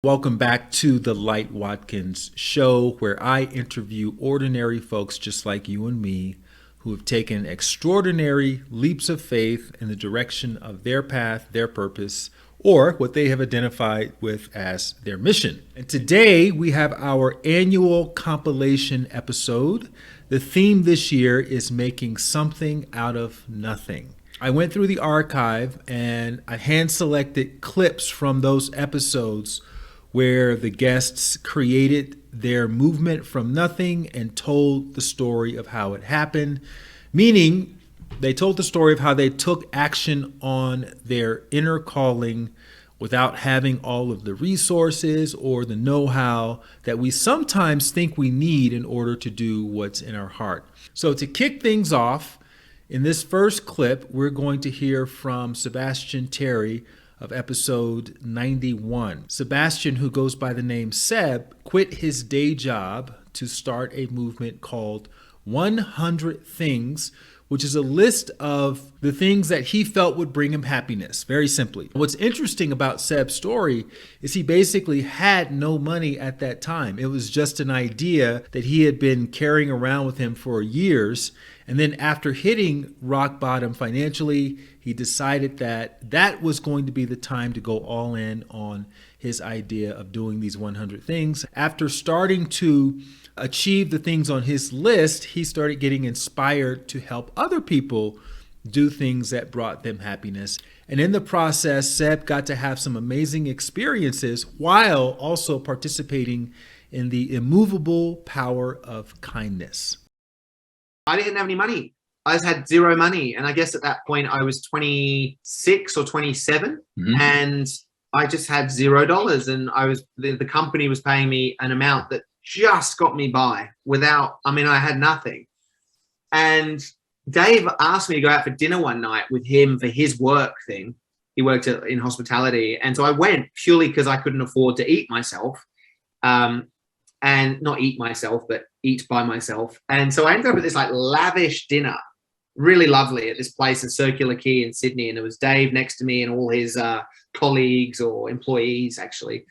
Welcome back to the Light Watkins show, where I interview ordinary folks just like you and me who have taken extraordinary leaps of faith in the direction of their path, their purpose, or what they have identified with as their mission. And today we have our annual compilation episode. The theme this year is making something out of nothing. I went through the archive and I hand selected clips from those episodes where the guests created their movement from nothing and told the story of how it happened, meaning they told the story of how they took action on their inner calling without having all of the resources or the know-how that we sometimes think we need in order to do what's in our heart. So to kick things off, in this first clip, we're going to hear from Sebastian Terry of episode 91. Sebastian, who goes by the name Seb, quit his day job to start a movement called 100 Things, which is a list of the things that he felt would bring him happiness, very simply. What's interesting about Seb's story is he basically had no money at that time. It was just an idea that he had been carrying around with him for years. And then after hitting rock bottom financially, he decided that that was going to be the time to go all in on his idea of doing these 100 things. After starting to achieve the things on his list, he started getting inspired to help other people do things that brought them happiness. And in the process, Seb got to have some amazing experiences while also participating in the immovable power of kindness. I didn't have any money. I just had zero money. And I guess at that point I was 26 or 27 and I just had $0. And the company was paying me an amount that just got me by I had nothing. And Dave asked me to go out for dinner one night with him for his work thing. He worked in hospitality. And so I went purely because I couldn't afford to eat myself. And not eat myself, but eat by myself. And so I ended up at this like lavish dinner, really lovely, at this place in Circular Quay in Sydney. And there was Dave next to me and all his colleagues or employees actually.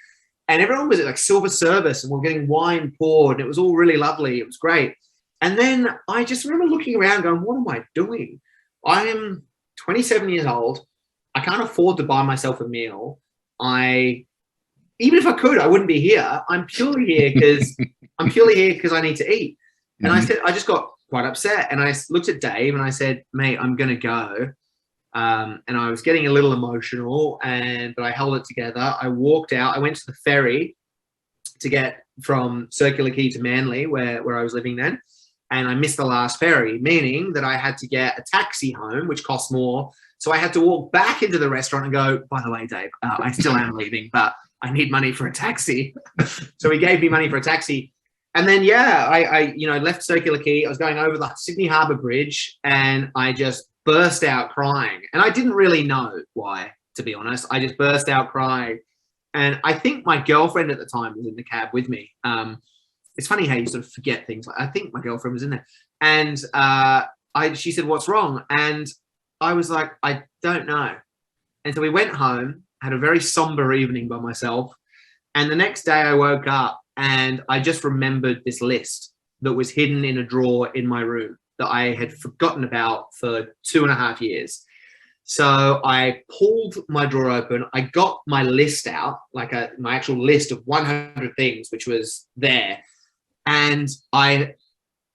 And everyone was at like silver service and we're getting wine poured and it was all really lovely. It was great. And then I just remember looking around going, what am I doing? I am 27 years old. I can't afford to buy myself a meal. Even if I could, I wouldn't be here. I'm purely here because I need to eat. And I said, I just got quite upset. And I looked at Dave and I said, mate, I'm going to go. And I was getting a little emotional, but I held it together. I walked out. I went to the ferry to get from Circular Quay to Manly, where I was living then. And I missed the last ferry, meaning that I had to get a taxi home, which cost more. So I had to walk back into the restaurant and go, by the way, Dave, I still am leaving, but I need money for a taxi. So he gave me money for a taxi. And then, I left Circular Quay. I was going over the Sydney Harbour Bridge and I just burst out crying. And I didn't really know why, to be honest. I just burst out crying. And I think my girlfriend at the time was in the cab with me. It's funny how you sort of forget things. I think my girlfriend was in there. And she said, what's wrong? And I was like, I don't know. And so we went home, had a very somber evening by myself. And the next day I woke up and I just remembered this list that was hidden in a drawer in my room that I had forgotten about for 2.5 years. So I pulled my drawer open. I got my list out, my actual list of 100 things, which was there. And I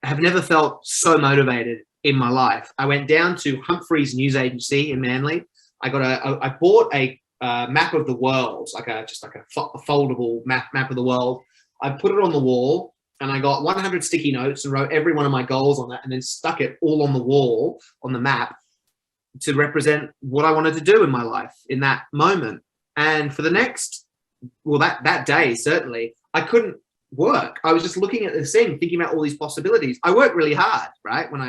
have never felt so motivated in my life. I went down to Humphrey's News Agency in Manly. I bought a map of the world, just like a foldable map of the world. I put it on the wall and I got 100 sticky notes and wrote every one of my goals on that and then stuck it all on the wall on the map to represent what I wanted to do in my life in that moment. And for the next, that day, certainly, I couldn't work. I was just looking at this thing, thinking about all these possibilities. I work really hard, right? When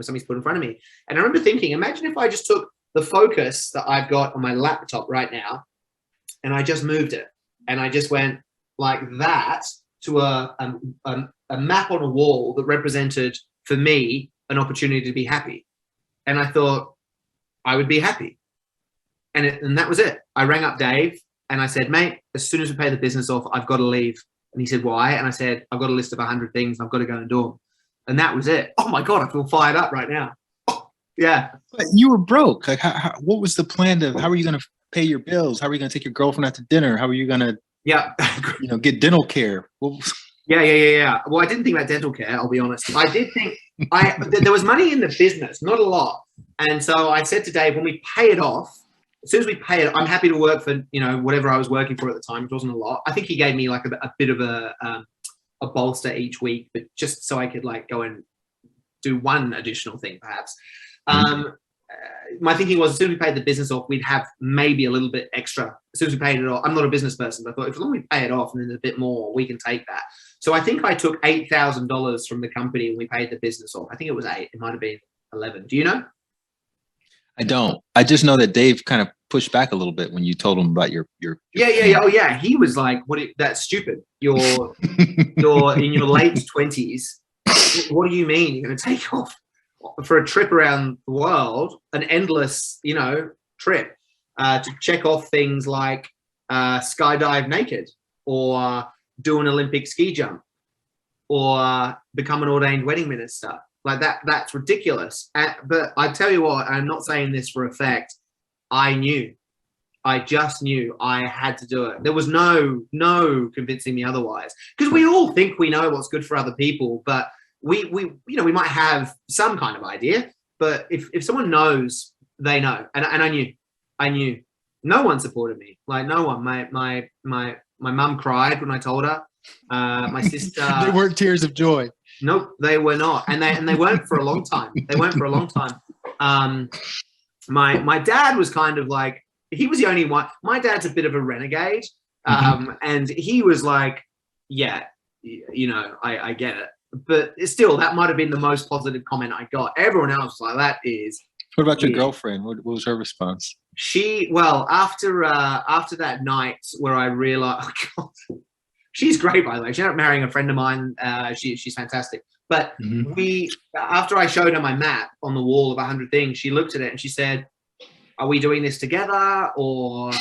something's put in front of me. And I remember thinking, imagine if I just took the focus that I've got on my laptop right now and I just moved it and I just went like that to a map on a wall that represented for me an opportunity to be happy. And I thought I would be happy. And that was it. I rang up Dave And I said, mate, as soon as we pay the business off, I've got to leave. And he said, why? And I said, I've got a list of 100 things. I've got to go and do them. And that was it. Oh my God, I feel fired up right now. Yeah. But you were broke. Like, what was the plan how are you going to pay your bills? How are you going to take your girlfriend out to dinner? How are you going to, get dental care? Yeah. Well, I didn't think about dental care, I'll be honest. I did think there was money in the business, not a lot. And so I said to Dave, when we pay it off, as soon as we pay it, I'm happy to work for, whatever I was working for at the time, which wasn't a lot. I think he gave me like a bit of a bolster each week, but just so I could like go and do one additional thing, perhaps. My thinking was, as soon as we paid the business off, we'd have maybe a little bit extra. As soon as we paid it off, I'm not a business person, but I thought, as long as we pay it off and then a bit more, we can take that. So I think I took $8,000 from the company when we paid the business off. I think it was 8. It might have been 11. Do you know? I don't. I just know that Dave kind of pushed back a little bit when you told him about your Yeah. Oh yeah. He was like, that's stupid. You're in your late 20s. What do you mean you're going to take off for a trip around the world, an endless, trip, to check off things like skydive naked, or do an Olympic ski jump, or become an ordained wedding minister? Like that's ridiculous. But I tell you what, I'm not saying this for effect. I just knew I had to do it. There was no convincing me otherwise, because we all think we know what's good for other people, but we might have some kind of idea, but if someone knows, they know. And I knew no one supported me. Like no one. My mum cried when I told her. My sister. They weren't tears of joy. Nope, they were not, and they weren't for a long time. My dad was kind of like, he was the only one. My dad's a bit of a renegade, and he was like, yeah, I get it, but still, that might have been the most positive comment I got. Everyone else was like, that is. What about your girlfriend? What was her response? After that night where I realized, oh God, she's great, by the way. She ended up marrying a friend of mine. She's fantastic. But after I showed her my map on the wall of 100 things, she looked at it and she said, are we doing this together? Or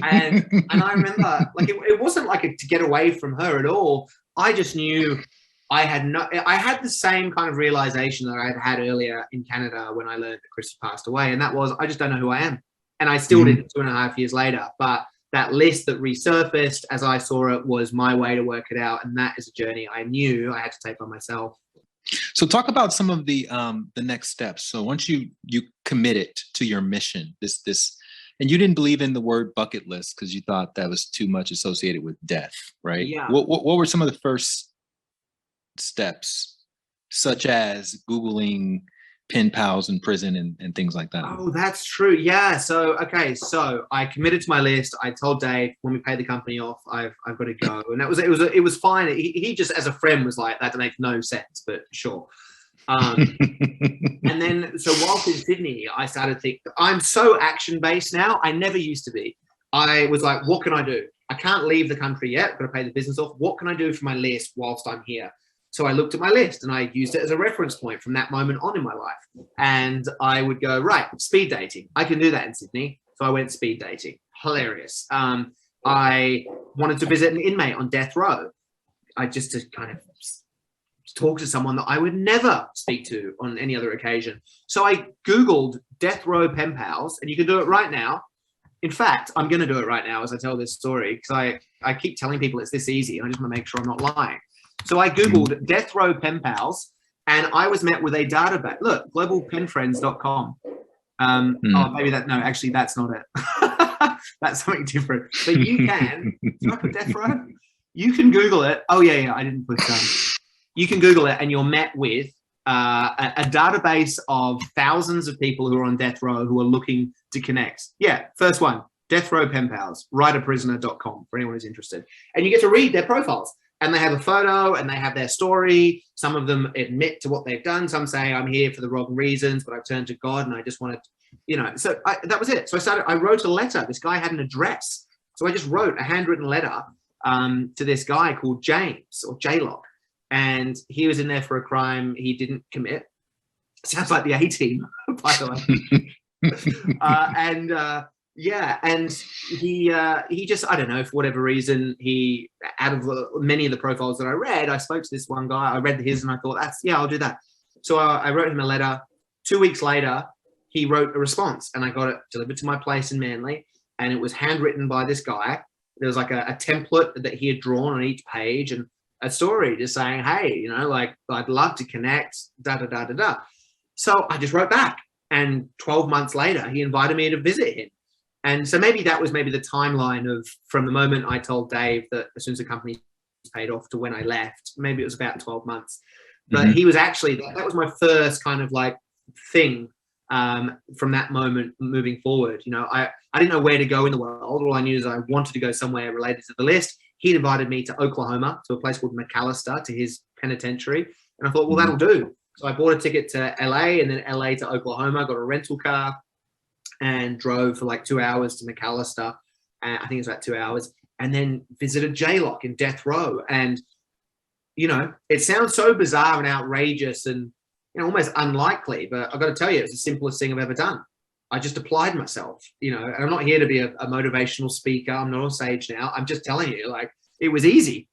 and I remember, like, it wasn't like to get away from her at all. I just knew I had the same kind of realization that I had had earlier in Canada when I learned that Chris had passed away. And that was, I just don't know who I am. And I still didn't 2.5 years later. But that list that resurfaced as I saw it was my way to work it out. And that is a journey I knew I had to take on myself. So talk about some of the next steps. So once you committed to your mission, this, and you didn't believe in the word bucket list because you thought that was too much associated with death, right? Yeah. What were some of the first steps, such as Googling pen pals in prison and things like that? Oh, that's true. Yeah. So I committed to my list. I told Dave when we paid the company off, I've got to go, and it was fine. He just, as a friend, was like, that makes no sense, but sure. And then so whilst in Sydney, I started thinking, I'm so action based now. I never used to be. I was like, what can I do? I can't leave the country yet. I've got to pay the business off. What can I do for my list whilst I'm here? So I looked at my list and I used it as a reference point from that moment on in my life. And I would go, right, speed dating. I can do that in Sydney. So I went speed dating. Hilarious. I wanted to visit an inmate on death row. Just to kind of talk to someone that I would never speak to on any other occasion. So I Googled death row pen pals, and you can do it right now. In fact, I'm going to do it right now as I tell this story, because I keep telling people it's this easy. And I just want to make sure I'm not lying. So I Googled death row pen pals, and I was met with a database. Look, globalpenfriends.com. Oh, maybe actually, that's not it. That's something different. But you can, did I put death row? You can Google it. Oh, yeah, I didn't put you can Google it, and you're met with a database of thousands of people who are on death row who are looking to connect. Yeah, first one, death row pen pals, writeaprisoner.com for anyone who's interested. And you get to read their profiles. And they have a photo and they have their story. Some of them admit to what they've done. Some say, I'm here for the wrong reasons, but I've turned to God and I just wanted, so that was it. So I wrote a letter. This guy had an address. So I just wrote a handwritten letter to this guy called James, or J-Lock. And he was in there for a crime he didn't commit. Sounds like the A-Team, by the way. Yeah, and he just, I don't know, for whatever reason, he, out of many of the profiles that I read, I spoke to this one guy, I read his and I thought, I'll do that. So I wrote him a letter. 2 weeks later, he wrote a response and I got it delivered to my place in Manly, and it was handwritten by this guy. There was like a template that he had drawn on each page and a story just saying, hey, like, I'd love to connect, da, da, da, da, da. So I just wrote back, and 12 months later, he invited me to visit him. And so maybe that was the timeline of from the moment I told Dave that as soon as the company paid off to when I left, maybe it was about 12 months. But he was actually, that was my first kind of like thing from that moment moving forward. I didn't know where to go in the world. All I knew is I wanted to go somewhere related to the list. He'd invited me to Oklahoma, to a place called McAllister, to his penitentiary. And I thought, well, that'll do. So I bought a ticket to LA and then LA to Oklahoma, got a rental car, and drove for like 2 hours to McAllister. I think it was about 2 hours, and then visited J-Lock in death row. And, it sounds so bizarre and outrageous and, almost unlikely, but I've got to tell you, it's the simplest thing I've ever done. I just applied myself, and I'm not here to be a motivational speaker. I'm not on stage now. I'm just telling you, like, it was easy.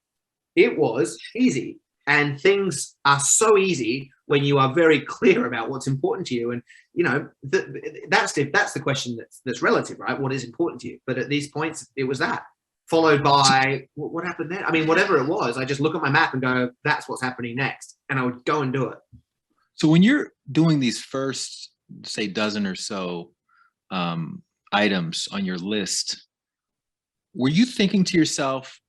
It was easy. And things are so easy when you are very clear about what's important to you. And, that's the question that's relative, right? What is important to you? But at these points, it was that, followed by what happened then? I mean, whatever it was, I just look at my map and go, that's what's happening next. And I would go and do it. So when you're doing these first, say, dozen or so items on your list, were you thinking to yourself,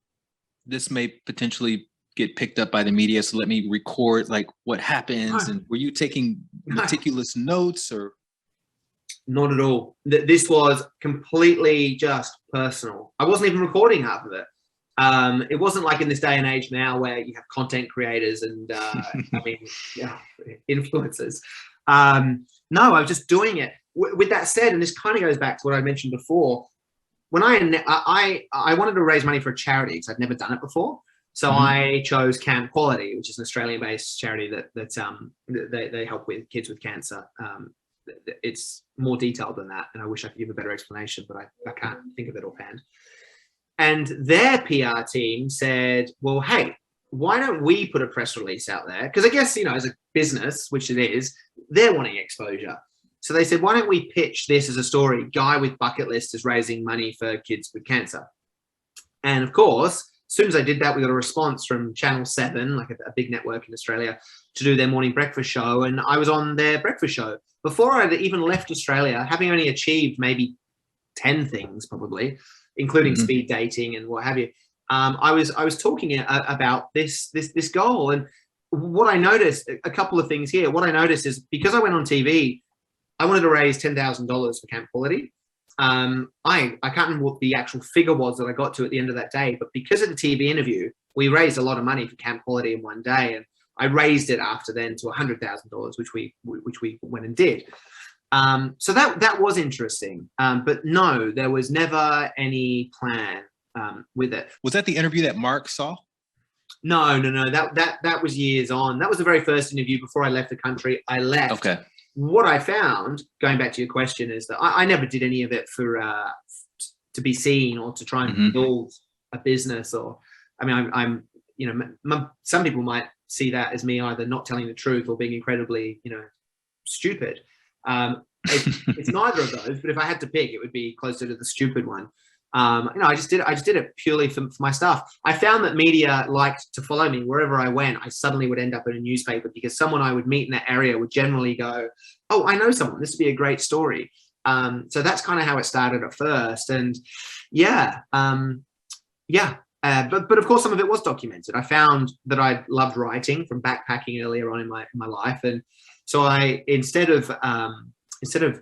this may potentially get picked up by the media, so let me record like what happens? And were you taking meticulous notes or? Not at all. This was completely just personal. I wasn't even recording half of it. It wasn't like in this day and age now where you have content creators and influencers. No, I was just doing it. With that said, and this kind of goes back to what I mentioned before, when I wanted to raise money for a charity because I'd never done it before. So I chose Camp Quality, which is an Australian-based charity that they help with kids with cancer. It's more detailed than that, and I wish I could give a better explanation, but I can't think of it offhand. And their PR team said, well, hey, why don't we put a press release out there? Because I guess, as a business, which it is, they're wanting exposure. So they said, why don't we pitch this as a story? Guy with bucket list is raising money for kids with cancer. And of course, as soon as I did that, we got a response from Channel 7, like a big network in Australia, to do their morning breakfast show. And I was on their breakfast show. Before I'd even left Australia, having only achieved maybe 10 things probably, including speed dating and what have you, I was talking about this goal. And what I noticed, a couple of things here. What I noticed is because I went on TV, I wanted to raise $10,000 for Camp Quality. I can't remember what the actual figure was that I got to at the end of that day, but because of the TV interview, we raised a lot of money for Camp Quality in one day, and I raised it after then to $100,000, which we went and did. So that was interesting, but no, there was never any plan with it. Was that the interview that Mark saw? No. That was years on. That was the very first interview before I left the country. I left. Okay. What I found, going back to your question, is that I never did any of it for to be seen or to try and build a business. Or, I mean, I'm some people might see that as me either not telling the truth or being incredibly, stupid. It's neither of those, but if I had to pick, it would be closer to the stupid one. I just did it purely for my stuff. I found that media liked to follow me wherever I went. I suddenly would end up in a newspaper because someone I would meet in that area would generally go, oh, I know someone, this would be a great story. So that's kind of how it started at first. And but of course some of it was documented. I found that I loved writing from backpacking earlier on in my life. And so I, instead of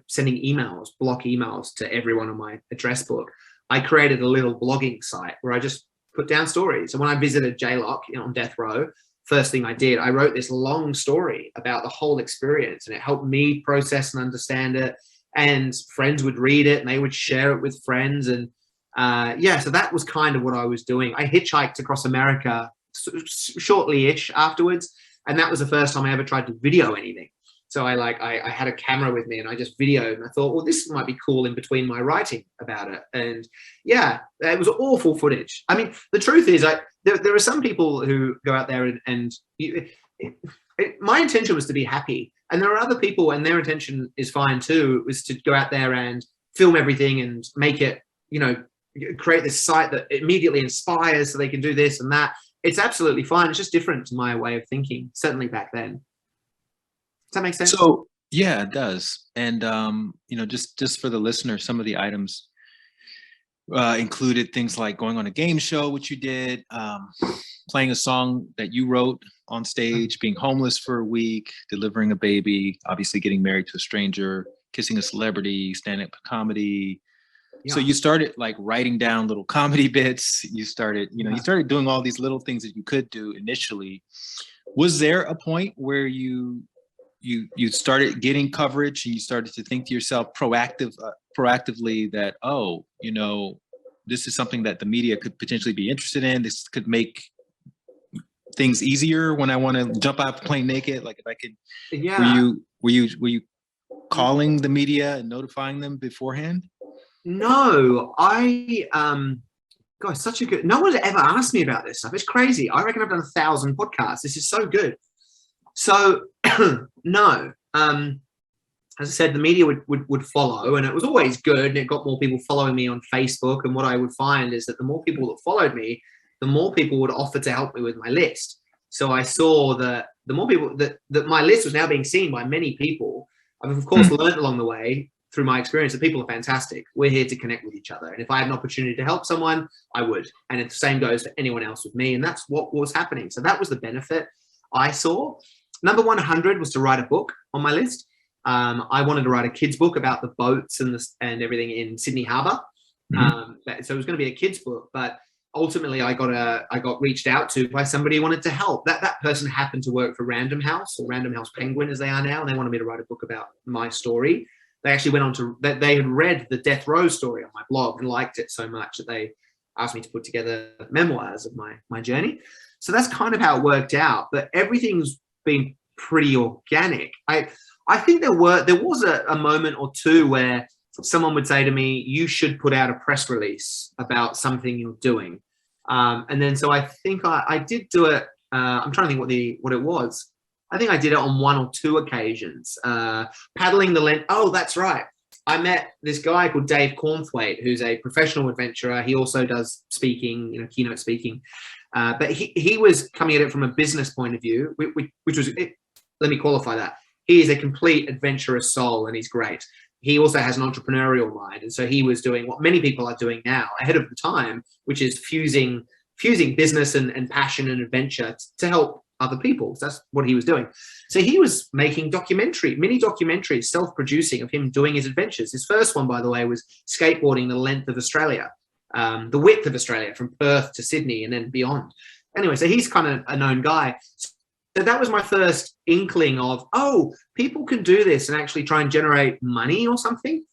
sending emails, block emails to everyone on my address book, I created a little blogging site where I just put down stories. And when I visited J-Lock on death row, first thing I did, I wrote this long story about the whole experience, and it helped me process and understand it. And friends would read it and they would share it with friends. And so that was kind of what I was doing. I hitchhiked across America shortly-ish afterwards. And that was the first time I ever tried to video anything. So I had a camera with me and I just videoed, and I thought, well, this might be cool in between my writing about it. And yeah, it was awful footage. I mean, the truth is, there are some people who go out there my intention was to be happy. And there are other people, and their intention is fine too, was to go out there and film everything and make it, create this site that immediately inspires so they can do this and that. It's absolutely fine. It's just different to my way of thinking, certainly back then. Does that make sense? So yeah, it does. And just for the listener, some of the items included things like going on a game show, which you did, playing a song that you wrote on stage, being homeless for a week, delivering a baby, obviously getting married to a stranger, kissing a celebrity, stand-up comedy. Yeah. So you started like writing down little comedy bits. You started, you started doing all these little things that you could do initially. Was there a point where you started getting coverage and you started to think to yourself proactively that, this is something that the media could potentially be interested in. This could make things easier when I want to jump out the plane naked. Like if I could, were you calling the media and notifying them beforehand? No, God, such a good, no one's ever asked me about this stuff. It's crazy. I reckon I've done 1,000 podcasts. This is so good. So no, as I said, the media would follow, and it was always good, and it got more people following me on Facebook. And what I would find is that the more people that followed me, the more people would offer to help me with my list. So I saw that the more people that my list was now being seen by many people. I've of course learned along the way through my experience that people are fantastic. We're here to connect with each other. And if I had an opportunity to help someone, I would. And the same goes for anyone else with me. And that's what was happening. So that was the benefit I saw. Number 100 was to write a book on my list. I wanted to write a kid's book about the boats and everything in Sydney Harbour. So it was going to be a kid's book, but ultimately I got reached out to by somebody who wanted to help. That person happened to work for Random House, or Random House Penguin as they are now, and they wanted me to write a book about my story. They actually went on to, they had read the death row story on my blog and liked it so much that they asked me to put together memoirs of my journey. So that's kind of how it worked out, but everything's been pretty organic. I think there was a moment or two where someone would say to me, you should put out a press release about something you're doing. And then, so I think I did do it. I'm trying to think what it was. I think I did it on one or two occasions, paddling the length. Oh, that's right. I met this guy called Dave Cornthwaite, who's a professional adventurer. He also does speaking, keynote speaking. But he was coming at it from a business point of view, which was, let me qualify that. He is a complete adventurous soul, and he's great. He also has an entrepreneurial mind. And so he was doing what many people are doing now ahead of the time, which is fusing business and passion and adventure to help other people. So that's what he was doing. So he was making mini documentaries, self-producing of him doing his adventures. His first one, by the way, was skateboarding the length of Australia, the width of Australia from Perth to Sydney and then beyond. Anyway, so he's kind of a known guy. So that was my first inkling of, people can do this and actually try and generate money or something.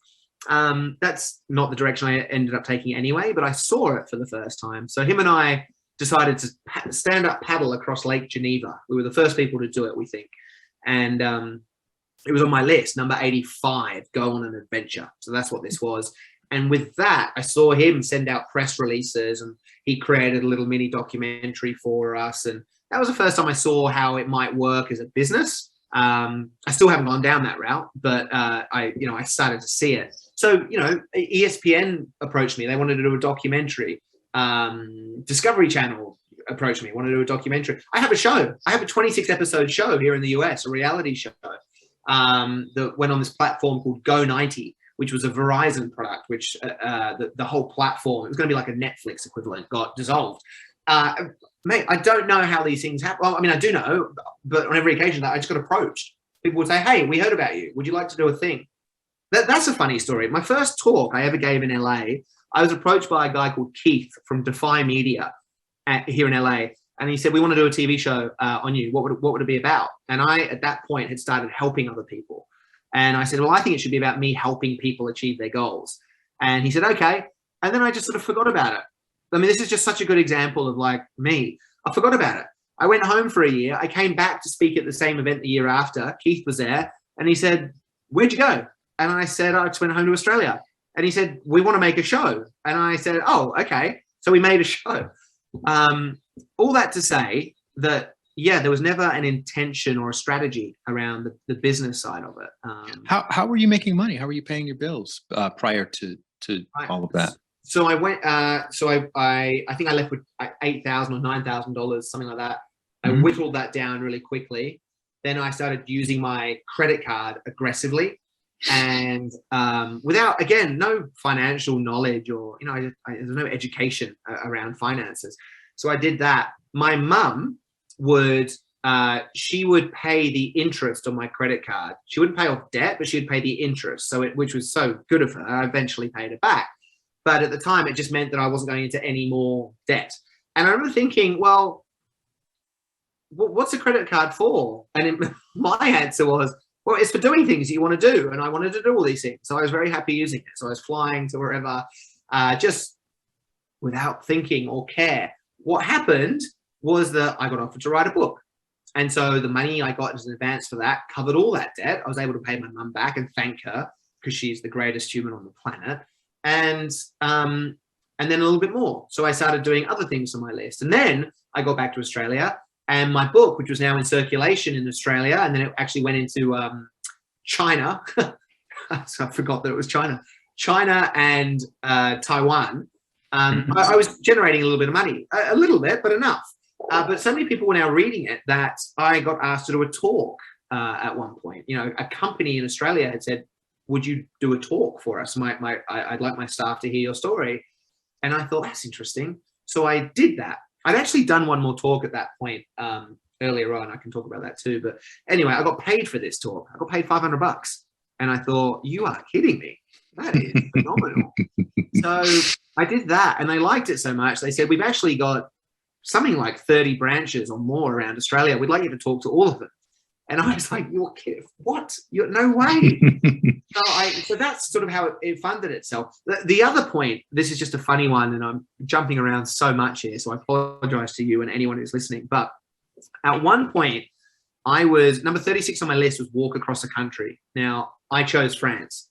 That's not the direction I ended up taking anyway, but I saw it for the first time. So him and I decided to stand up paddle across Lake Geneva. We were the first people to do it, we think. And it was on my list, number 85, go on an adventure. So that's what this was. And with that, I saw him send out press releases, and he created a little mini documentary for us. And that was the first time I saw how it might work as a business. I still haven't gone down that route, but I started to see it. So, ESPN approached me. They wanted to do a documentary. Discovery Channel approached me, wanted to do a documentary. I have a show. I have a 26 episode show here in the US, a reality show that went on this platform called Go 90, which was a Verizon product, which the whole platform, it was going to be like a Netflix equivalent, got dissolved. Mate, I don't know how these things happen. Well, I mean, I do know, but on every occasion that I just got approached. People would say, hey, we heard about you. Would you like to do a thing? That's a funny story. My first talk I ever gave in LA, I was approached by a guy called Keith from Defy Media here in LA. And he said, we want to do a TV show on you. What would it be about? And I, at that point, had started helping other people. And I said, well, I think it should be about me helping people achieve their goals. And he said, okay. And then I just sort of forgot about it. I mean, this is just such a good example of like me. I forgot about it. I went home for a year. I came back to speak at the same event the year after. Keith was there. And he said, where'd you go? And I said, I just went home to Australia. And he said, we want to make a show. And I said, oh, okay. So we made a show. All that to say that, yeah, there was never an intention or a strategy around the business side of it. How were you making money? How were you paying your bills prior to all of that? So I went. I think I left with $8,000 or $9,000, something like that. I whittled that down really quickly. Then I started using my credit card aggressively, and without, again, no financial knowledge or there's no education around finances. So I did that. My mum would she would pay the interest on my credit card. She wouldn't pay off debt, but she would pay the interest. Which was so good of her. I eventually paid her back. But at the time, it just meant that I wasn't going into any more debt. And I remember thinking, well, what's a credit card for? And my answer was, well, it's for doing things you want to do. And I wanted to do all these things. So I was very happy using it. So I was flying to wherever, just without thinking or care. What happened was that I got offered to write a book. And so the money I got as an advance for that covered all that debt. I was able to pay my mum back and thank her because she's the greatest human on the planet. And then a little bit more. So I started doing other things on my list. And then I got back to Australia, and my book, which was now in circulation in Australia, and then it actually went into China. So I forgot that it was China and Taiwan. I was generating a little bit of money, a little bit, but enough. But so many people were now reading it that I got asked to do a talk at one point. A company in Australia had said, would you do a talk for us? I'd like my staff to hear your story. And I thought, that's interesting. So I did that. I'd actually done one more talk at that point earlier on. I can talk about that too. But anyway, I got paid for this talk. I got paid $500. And I thought, you are kidding me. That is phenomenal. So I did that, and they liked it so much. They said, we've actually got something like 30 branches or more around Australia. We'd like you to talk to all of them. And I was like, you're kidding. What? No way. So that's sort of how it funded itself. The other point, this is just a funny one, and I'm jumping around so much here, so I apologize to you and anyone who's listening. But at one point, I was number 36 on my list was walk across the country. Now, I chose France.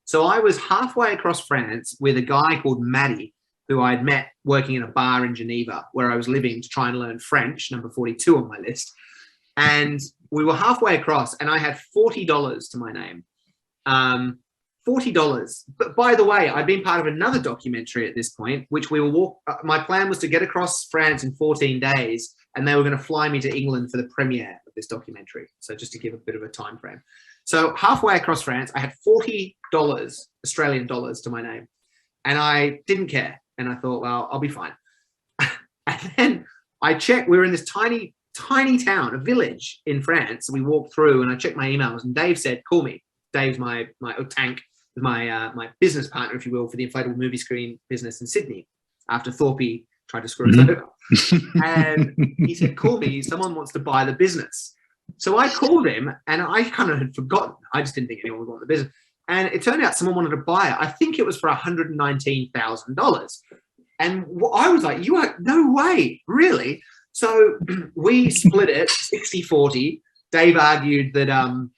So I was halfway across France with a guy called Matty, who I'd met working in a bar in Geneva, where I was living to try and learn French, number 42 on my list. And we were halfway across, and I had $40 to my name. $40. But by the way, I'd been part of another documentary at this point, which we were my plan was to get across France in 14 days, and they were going to fly me to England for the premiere of this documentary. So just to give a bit of a time frame. So halfway across France, I had $40 Australian dollars to my name, and I didn't care. And I thought, well, I'll be fine. And then I checked. We were in this tiny town, a village in France. We walked through, and I checked my emails, and Dave said, call me. Dave's my Tank, my business partner, if you will, for the inflatable movie screen business in Sydney, after Thorpe tried to screw us over. And he said, call me, someone wants to buy the business. So I called him, and I kind of had forgotten. I just didn't think anyone would want the business. And it turned out someone wanted to buy it. I think it was for $119,000. And I was like, you are, no way, really? So we split it 60-40. Dave argued that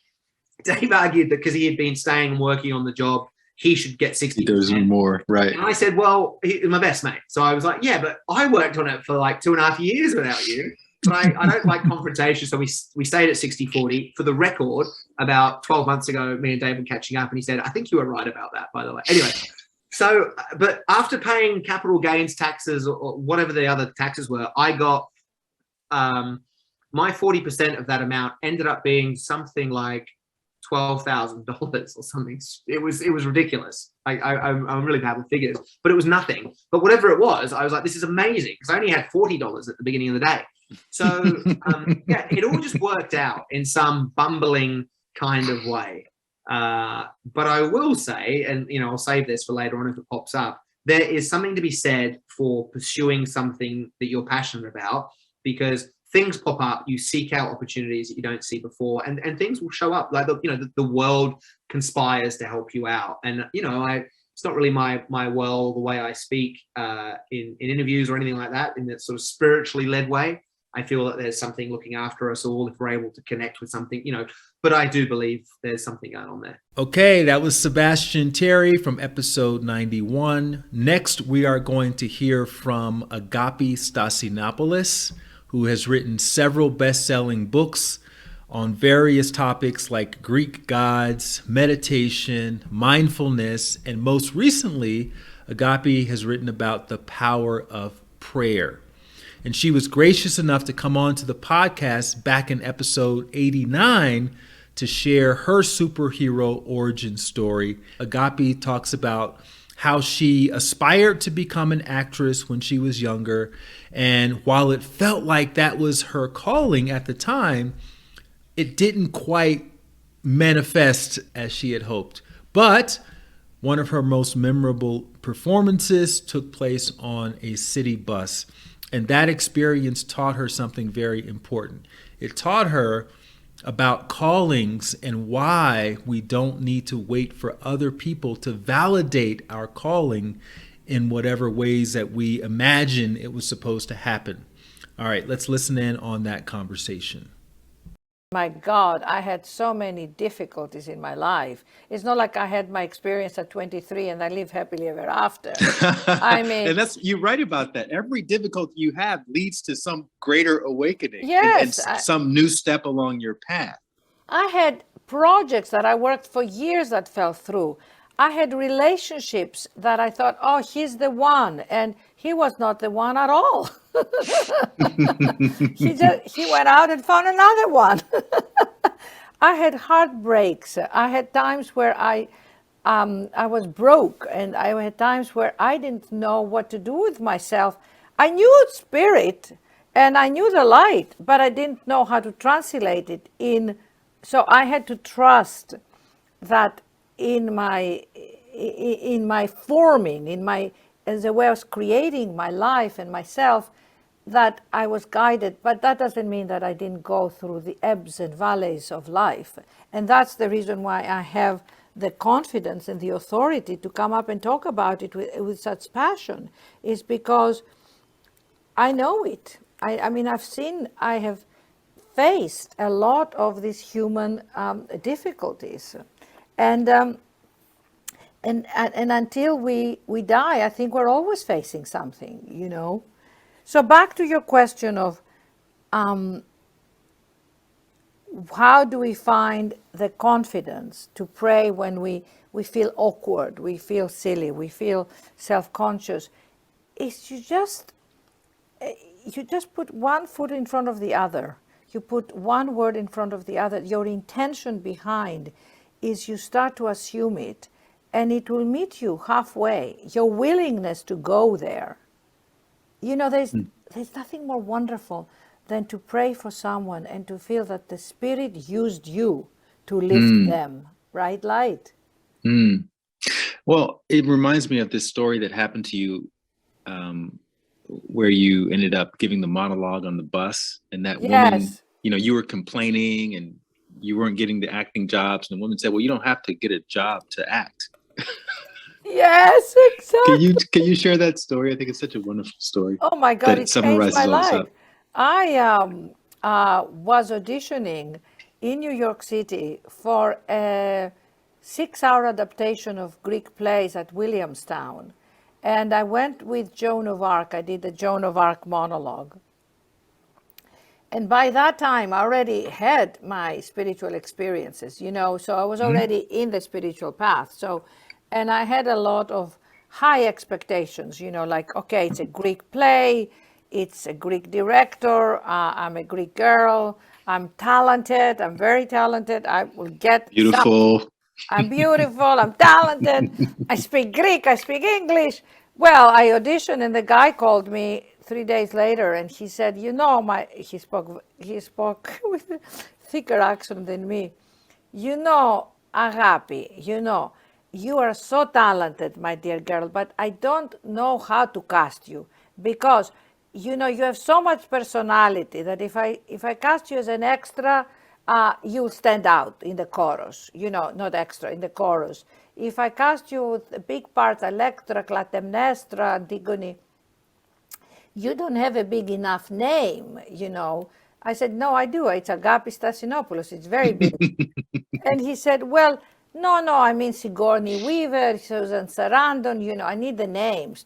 because he had been staying and working on the job, he should get 60%. He does more, right? And I said, well, he's my best mate. So I was like, yeah, but I worked on it for like 2.5 years without you. But I don't like confrontation. So we stayed at 60-40. For the record, about 12 months ago, me and Dave were catching up, and he said, I think you were right about that, by the way. Anyway, so, but after paying capital gains taxes or whatever the other taxes were, I got my 40% of that amount ended up being something like $12,000 or something. It was ridiculous. I'm really bad with figures, but it was nothing. But whatever it was, I was like, this is amazing, because I only had $40 at the beginning of the day. So yeah, it all just worked out in some bumbling kind of way. But I will say, and I'll save this for later on if it pops up, there is something to be said for pursuing something that you're passionate about, because things pop up, you seek out opportunities that you don't see before, and things will show up. Like the world conspires to help you out. And it's not really my world, the way I speak in interviews or anything like that, in that sort of spiritually led way. I feel that there's something looking after us all if we're able to connect with something, but I do believe there's something going on there. Okay, that was Sebastian Terry from episode 91. Next, we are going to hear from Agapi Stassinopolous, who has written several best-selling books on various topics like Greek gods, meditation, mindfulness, and most recently, Agapi has written about the power of prayer. And she was gracious enough to come on to the podcast back in episode 89 to share her superhero origin story. Agapi talks about how she aspired to become an actress when she was younger. And while it felt like that was her calling at the time, it didn't quite manifest as she had hoped. But one of her most memorable performances took place on a city bus. And that experience taught her something very important. It taught her about callings and why we don't need to wait for other people to validate our calling in whatever ways that we imagine it was supposed to happen. All right, let's listen in on that conversation. My God, I had so many difficulties in my life. It's not like I had my experience at 23 and I live happily ever after. I mean, and you write about that. Every difficulty you have leads to some greater awakening. Yes, and some new step along your path. I had projects that I worked for years that fell through. I had relationships that I thought, oh, he's the one, and he was not the one at all. He went out and found another one. I had heartbreaks. I had times where I was broke, and I had times where I didn't know what to do with myself. I knew spirit and I knew the light, but I didn't know how to translate it in. So I had to trust that in my forming, as a way of creating my life and myself, that I was guided. But that doesn't mean that I didn't go through the ebbs and valleys of life. And that's the reason why I have the confidence and the authority to come up and talk about it with such passion, is because I know it. I mean, I have faced a lot of these human difficulties. And until we die, I think we're always facing something, So back to your question of how do we find the confidence to pray when we feel awkward, we feel silly, we feel self-conscious, is you just put one foot in front of the other. You put one word in front of the other. Your intention behind is you start to assume it, and it will meet you halfway. Your willingness to go there. There's nothing more wonderful than to pray for someone and to feel that the Spirit used you to lift them, right? Light. Well, it reminds me of this story that happened to you where you ended up giving the monologue on the bus, and that woman, you were complaining and you weren't getting the acting jobs, and the woman said, well, you don't have to get a job to act. Yes, exactly. Can you share that story? I think it's such a wonderful story. Oh my God, it changed my life. I was auditioning in New York City for a 6-hour adaptation of Greek plays at Williamstown. And I went with Joan of Arc. I did the Joan of Arc monologue. And by that time, I already had my spiritual experiences, so I was already in the spiritual path. And I had a lot of high expectations, like, okay, it's a Greek play, it's a Greek director, I'm a Greek girl, I'm talented, I'm very talented, I will get beautiful. I'm beautiful, I'm talented, I speak Greek, I speak English. Well, I auditioned and the guy called me 3 days later and he said, he spoke with a thicker accent than me. Agapi, you are so talented, my dear girl, but I don't know how to cast you because, you have so much personality that if I cast you as an extra, you'll stand out in the chorus, not extra, in the chorus. If I cast you with a big part, Electra, Clytemnestra, Antigone, you don't have a big enough name, I said, no, I do. It's Agapi Stassinopolous. It's very big. And he said, well, no, I mean Sigourney Weaver, Susan Sarandon, I need the names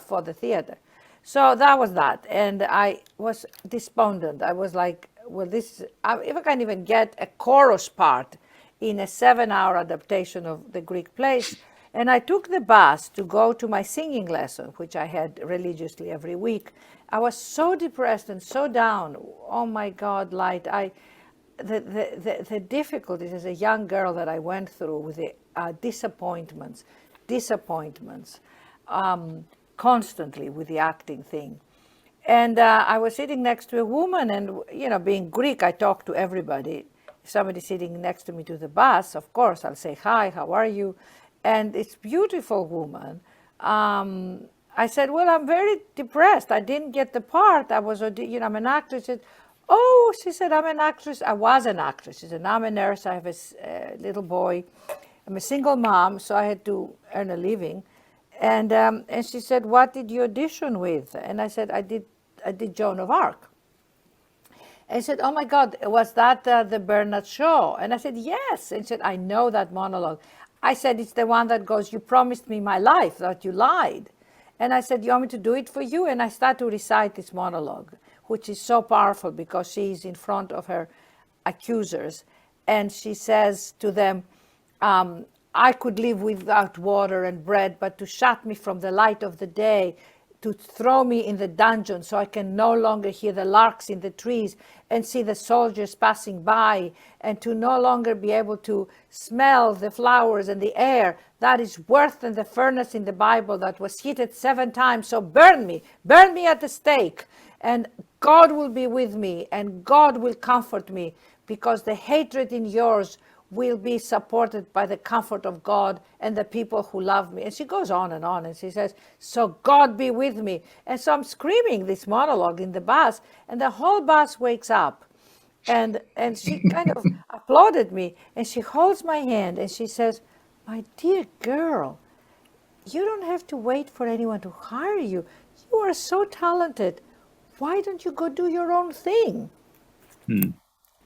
for the theater. So that was that. And I was despondent. I was like, well, if I can't even get a chorus part in a 7-hour adaptation of the Greek plays. And I took the bus to go to my singing lesson, which I had religiously every week. I was so depressed and so down. Oh my God, Light. The difficulties as a young girl that I went through with the disappointments, constantly with the acting thing. And I was sitting next to a woman, and, being Greek, I talk to everybody. If somebody sitting next to me to the bus, of course, I'll say, hi, how are you? And it's beautiful woman. I said, well, I'm very depressed. I didn't get the part. I'm an actress. She said, oh, she said, I'm an actress. I was an actress. She said, I'm a nurse. I have a little boy. I'm a single mom, so I had to earn a living. And she said, what did you audition with? And I said, I did Joan of Arc. And she said, oh my God, was that the Bernard Shaw? And I said, yes. And she said, I know that monologue. I said, it's the one that goes, you promised me my life, that you lied. And I said, you want me to do it for you? And I start to recite this monologue, which is so powerful because she is in front of her accusers. And she says to them, I could live without water and bread, but to shut me from the light of the day, to throw me in the dungeon so I can no longer hear the larks in the trees and see the soldiers passing by, and to no longer be able to smell the flowers and the air, that is worse than the furnace in the Bible that was heated 7 times. So burn me at the stake, and God will be with me, and God will comfort me, because the hatred in yours will be supported by the comfort of God and the people who love me. And she goes on, and she says, so God be with me. And so I'm screaming this monologue in the bus, and the whole bus wakes up. And she kind of applauded me, and she holds my hand, and she says, my dear girl, you don't have to wait for anyone to hire you. You are so talented. Why don't you go do your own thing?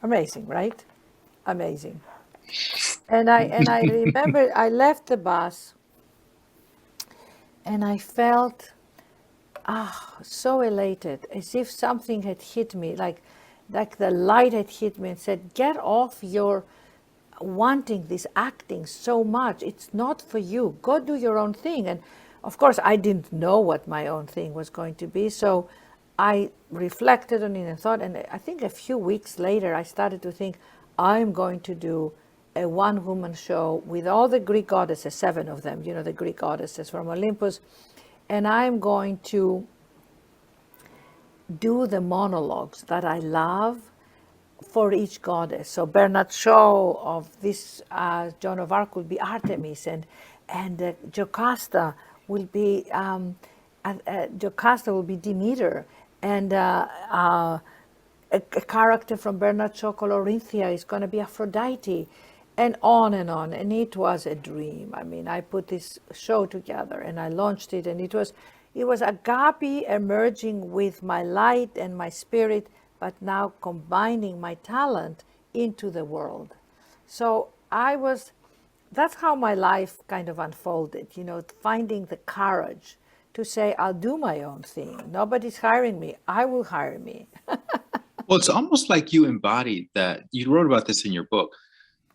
Amazing, right? Amazing. And I remember I left the bus, and I felt so elated, as if something had hit me, like the light had hit me and said, get off your wanting this acting so much. It's not for you. Go do your own thing. And of course, I didn't know what my own thing was going to be, so I reflected on it and thought, and I think a few weeks later, I started to think, I'm going to do a one-woman show with all the Greek goddesses, 7 of them, the Greek goddesses from Olympus, and I'm going to do the monologues that I love for each goddess. So Bernard Shaw of this Joan of Arc will be Artemis, and Jocasta will be Demeter, and a character from Bernard Shaw called Orinthia is going to be Aphrodite, and on and on. And it was a dream. I mean, I put this show together and I launched it, and it was Agape emerging with my light and my spirit, but now combining my talent into the world. So that's how my life kind of unfolded, finding the courage to say, I'll do my own thing. Nobody's hiring me. I will hire me. Well, it's almost like you embodied that. You wrote about this in your book,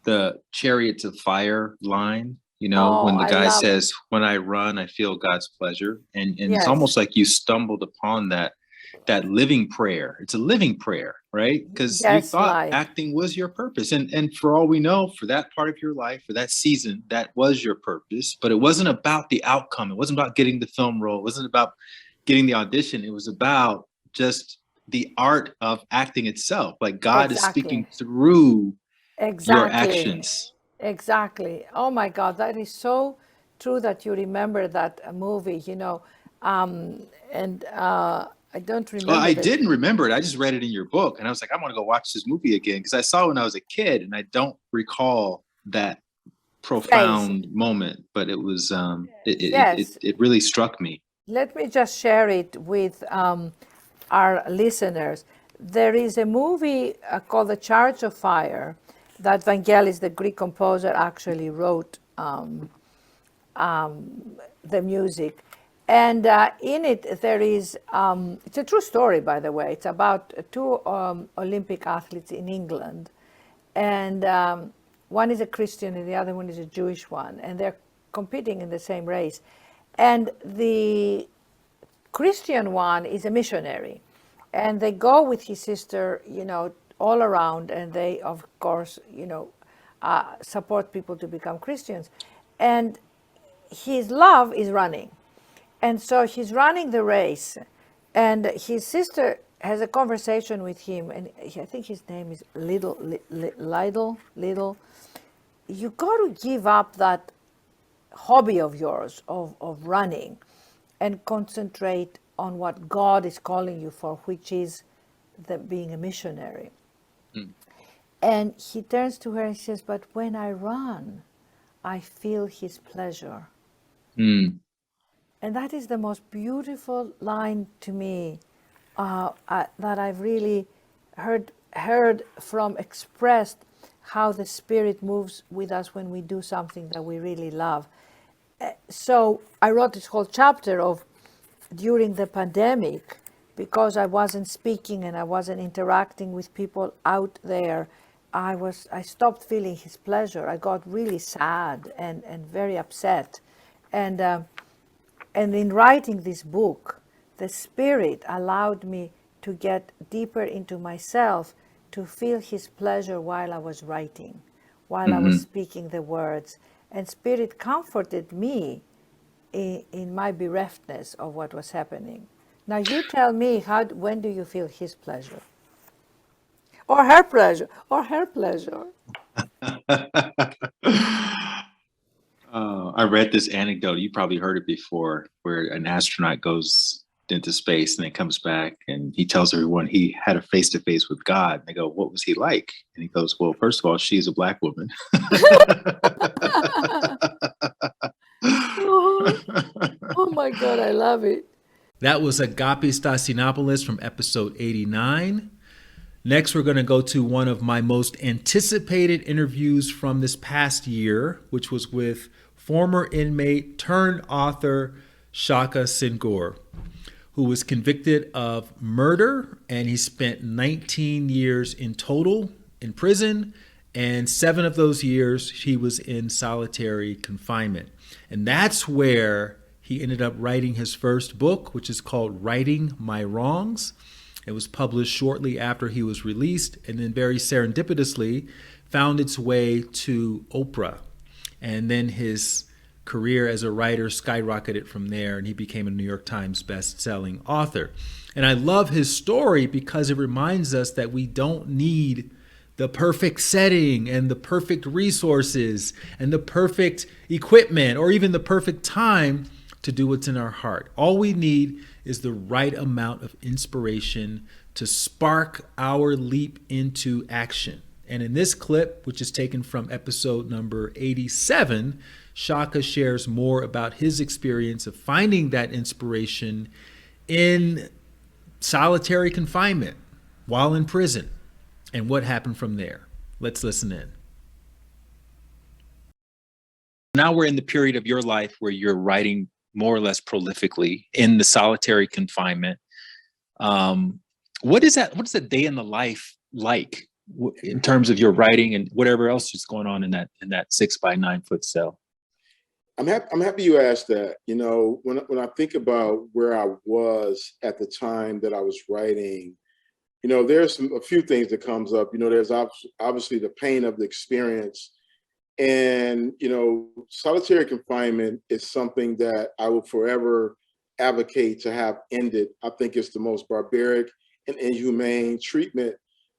the chariots of fire line, when the guy says, when I run, I feel God's pleasure. And yes. It's almost like you stumbled upon that living prayer. It's a living prayer, right? Because you thought acting was your purpose. And for all we know, for that part of your life, for that season, that was your purpose. But it wasn't about the outcome. It wasn't about getting the film role. It wasn't about getting the audition. It was about just the art of acting itself. Like God is speaking through your actions. Exactly. Oh my God, that is so true that you remember that movie, I don't remember. Well, I didn't remember it. I just read it in your book, and I was like, I want to go watch this movie again, because I saw it when I was a kid, and I don't recall that profound moment. But it was, it really struck me. Let me just share it with our listeners. There is a movie called The Charge of Fire that Vangelis, the Greek composer, actually wrote the music. And in it, there is, it's a true story, by the way. It's about two Olympic athletes in England. And one is a Christian and the other one is a Jewish one. And they're competing in the same race. And the Christian one is a missionary. And they go with his sister, all around. And they, of course, support people to become Christians. And his love is running. And so he's running the race. And his sister has a conversation with him. And I think his name is Little. You got to give up that hobby of yours of running and concentrate on what God is calling you for, which is being a missionary. And he turns to her and says, but when I run, I feel his pleasure. And that is the most beautiful line to me that I've really heard from expressed, how the Spirit moves with us when we do something that we really love. So I wrote this whole chapter of during the pandemic, because I wasn't speaking and I wasn't interacting with people out there, I stopped feeling his pleasure. I got really sad and very upset. And in writing this book, the Spirit allowed me to get deeper into myself, to feel his pleasure while I was writing, while I was speaking the words. And Spirit comforted me in my bereftness of what was happening. Now you tell me, when do you feel his pleasure? Or her pleasure? Or her pleasure? I read this anecdote. You probably heard it before, where an astronaut goes into space and then comes back and he tells everyone he had a face-to-face with God. And they go, what was he like? And he goes, well, first of all, she's a Black woman. Oh my God, I love it. That was Agapi Stassinopolous from episode 89. Next, we're going to go to one of my most anticipated interviews from this past year, which was with former inmate turned author Shaka Senghor, who was convicted of murder, and he spent 19 years in total in prison, and 7 of those years he was in solitary confinement. And that's where he ended up writing his first book, which is called Righting My Wrongs. It was published shortly after he was released, and then very serendipitously found its way to Oprah. And then his career as a writer skyrocketed from there, and he became a New York Times best-selling author. And I love his story because it reminds us that we don't need the perfect setting and the perfect resources and the perfect equipment or even the perfect time to do what's in our heart. All we need is the right amount of inspiration to spark our leap into action. And in this clip, which is taken from episode number 87, Shaka shares more about his experience of finding that inspiration in solitary confinement while in prison and what happened from there. Let's listen in. Now we're in the period of your life where you're writing more or less prolifically in the solitary confinement. What is that? What's a day in the life like in terms of your writing and whatever else is going on in that 6 by 9 foot cell? I'm happy you asked that. You know, when I think about where I was at the time that I was writing, you know, there's a few things that comes up. You know, there's obviously the pain of the experience. And, you know, solitary confinement is something that I will forever advocate to have ended. I think it's the most barbaric and inhumane treatment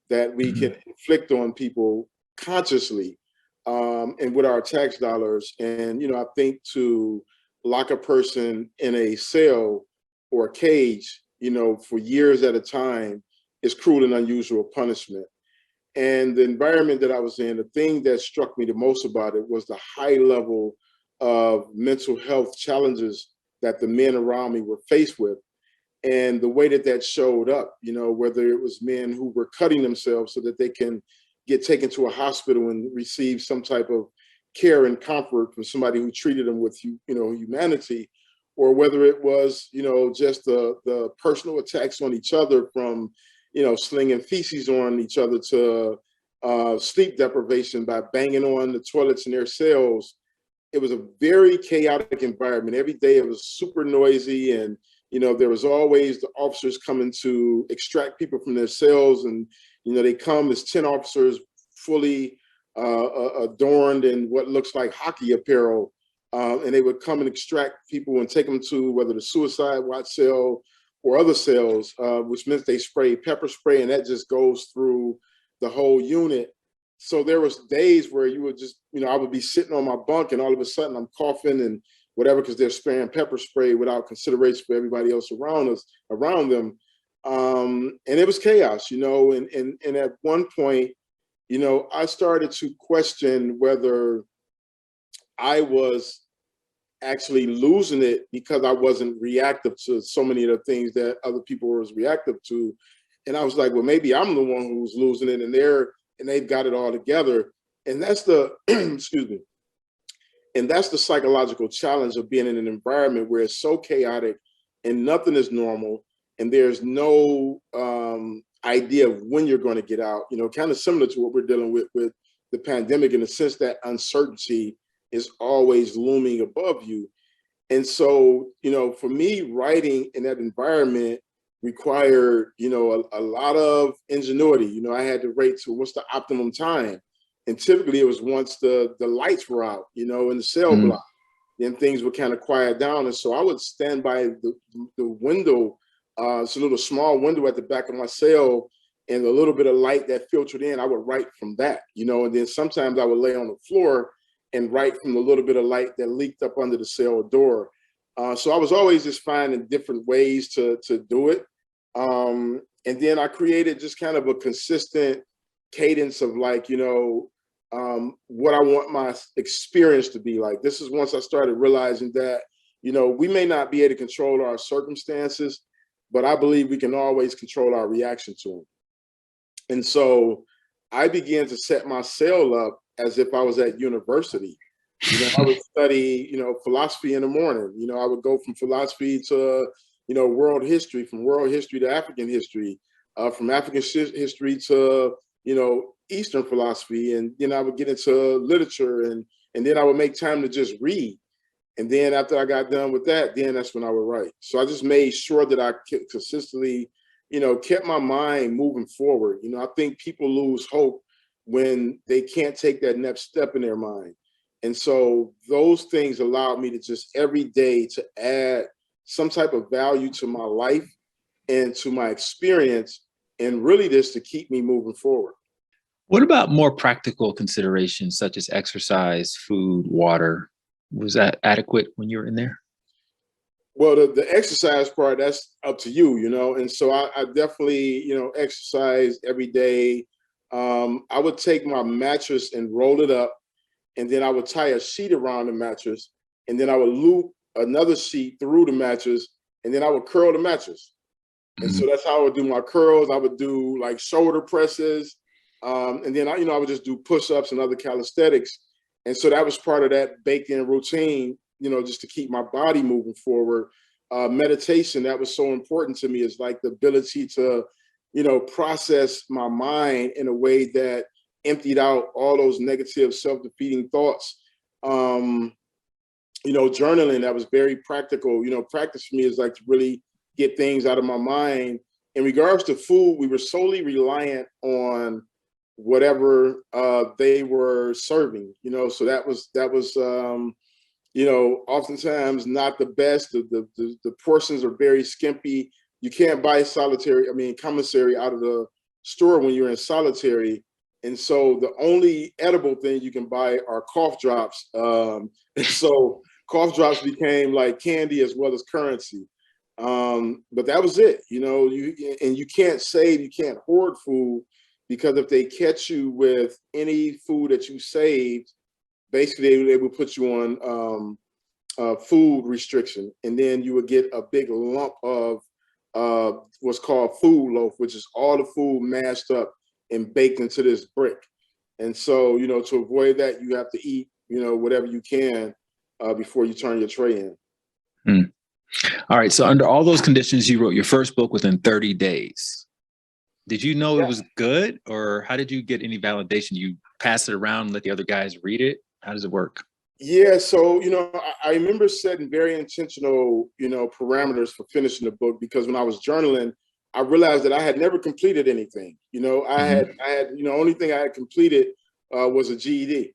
that we can inflict on people consciously and with our tax dollars. And, you know, I think to lock a person in a cell or a cage, you know, for years at a time is cruel and unusual punishment. And the environment that I was in, the thing that struck me the most about it was the high level of mental health challenges that the men around me were faced with. And the way that that showed up, you know, whether it was men who were cutting themselves so that they can get taken to a hospital and receive some type of care and comfort from somebody who treated them with, you know, humanity, or whether it was, you know, just the personal attacks on each other from, you know, slinging feces on each other to sleep deprivation by banging on the toilets in their cells. It was a very chaotic environment. Every day it was super noisy, and you know, there was always the officers coming to extract people from their cells, and you know, they come as 10 officers fully adorned in what looks like hockey apparel, and they would come and extract people and take them to whether the suicide watch cell or other cells, which meant they spray pepper spray, and that just goes through the whole unit. So there was days where you would just, you know, I would be sitting on my bunk and all of a sudden I'm coughing and whatever, because they're spraying pepper spray without consideration for everybody else around them. And it was chaos, you know, and at one point, you know, I started to question whether I was actually losing it because I wasn't reactive to so many of the things that other people was reactive to. And I was like, well, maybe I'm the one who's losing it, and they've got it all together. And that's the, excuse me. And that's the psychological challenge of being in an environment where it's so chaotic and nothing is normal, and there's no idea of when you're going to get out, you know, kind of similar to what we're dealing with the pandemic, in the sense that uncertainty is always looming above you. And so, you know, for me, writing in that environment required, you know, a lot of ingenuity. You know, I had to rate to what's the optimum time. And typically it was once the lights were out, you know, in the cell block, then things would kind of quiet down. And so I would stand by the window. It's a little small window at the back of my cell, and a little bit of light that filtered in, I would write from that, you know, and then sometimes I would lay on the floor and write from the little bit of light that leaked up under the cell door. So I was always just finding different ways to do it. And then I created just kind of a consistent cadence of, like, you know, what I want my experience to be like. This is once I started realizing that, you know, we may not be able to control our circumstances, but I believe we can always control our reaction to them. And so I began to set my cell up as if I was at university. You know, I would study, you know, philosophy in the morning. You know, I would go from philosophy to, you know, world history, from world history to African history, from African history to, you know, Eastern philosophy. And then I would get into literature, and then I would make time to just read. And then after I got done with that, then that's when I would write. So I just made sure that I consistently, you know, kept my mind moving forward. You know, I think people lose hope when they can't take that next step in their mind. And so those things allowed me to just every day to add some type of value to my life and to my experience, and really just to keep me moving forward. What about more practical considerations such as exercise, food, water? Was that adequate when you were in there? Well, the exercise part, that's up to you, you know? And so I definitely, you know, exercise every day. I would take my mattress and roll it up, and then I would tie a sheet around the mattress, and then I would loop another sheet through the mattress, and then I would curl the mattress. And so that's how I would do my curls. I would do like shoulder presses. And then I would just do push-ups and other calisthenics. And so that was part of that baked-in routine, you know, just to keep my body moving forward. Meditation, that was so important to me, is like the ability to, you know, process my mind in a way that emptied out all those negative self-defeating thoughts. You know, journaling, that was very practical. You know, practice for me is like to really get things out of my mind. In regards to food, we were solely reliant on whatever they were serving, you know, so that was you know, oftentimes not the best. The portions are very skimpy. You can't buy commissary out of the store when you're in solitary. And so the only edible thing you can buy are cough drops. And so cough drops became like candy as well as currency. But that was it, you know, you can't save, you can't hoard food, because if they catch you with any food that you saved, basically they will put you on food restriction, and then you would get a big lump of what's called food loaf, which is all the food mashed up and baked into this brick. And so, to avoid that, you have to eat, whatever you can before you turn your tray in. All right. So under all those conditions, you wrote your first book within 30 days. Did you know it was good, or how did you get any validation? You pass it around and let the other guys read it? How does it work? Yeah. So, I remember setting very intentional, parameters for finishing the book, because when I was journaling, I realized that I had never completed anything. I had, only thing I had completed was a GED.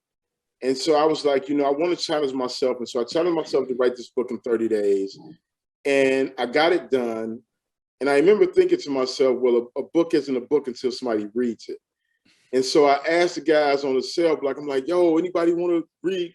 And so I was like, I want to challenge myself. And so I challenged myself to write this book in 30 days. And I got it done. And I remember thinking to myself, well, a book isn't a book until somebody reads it. And so I asked the guys on the cell block, I'm like, yo, anybody want to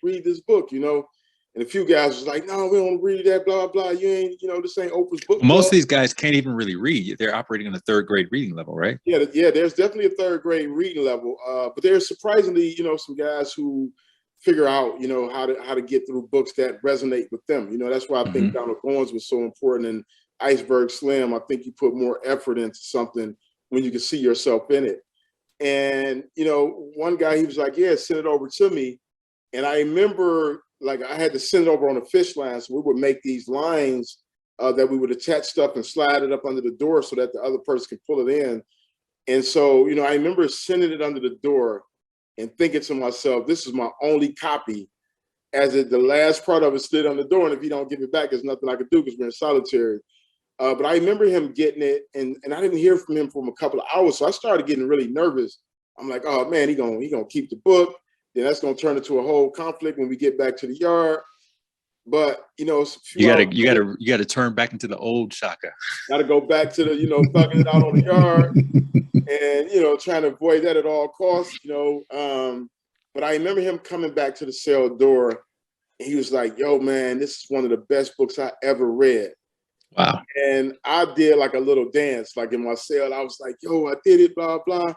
read this book, And a few guys was like, no, we don't read that, blah, blah. You ain't, this ain't Oprah's book. Most of these guys can't even really read. They're operating on a third grade reading level, right? Yeah, there's definitely a third grade reading level. But there's surprisingly, some guys who figure out, how to get through books that resonate with them. That's why I think Donald Goins was so important. And Iceberg Slim, I think you put more effort into something when you can see yourself in it. And, one guy, he was like, yeah, send it over to me. And I remember, like, I had to send it over on a fish line. So we would make these lines that we would attach stuff and slide it up under the door so that the other person could pull it in. And so, I remember sending it under the door and thinking to myself, this is my only copy, as the last part of it slid on the door. And if you don't give it back, there's nothing I could do because we're in solitary. But I remember him getting it, and I didn't hear from him for a couple of hours. So I started getting really nervous. I'm like, oh man, he gonna keep the book. Then that's gonna turn into a whole conflict when we get back to the yard. But you gotta turn back into the old Shaka. Gotta go back to the thugging it out on the yard, and trying to avoid that at all costs. But I remember him coming back to the cell door, and he was like, yo man, this is one of the best books I ever read. Wow. And I did like a little dance, like in my cell. I was like, yo, I did it, blah, blah.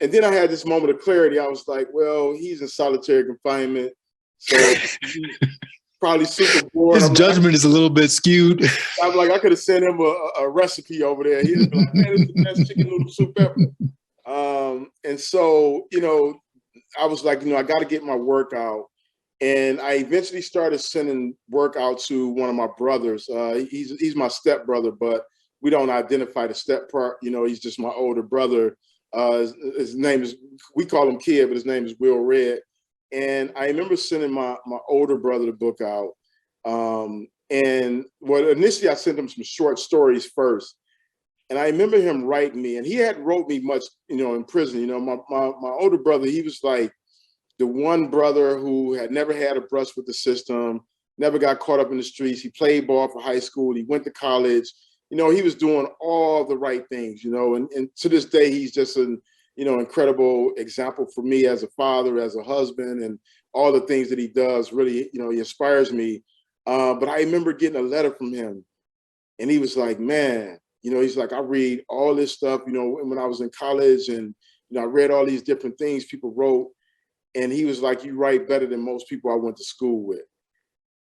And then I had this moment of clarity. I was like, well, he's in solitary confinement. So he's probably super bored. His judgment is a little bit skewed. I'm like, I could have sent him a recipe over there. He'd be like, man, this is the best chicken noodle soup ever. And so, I was like, I got to get my work out. And I eventually started sending work out to one of my brothers. He's my stepbrother, but we don't identify the step part. He's just my older brother. His name is, we call him Kid, but his name is Will Red. And I remember sending my older brother the book out. Initially I sent him some short stories first. And I remember him writing me, and he hadn't wrote me much, in prison. My older brother, he was like the one brother who had never had a brush with the system, never got caught up in the streets. He played ball for high school. He went to college. He was doing all the right things, and to this day, he's just an, incredible example for me as a father, as a husband, and all the things that he does really, he inspires me. But I remember getting a letter from him, and he was like, man, he's like, I read all this stuff, when I was in college, and, I read all these different things people wrote. And he was like, you write better than most people I went to school with.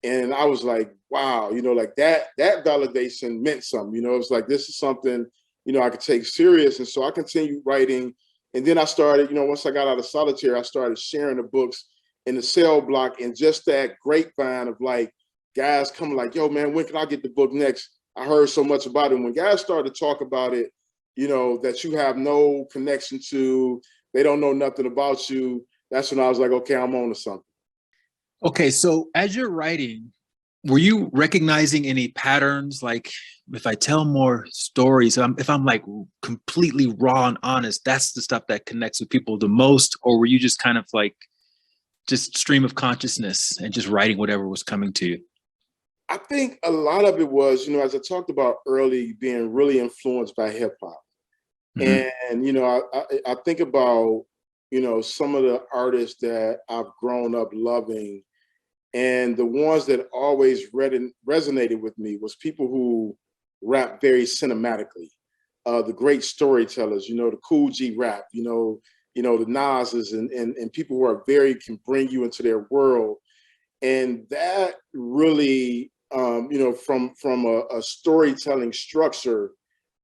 And I was like, wow, like that validation meant something. It was like, this is something, I could take serious. And so I continued writing. And then I started, once I got out of solitary, I started sharing the books in the cell block, and just that grapevine of like guys coming like, yo, man, when can I get the book next? I heard so much about it. When guys started to talk about it, that you have no connection to, they don't know nothing about you. That's when I was like, okay, I'm on to something. Okay, so as you're writing, were you recognizing any patterns? Like, if I tell more stories, if I'm like completely raw and honest, that's the stuff that connects with people the most? Or were you just kind of like just stream of consciousness and just writing whatever was coming to you? I think a lot of it was, as I talked about early, being really influenced by hip hop. And, I think about, some of the artists that I've grown up loving, and the ones that always resonated with me was people who rap very cinematically. The great storytellers, the Cool G rap, the Nas's, and people who are can bring you into their world. And that really, from a storytelling structure,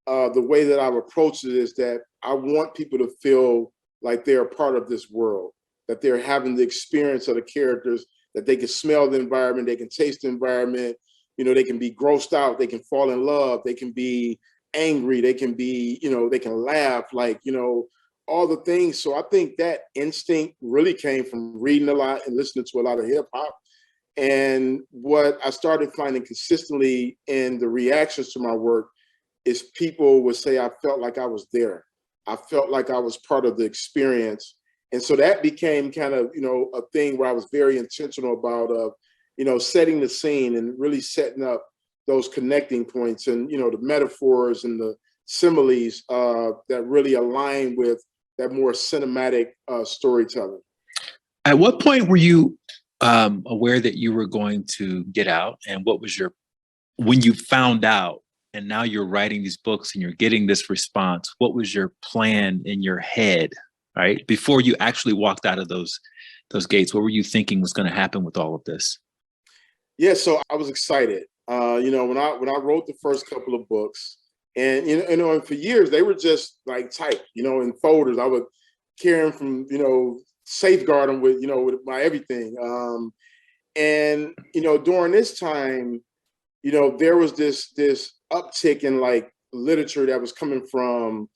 the way that I've approached it is that I want people to feel like they're a part of this world, that they're having the experience of the characters, that they can smell the environment, they can taste the environment, they can be grossed out, they can fall in love, they can be angry, they can be, they can laugh, all the things. So I think that instinct really came from reading a lot and listening to a lot of hip hop. And what I started finding consistently in the reactions to my work is people would say, I felt like I was there. I felt like I was part of the experience. And so that became kind of, a thing where I was very intentional about, setting the scene and really setting up those connecting points and, the metaphors and the similes that really align with that more cinematic storytelling. At what point were you aware that you were going to get out? And what was when you found out and now you're writing these books and you're getting this response, what was your plan in your head, right? Before you actually walked out of those gates, what were you thinking was going to happen with all of this? Yeah, so I was excited. When I wrote the first couple of books, and and for years they were just like typed, in folders. I would carry them from, safeguard them with my everything. And during this time, there was this uptick in like literature that was coming from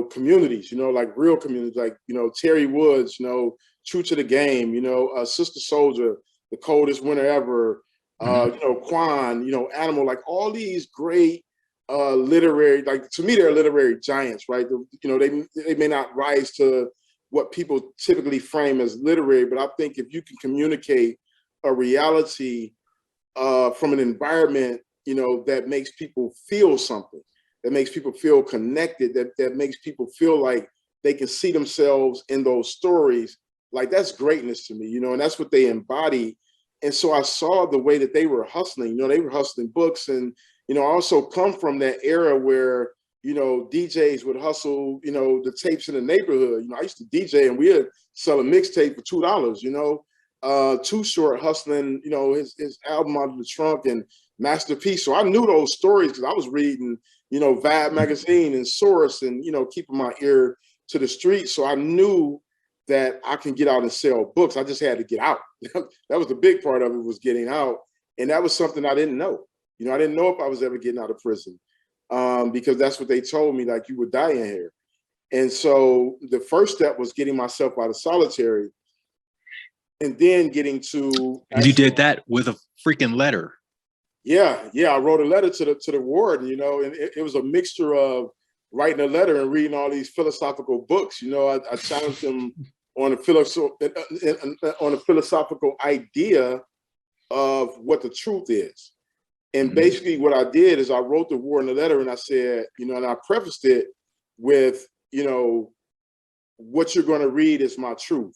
communities, like real communities, like Terry Woods, True to the Game, Sister Soldier, The Coldest Winter Ever, Quan, Animal, like all these great literary, like to me they're literary giants, right? They may not rise to what people typically frame as literary, but I think if you can communicate a reality from an environment, that makes people feel something, that makes people feel connected, that makes people feel like they can see themselves in those stories, like that's greatness to me, and that's what they embody. And so I saw the way that they were hustling, they were hustling books. And, I also come from that era where, DJs would hustle, the tapes in the neighborhood. I used to DJ and we'd sell a mixtape for $2, Too Short hustling, his album out of the trunk and Masterpiece. So I knew those stories because I was reading, Vibe magazine and Source and, keeping my ear to the street. So I knew that I can get out and sell books. I just had to get out. That was the big part of it, was getting out. And that was something I didn't know. I didn't know if I was ever getting out of prison because that's what they told me, like you would die in here. And so the first step was getting myself out of solitary and then getting to. You did that with a freaking letter. Yeah. I wrote a letter to the warden, and it was a mixture of writing a letter and reading all these philosophical books. I challenged them on a philosophical idea of what the truth is. And basically what I did is I wrote the warden a letter and I said, and I prefaced it with, what you're going to read is my truth.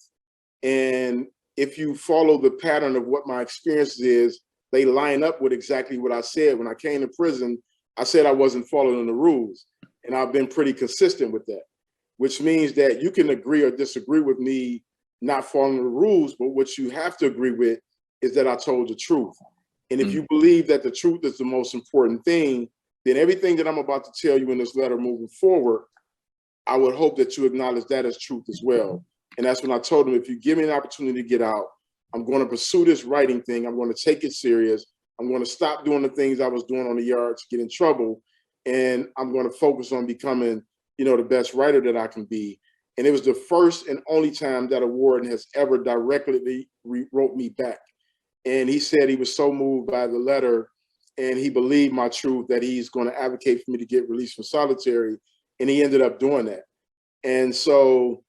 And if you follow the pattern of what my experience is, they line up with exactly what I said. When I came to prison, I said I wasn't following the rules. And I've been pretty consistent with that, which means that you can agree or disagree with me not following the rules, but what you have to agree with is that I told the truth. And if you believe that the truth is the most important thing, then everything that I'm about to tell you in this letter moving forward, I would hope that you acknowledge that as truth as well. And that's when I told them, if you give me an opportunity to get out, I'm going to pursue this writing thing. I'm going to take it serious. I'm going to stop doing the things I was doing on the yard to get in trouble. And I'm going to focus on becoming, the best writer that I can be. And it was the first and only time that a warden has ever directly wrote me back. And he said he was so moved by the letter and he believed my truth that he's going to advocate for me to get released from solitary. And he ended up doing that. And so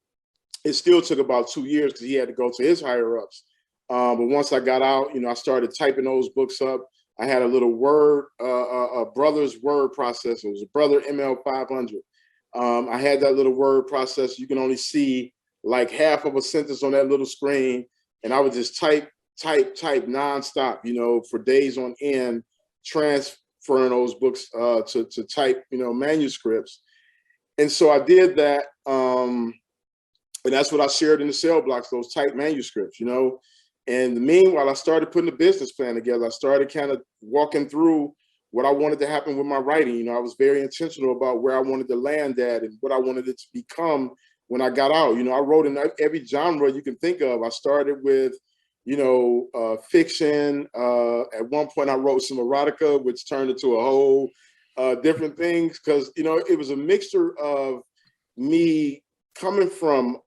it still took about 2 years because he had to go to his higher ups. But once I got out, I started typing those books up. I had a little a Brother's word processor. It was a Brother ML500. I had that little word processor. You can only see like half of a sentence on that little screen. And I would just type nonstop, for days on end, transferring those books to type, manuscripts. And so I did that. And that's what I shared in the cell blocks, those typed manuscripts, And meanwhile, I started putting a business plan together. I started kind of walking through what I wanted to happen with my writing. You know, I was very intentional about where I wanted to land at and what I wanted it to become when I got out. You know, I wrote in every genre you can think of. I started with, you know, fiction. At one point, I wrote some erotica, which turned into a whole different things because, you know, it was a mixture of me coming from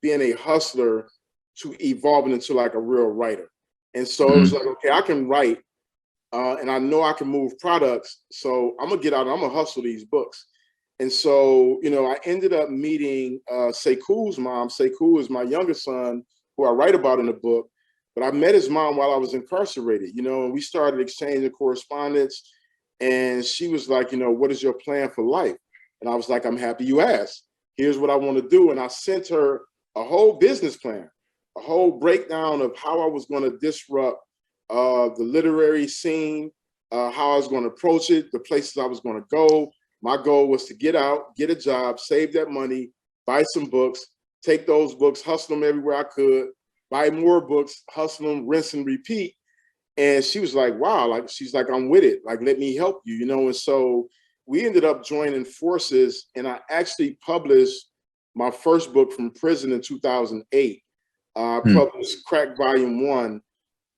being a hustler to evolving into like a real writer. And so it was like, okay, I can write and I know I can move products. So I'm gonna get out and I'm gonna hustle these books. And so, you know, I ended up meeting Sekou's mom. Sekou is my youngest son, who I write about in the book. But I met his mom while I was incarcerated, you know, and we started exchanging correspondence. And she was like, you know, what is your plan for life? And I was like, I'm happy you asked. Here's what I want to do. And I sent her a whole business plan, a whole breakdown of how I was going to disrupt the literary scene, how I was going to approach it, the places I was going to go. My goal was to get out, get a job, save that money, buy some books, take those books, hustle them everywhere I could, buy more books, hustle them, rinse and repeat. And she was like, wow, like, she's like, I'm with it. Like, let me help you, you know? And so we ended up joining forces, and I actually published my first book from prison in 2008. I published Crack Volume 1.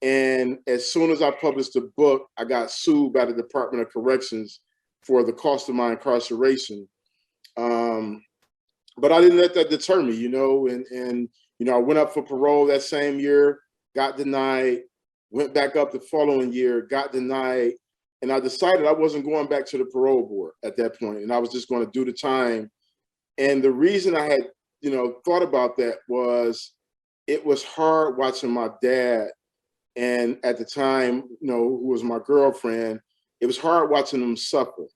And as soon as I published the book, I got sued by the Department of Corrections for the cost of my incarceration. But I didn't let that deter me, you know, and you know, I went up for parole that same year, got denied, went back up the following year, got denied. And I decided I wasn't going back to the parole board at that point, and I was just going to do the time. And the reason I had, you know, thought about that was it was hard watching my dad, and at the time, you know, who was my girlfriend, it was hard watching them suffer.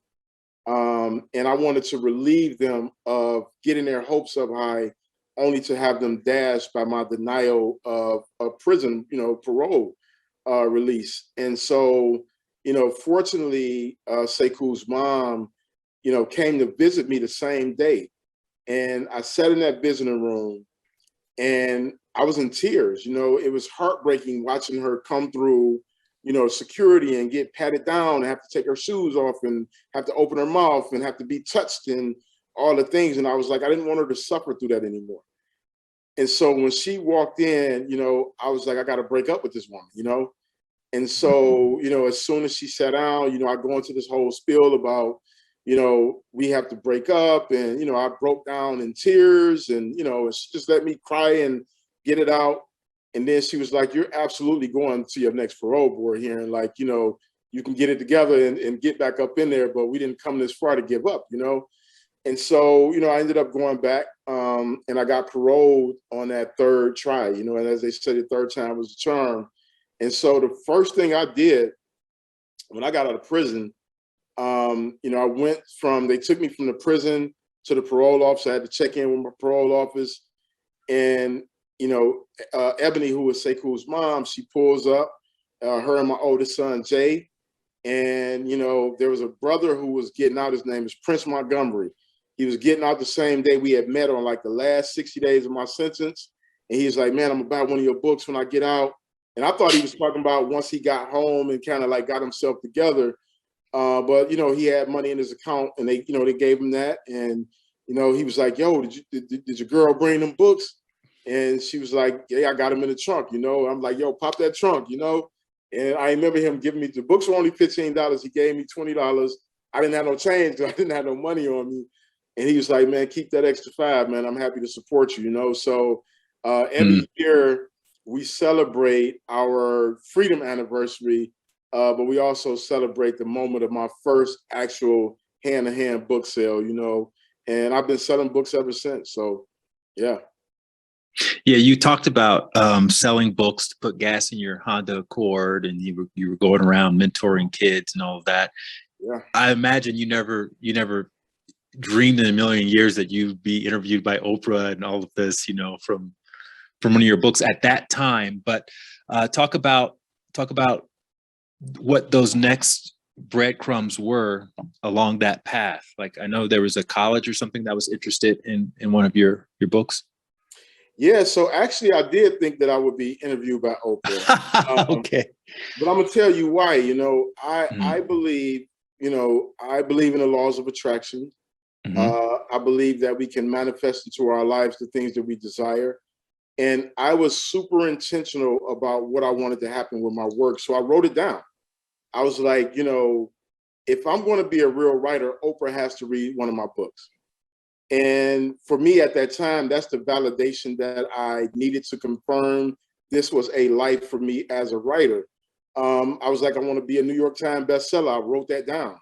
And I wanted to relieve them of getting their hopes up high, only to have them dashed by my denial of prison, you know, parole release. And so, you know, fortunately, Sekou's mom, you know, came to visit me the same day. And I sat in that visiting room and I was in tears. You know, it was heartbreaking watching her come through, you know, security and get patted down and have to take her shoes off and have to open her mouth and have to be touched and all the things. And I was like, I didn't want her to suffer through that anymore. And so when she walked in, you know, I was like, I got to break up with this woman, you know? And so, you know, as soon as she sat down, you know, I go into this whole spiel about, you know, we have to break up. And, you know, I broke down in tears and, you know, she just let me cry and get it out. And then she was like, you're absolutely going to your next parole board here. And like, you know, you can get it together and get back up in there, but we didn't come this far to give up, you know? And so, you know, I ended up going back and I got paroled on that third try, you know, and as they say, the third time was the charm. And so the first thing I did when I got out of prison, you know, I went from, they took me from the prison to the parole office. I had to check in with my parole office. And, you know, Ebony, who was Sekou's mom, she pulls up, her and my oldest son, Jay. And, you know, there was a brother who was getting out. His name is Prince Montgomery. He was getting out the same day we had met on like the last 60 days of my sentence. And he's like, man, I'm gonna buy one of your books when I get out. And I thought he was talking about once he got home and kind of like got himself together. But, you know, he had money in his account and they, you know, they gave him that. And, you know, he was like, yo, did your girl bring them books? And she was like, yeah, I got them in the trunk, you know. I'm like, yo, pop that trunk, you know. And I remember him giving me, the books were only $15. He gave me $20. I didn't have no change because I didn't have no money on me. And he was like, man, keep that extra $5, man. I'm happy to support you, you know. So every year we celebrate our freedom anniversary, but we also celebrate the moment of my first actual hand-to-hand book sale, you know. And I've been selling books ever since. So, yeah. Yeah, you talked about selling books to put gas in your Honda Accord, and you were going around mentoring kids and all of that. Yeah. I imagine you never dreamed in a million years that you'd be interviewed by Oprah and all of this, you know, from one of your books at that time. But talk about what those next breadcrumbs were along that path. Like, I know there was a college or something that was interested in one of your books. Yeah, so actually, I did think that I would be interviewed by Oprah. Okay. But I'm gonna tell you why. You know, I Mm. believe, I believe in the laws of attraction. Mhm. I believe that we can manifest into our lives the things that we desire. And I was super intentional about what I wanted to happen with my work. So I wrote it down. I was like, if I'm going to be a real writer, Oprah has to read one of my books. And for me at that time, that's the validation that I needed to confirm this was a life for me as a writer. I was like, I want to be a New York Times bestseller. I wrote that down.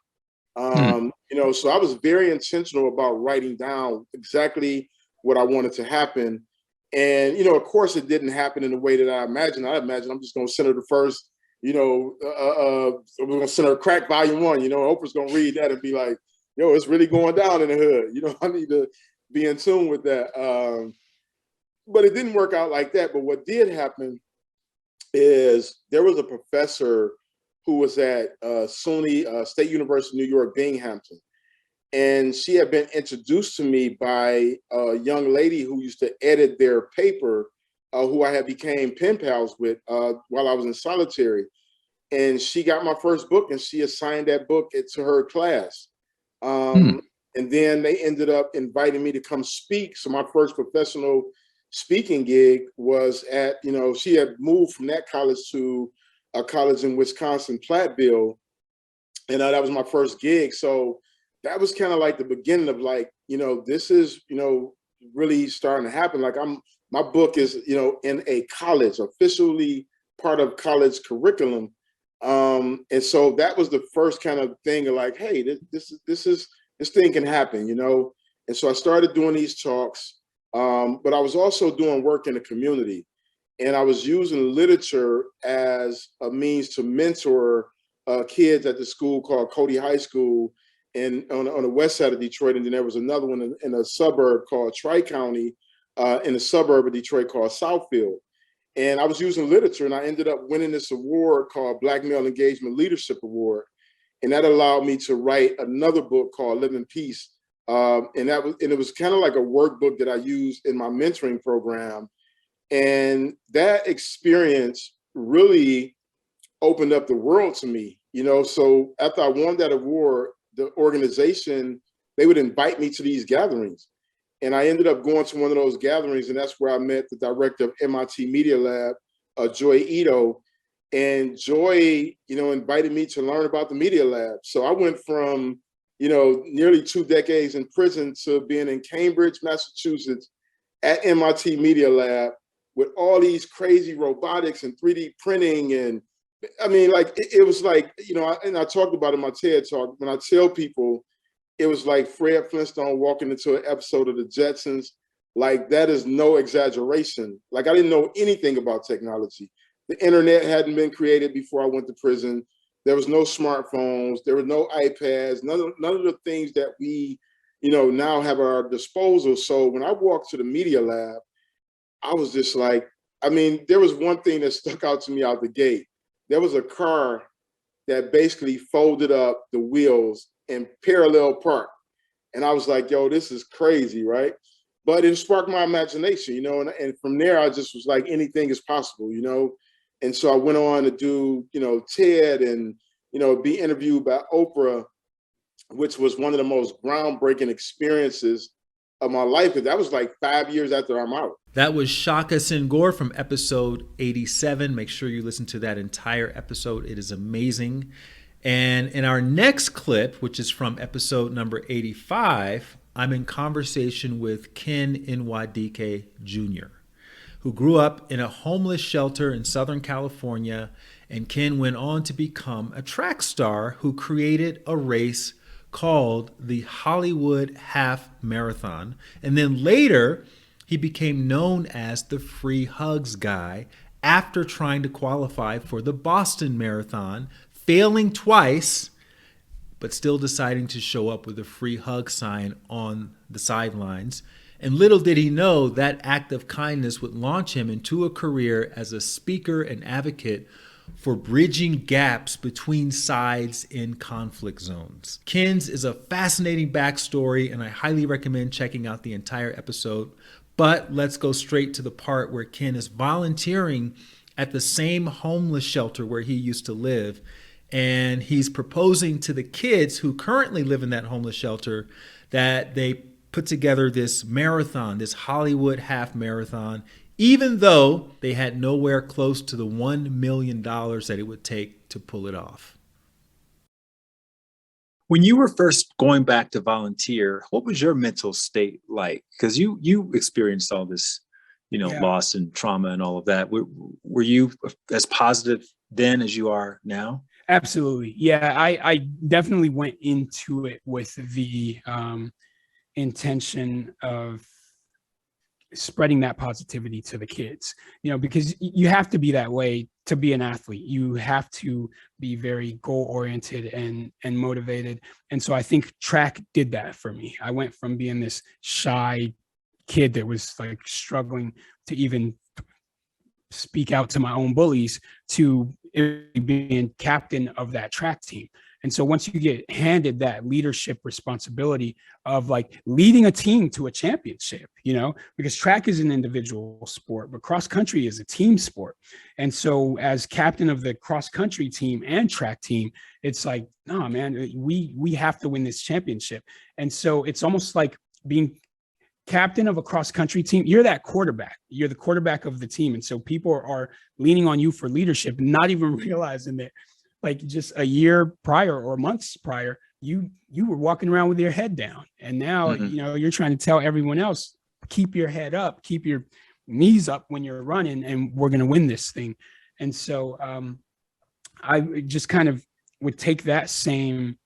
Mm. So I was very intentional about writing down exactly what I wanted to happen. And, of course, it didn't happen in the way that I imagined. I imagined I'm just going to send her the first, we're going to send her Crack Volume 1. Oprah's going to read that and be like, yo, it's really going down in the hood. I need to be in tune with that. But it didn't work out like that. But what did happen is there was a professor who was at SUNY, State University of New York, Binghamton. And she had been introduced to me by a young lady who used to edit their paper, who I had became pen pals with while I was in solitary. And she got my first book and she assigned that book to her class. Mm. And then they ended up inviting me to come speak. So my first professional speaking gig was at, she had moved from that college to a college in Wisconsin, Platteville. And that was my first gig. So that was kind of like the beginning of like, this is, really starting to happen. Like my book is, in a college, officially part of college curriculum. And so that was the first kind of thing of like, hey, this thing can happen, And so I started doing these talks, but I was also doing work in the community, and I was using literature as a means to mentor kids at the school called Cody High School, and on the west side of Detroit. And then there was another one in a suburb called Tri-County, in a suburb of Detroit called Southfield. And I was using literature, and I ended up winning this award called Black Male Engagement Leadership Award. And that allowed me to write another book called Live in Peace. And it was kind of like a workbook that I used in my mentoring program. And that experience really opened up the world to me, So after I won that award, the organization, they would invite me to these gatherings. And I ended up going to one of those gatherings, and that's where I met the director of MIT Media Lab, Joy Ito. And Joy, invited me to learn about the Media Lab. So I went from, nearly 2 decades in prison to being in Cambridge, Massachusetts at MIT Media Lab with all these crazy robotics and 3D printing. And I mean, like, it was like, and I talked about it in my TED Talk, when I tell people, it was like Fred Flintstone walking into an episode of the Jetsons. Like, that is no exaggeration. Like, I didn't know anything about technology. The internet hadn't been created before I went to prison. There was no smartphones. There were no iPads. None of the things that we, now have at our disposal. So when I walked to the Media Lab, I was just like, I mean, there was one thing that stuck out to me out the gate. There was a car that basically folded up the wheels and parallel park. And I was like, yo, this is crazy, right? But it sparked my imagination, and from there, I just was like, anything is possible, And so I went on to do, TED and, be interviewed by Oprah, which was one of the most groundbreaking experiences of my life, because that was like 5 years after I'm out. That was Shaka Senghor from episode 87. Make sure you listen to that entire episode. It is amazing. And in our next clip, which is from episode number 85, I'm in conversation with Ken Nwadike Jr., who grew up in a homeless shelter in Southern California. And Ken went on to become a track star who created a race called the Hollywood Half Marathon. And then later, he became known as the Free Hugs Guy after trying to qualify for the Boston Marathon, failing twice, but still deciding to show up with a free hug sign on the sidelines. And little did he know that act of kindness would launch him into a career as a speaker and advocate for bridging gaps between sides in conflict zones. Ken's is a fascinating backstory, and I highly recommend checking out the entire episode. But let's go straight to the part where Ken is volunteering at the same homeless shelter where he used to live. And he's proposing to the kids who currently live in that homeless shelter that they put together this marathon, this Hollywood half marathon, even though they had nowhere close to the $1 million that it would take to pull it off. When you were first going back to volunteer, what was your mental state like? Because you experienced all this, loss and trauma and all of that. Were you as positive then as you are now? Absolutely. Yeah, I definitely went into it with the intention of spreading that positivity to the kids, because you have to be that way to be an athlete. You have to be very goal oriented and motivated. And so I think track did that for me. I went from being this shy kid that was like struggling to even speak out to my own bullies to being captain of that track team. And so once you get handed that leadership responsibility of like leading a team to a championship, because track is an individual sport, but cross country is a team sport. And so as captain of the cross country team and track team, it's like, no, man, we have to win this championship. And so it's almost like being captain of a cross country team. You're that quarterback. You're the quarterback of the team. And so people are leaning on you for leadership, not even realizing that like just a year prior or months prior, you were walking around with your head down. And now, you're trying to tell everyone else, keep your head up, keep your knees up when you're running, and we're going to win this thing. And so I just kind of would take that same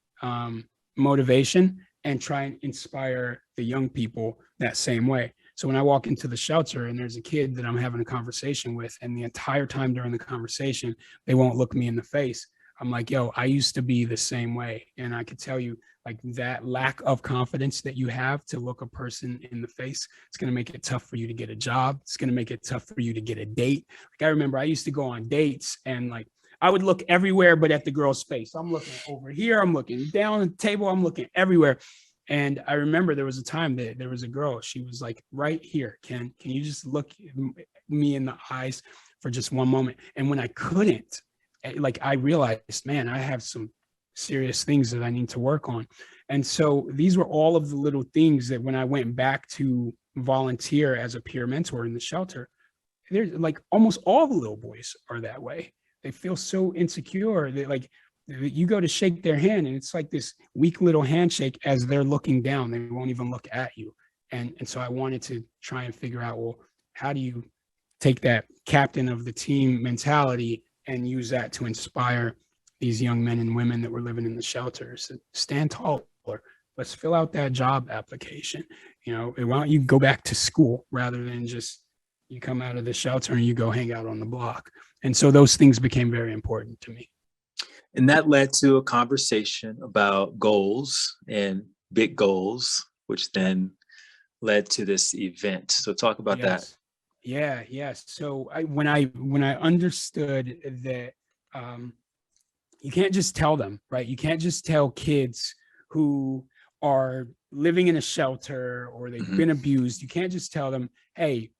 motivation and try and inspire the young people that same way. So when I walk into the shelter and there's a kid that I'm having a conversation with, and the entire time during the conversation, they won't look me in the face, I'm like, yo, I used to be the same way. And I could tell you, like, that lack of confidence that you have to look a person in the face, it's going to make it tough for you to get a job. It's going to make it tough for you to get a date. Like, I remember I used to go on dates and like, I would look everywhere but at the girl's face. I'm looking over here, I'm looking down the table, I'm looking everywhere. And I remember there was a time that there was a girl, she was like, right here, Ken, can you just look me in the eyes for just one moment? And when I couldn't, like, I realized, man, I have some serious things that I need to work on. And so these were all of the little things that when I went back to volunteer as a peer mentor in the shelter, there's like almost all the little boys are that way. They feel so insecure that like you go to shake their hand and it's like this weak little handshake as they're looking down. They won't even look at you. And so I wanted to try and figure out, well, how do you take that captain of the team mentality and use that to inspire these young men and women that were living in the shelters? So stand taller. Let's fill out that job application. Why don't you go back to school rather than just you come out of the shelter and you go hang out on the block? And so those things became very important to me. And that led to a conversation about goals and big goals, which then led to this event. So talk about that. Yeah. So when I understood that you can't just tell them, right? You can't just tell kids who are living in a shelter or they've been abused. You can't just tell them, hey,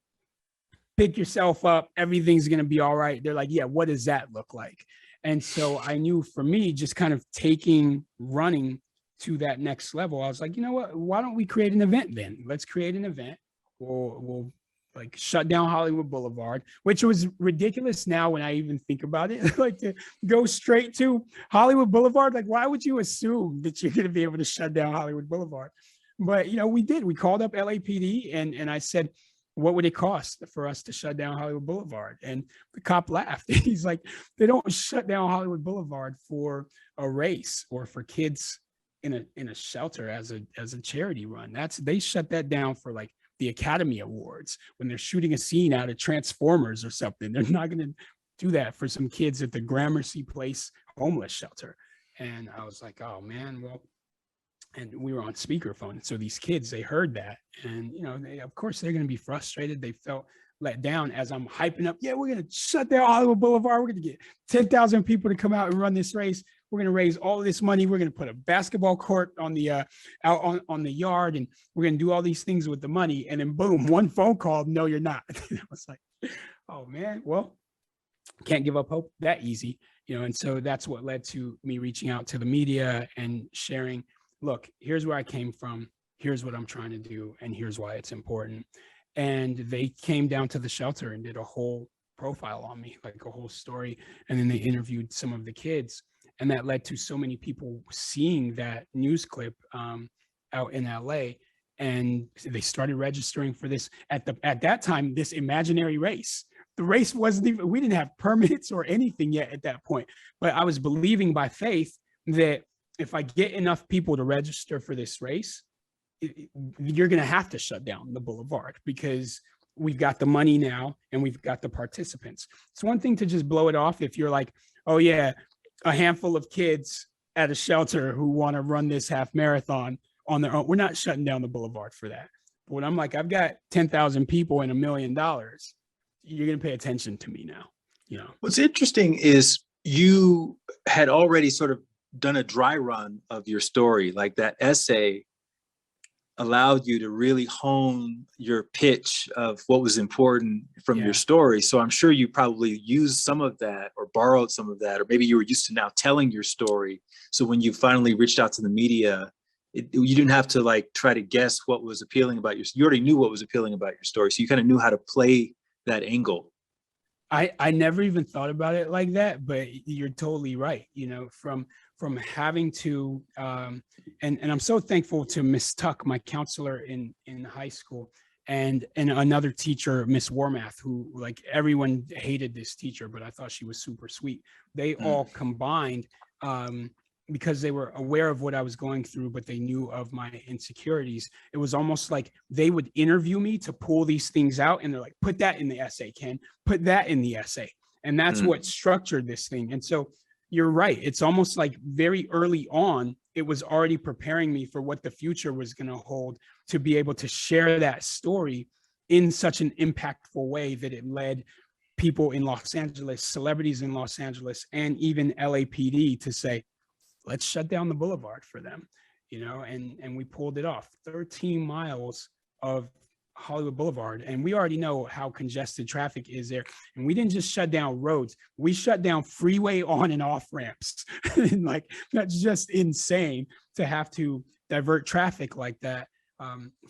pick yourself up, everything's going to be all right. They're like, yeah, what does that look like? And so I knew for me, just kind of taking running to that next level, I was like, you know what, why don't we create an event then? Let's create an event. We'll like shut down Hollywood Boulevard, which was ridiculous now when I even think about it, like to go straight to Hollywood Boulevard. Like, why would you assume that you're going to be able to shut down Hollywood Boulevard? But, we did. We called up LAPD and I said, what would it cost for us to shut down Hollywood Boulevard? And the cop laughed. He's like, they don't shut down Hollywood Boulevard for a race or for kids in a shelter as a charity run. They shut that down for like the Academy Awards when they're shooting a scene out of Transformers or something. They're not going to do that for some kids at the Gramercy Place homeless shelter. And I was like, oh man, well, and we were on speakerphone. And so these kids, they heard that. And, of course, they're going to be frustrated. They felt let down as I'm hyping up. Yeah, we're going to shut down Hollywood Boulevard. We're going to get 10,000 people to come out and run this race. we're going to raise all of this money. We're going to put a basketball court on the out on the yard, and we're going to do all these things with the money. And then boom, one phone call. No, you're not. I was like, oh man, well, can't give up hope that easy, and so that's what led to me reaching out to the media and sharing, look, here's where I came from, here's what I'm trying to do, and here's why it's important. And they came down to the shelter and did a whole profile on me, like a whole story, and then they interviewed some of the kids, and that led to so many people seeing that news clip out in LA, and they started registering for this at that time, this imaginary race. The race wasn't even, we didn't have permits or anything yet at that point, but I was believing by faith that if I get enough people to register for this race, you're going to have to shut down the boulevard because we've got the money now and we've got the participants. It's one thing to just blow it off if you're like, oh yeah, a handful of kids at a shelter who want to run this half marathon on their own. We're not shutting down the boulevard for that. But when I'm like, I've got 10,000 people and $1 million, you're going to pay attention to me now. What's interesting is you had already sort of done a dry run of your story. Like that essay allowed you to really hone your pitch of what was important from your story. So I'm sure you probably used some of that or borrowed some of that, or maybe you were used to now telling your story. So when you finally reached out to the media, you didn't have to like try to guess what was appealing about you already knew what was appealing about your story. So you kind of knew how to play that angle. I never even thought about it like that, but you're totally right. From having to, and I'm so thankful to Miss Tuck, my counselor in high school, and another teacher, Miss Warmath, who like everyone hated this teacher, but I thought she was super sweet. They all combined because they were aware of what I was going through, but they knew of my insecurities. It was almost like they would interview me to pull these things out, and they're like, put that in the essay, Ken, put that in the essay. And that's what structured this thing. And so you're right. It's almost like very early on, it was already preparing me for what the future was going to hold, to be able to share that story in such an impactful way that it led people in Los Angeles, celebrities in Los Angeles, and even LAPD to say, let's shut down the boulevard for them, and we pulled it off. 13 miles of Hollywood Boulevard. And we already know how congested traffic is there. And we didn't just shut down roads. We shut down freeway on and off ramps. And like, that's just insane to have to divert traffic like that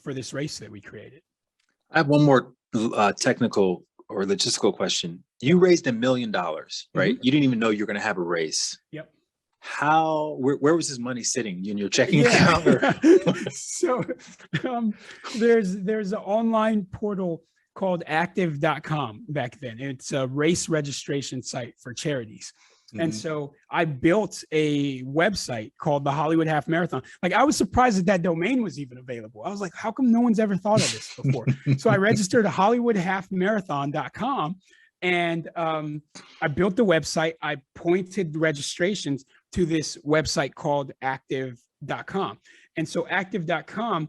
for this race that we created. I have one more technical or logistical question. You raised $1 million, right? Mm-hmm. You didn't even know you were going to have a race. Yep. Where was this money sitting in your checking account? So there's an online portal called active.com back then. It's a race registration site for charities. Mm-hmm. And so I built a website called the Hollywood Half Marathon. Like, I was surprised that domain was even available. I was like, how come no one's ever thought of this before? So I registered at hollywoodhalfmarathon.com. And I built the website. I pointed registrations to this website called active.com. And so active.com,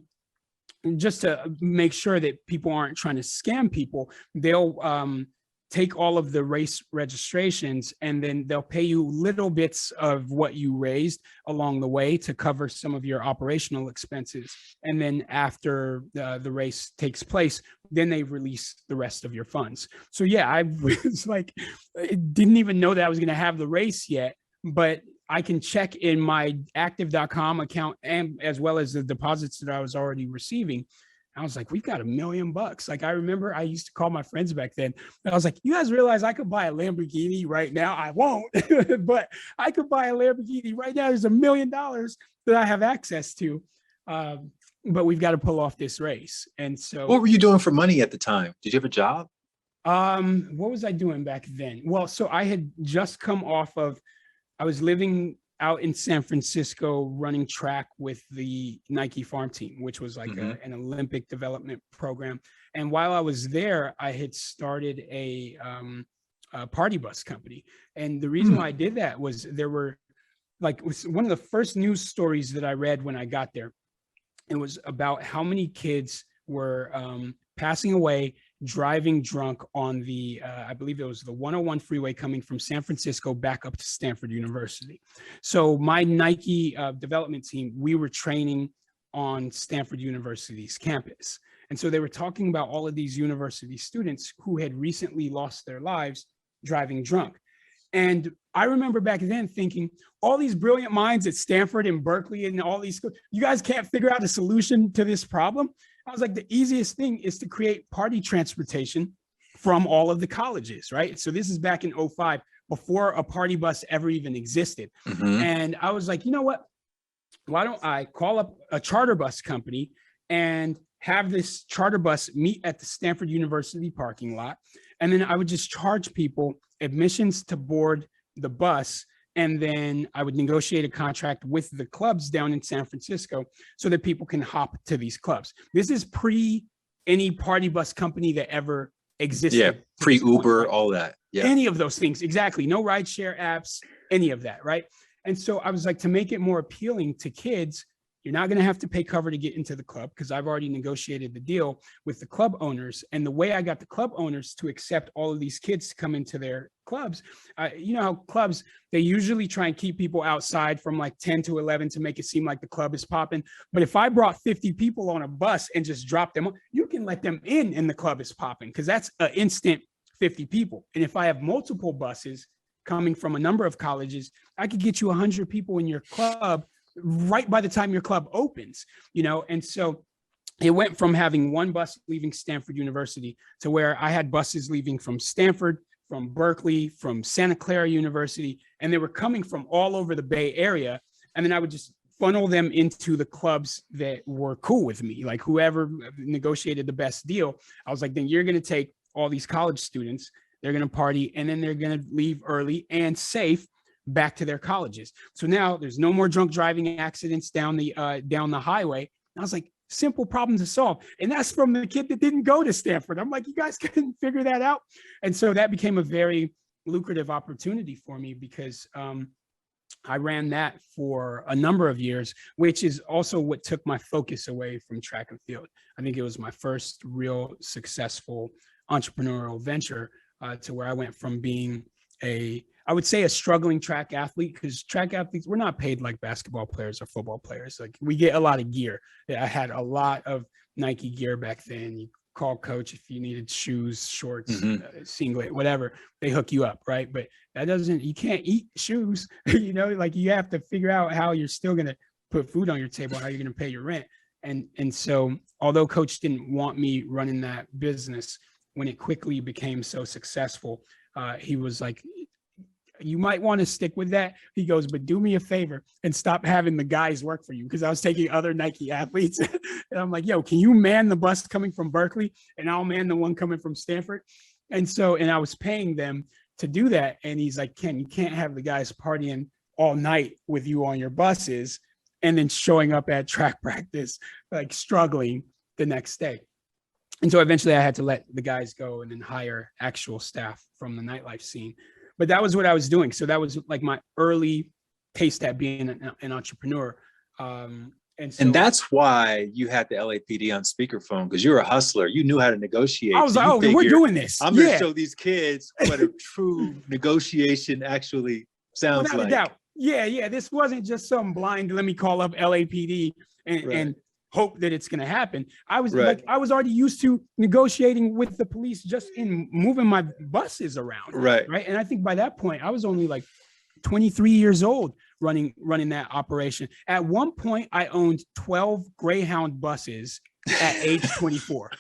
just to make sure that people aren't trying to scam people, they'll take all of the race registrations, and then they'll pay you little bits of what you raised along the way to cover some of your operational expenses. And then after the race takes place, then they release the rest of your funds. So yeah, I was like, I didn't even know that I was going to have the race yet, but I can check in my active.com account, and as well as the deposits that I was already receiving. I was like, we've got $1 million. Like, I remember I used to call my friends back then. And I was like, you guys realize I could buy a Lamborghini right now? I won't, but I could buy a Lamborghini right now. There's $1 million that I have access to. But we've got to pull off this race. And so, what were you doing for money at the time? Did you have a job? What was I doing back then? Well, so I had just come off of, I was living out in San Francisco running track with the Nike farm team, which was like an Olympic development program. And while I was there, I had started a party bus company. And the reason why I did that was there were like, it was one of the first news stories that I read when I got there. It was about how many kids were passing away driving drunk on the, I believe it was the 101 freeway coming from San Francisco back up to Stanford University. So my Nike development team, we were training on Stanford University's campus. And so they were talking about all of these university students who had recently lost their lives driving drunk. And I remember back then thinking, all these brilliant minds at Stanford and Berkeley and all these schools, you guys can't figure out a solution to this problem. I was like, the easiest thing is to create party transportation from all of the colleges, right? So this is back in 2005, before a party bus ever even existed. And I was like, you know what? Why don't I call up a charter bus company and have this charter bus meet at the Stanford University parking lot? And then I would just charge people admissions to board the bus. And then I would negotiate a contract with the clubs down in San Francisco so that people can hop to these clubs. This is pre any party bus company that ever existed. Yeah, pre-Uber, all that. Yeah. Any of those things, exactly. No rideshare apps, any of that, right? And so I was like, to make it more appealing to kids, you're not going to have to pay cover to get into the club because I've already negotiated the deal with the club owners. And the way I got the club owners to accept all of these kids to come into their clubs, you know how clubs, they usually try and keep people outside from like 10 to 11 to make it seem like the club is popping. But if I brought 50 people on a bus and just dropped them, you can let them in and the club is popping because that's an instant 50 people. And if I have multiple buses coming from a number of colleges, I could get you 100 people in your club right by the time your club opens, you know? And so it went from having one bus leaving Stanford University to where I had buses leaving from Stanford, from Berkeley, from Santa Clara University, and they were coming from all over the Bay Area. And then I would just funnel them into the clubs that were cool with me, like whoever negotiated the best deal. I was like, then you're going to take all these college students, they're going to party, and then they're going to leave early and safe back to their colleges. So now there's no more drunk driving accidents down the highway. And I was like, simple problem to solve. And that's from the kid that didn't go to Stanford. I'm like, you guys couldn't figure that out. And so that became a very lucrative opportunity for me because I ran that for a number of years, which is also what took my focus away from track and field. I think it was my first real successful entrepreneurial venture to where I went from being I would say a struggling track athlete, because track athletes, we're not paid like basketball players or football players. Like we get a lot of gear. I had a lot of Nike gear back then. You call coach if you needed shoes, shorts, singlet, whatever, they hook you up, right? But that doesn't, you can't eat shoes, you know, like you have to figure out how you're still going to put food on your table, how you're going to pay your rent. And so although coach didn't want me running that business, when it quickly became so successful, he was like, you might want to stick with that. He goes, but do me a favor and stop having the guys work for you. Because I was taking other Nike athletes. And I'm like, yo, can you man the bus coming from Berkeley? And I'll man the one coming from Stanford. And I was paying them to do that. And he's like, Ken, you can't have the guys partying all night with you on your buses and then showing up at track practice, like struggling the next day. And so eventually I had to let the guys go and then hire actual staff from the nightlife scene. But that was what I was doing. So that was like my early taste at being an entrepreneur. And that's why you had the LAPD on speakerphone, because you're a hustler. You knew how to negotiate. I was like, we're doing this. I'm going to show these kids what a true negotiation actually sounds Without like. a doubt. Yeah. This wasn't just some blind, let me call up LAPD and hope that it's going to happen. I was already used to negotiating with the police just in moving my buses around. Right. And I think by that point I was only like 23 years old running that operation. At one point I owned 12 Greyhound buses at age 24.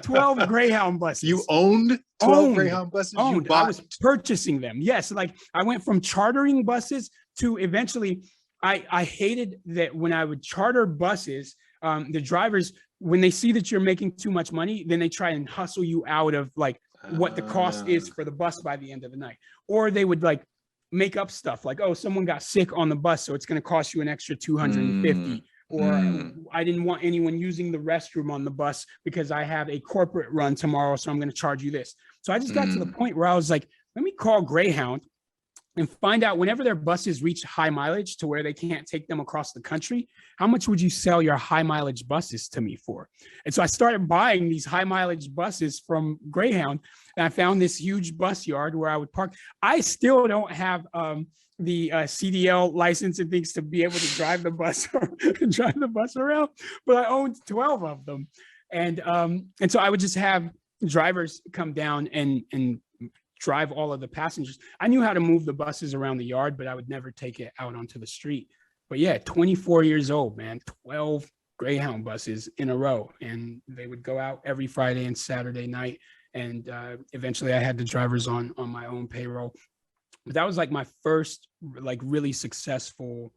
12 Greyhound buses. You owned 12 Greyhound buses? Owned. I was purchasing them. Yes. Like I went from chartering buses to eventually I hated that when I would charter buses, the drivers, when they see that you're making too much money, then they try and hustle you out of like what the cost is for the bus by the end of the night. Or they would like make up stuff like, oh, someone got sick on the bus, so it's going to cost you an extra $250. Or I didn't want anyone using the restroom on the bus because I have a corporate run tomorrow, so I'm going to charge you this. So I just got to the point where I was like, let me call Greyhound and find out whenever their buses reach high mileage to where they can't take them across the country, how much would you sell your high mileage buses to me for? And so I started buying these high mileage buses from Greyhound, and I found this huge bus yard where I would park. I still don't have the CDL license and things to be able to drive the bus around, but I owned 12 of them. And so I would just have drivers come down and drive all of the passengers. I knew how to move the buses around the yard, but I would never take it out onto the street. But yeah, 24 years old, man, 12 Greyhound buses in a row. And they would go out every Friday and Saturday night. And eventually I had the drivers on my own payroll. But that was like my first like really successful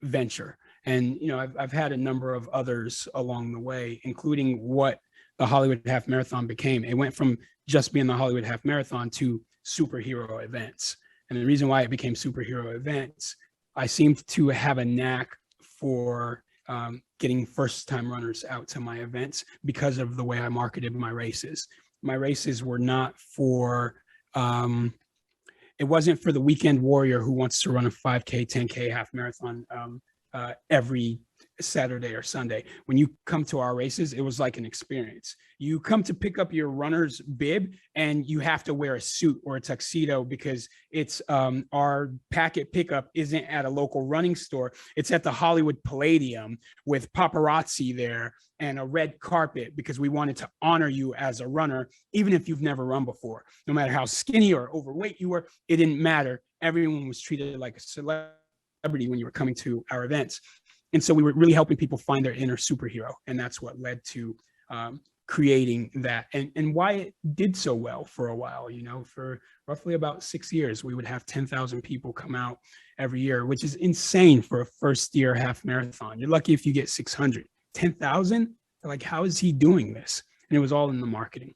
venture. And, you know, I've had a number of others along the way, including what the Hollywood Half Marathon became. It went from just being the Hollywood Half Marathon to superhero events. And the reason why it became superhero events, I seemed to have a knack for getting first-time runners out to my events because of the way I marketed my races. My races were not for, it wasn't for the weekend warrior who wants to run a 5K, 10K half marathon every Saturday or Sunday. When you come to our races, it was like an experience. You come to pick up your runner's bib and you have to wear a suit or a tuxedo because it's our packet pickup isn't at a local running store. It's at the Hollywood Palladium with paparazzi there and a red carpet because we wanted to honor you as a runner, even if you've never run before. No matter how skinny or overweight you were, it didn't matter. Everyone was treated like a celebrity when you were coming to our events. And so we were really helping people find their inner superhero. And that's what led to creating that and why it did so well for a while. You know, for roughly about 6 years, we would have 10,000 people come out every year, which is insane for a first year half marathon. You're lucky if you get 600. 10,000? Like, how is he doing this? And it was all in the marketing.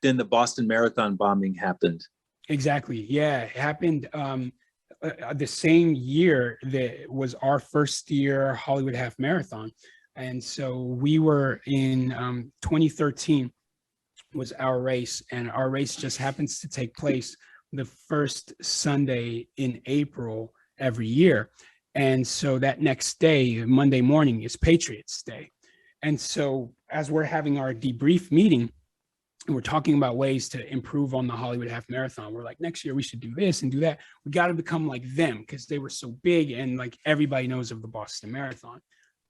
Then the Boston Marathon bombing happened. Exactly. Yeah, it happened the same year that was our first year Hollywood Half Marathon. And so we were in 2013 was our race, and our race just happens to take place the first Sunday in April every year. And so that next day, Monday morning, is Patriots Day. And so as we're having our debrief meeting, and we're talking about ways to improve on the Hollywood Half Marathon. We're like, next year we should do this and do that. We got to become like them because they were so big and like everybody knows of the Boston Marathon.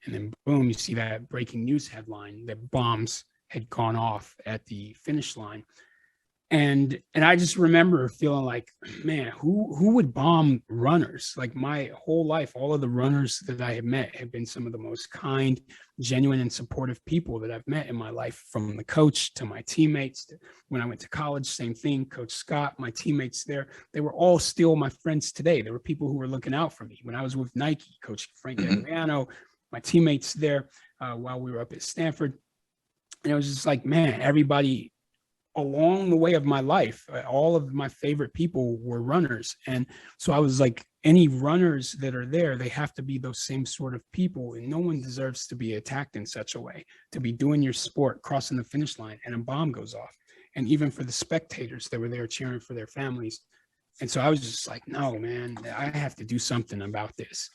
And then boom, you see that breaking news headline that bombs had gone off at the finish line. And I just remember feeling like, man, who would bomb runners? Like my whole life, all of the runners that I have met have been some of the most kind, genuine, and supportive people that I've met in my life, from the coach to my teammates. When I went to college, same thing. Coach Scott, my teammates there, they were all still my friends today. There were people who were looking out for me. When I was with Nike, Coach Frank Gagliano, my teammates there while we were up at Stanford. And it was just like, man, everybody along the way of my life, all of my favorite people were runners. And so I was like, any runners that are there, they have to be those same sort of people. And no one deserves to be attacked in such a way, to be doing your sport, crossing the finish line, and a bomb goes off. And even for the spectators that were there cheering for their families. And so I was just like, no, man, I have to do something about this.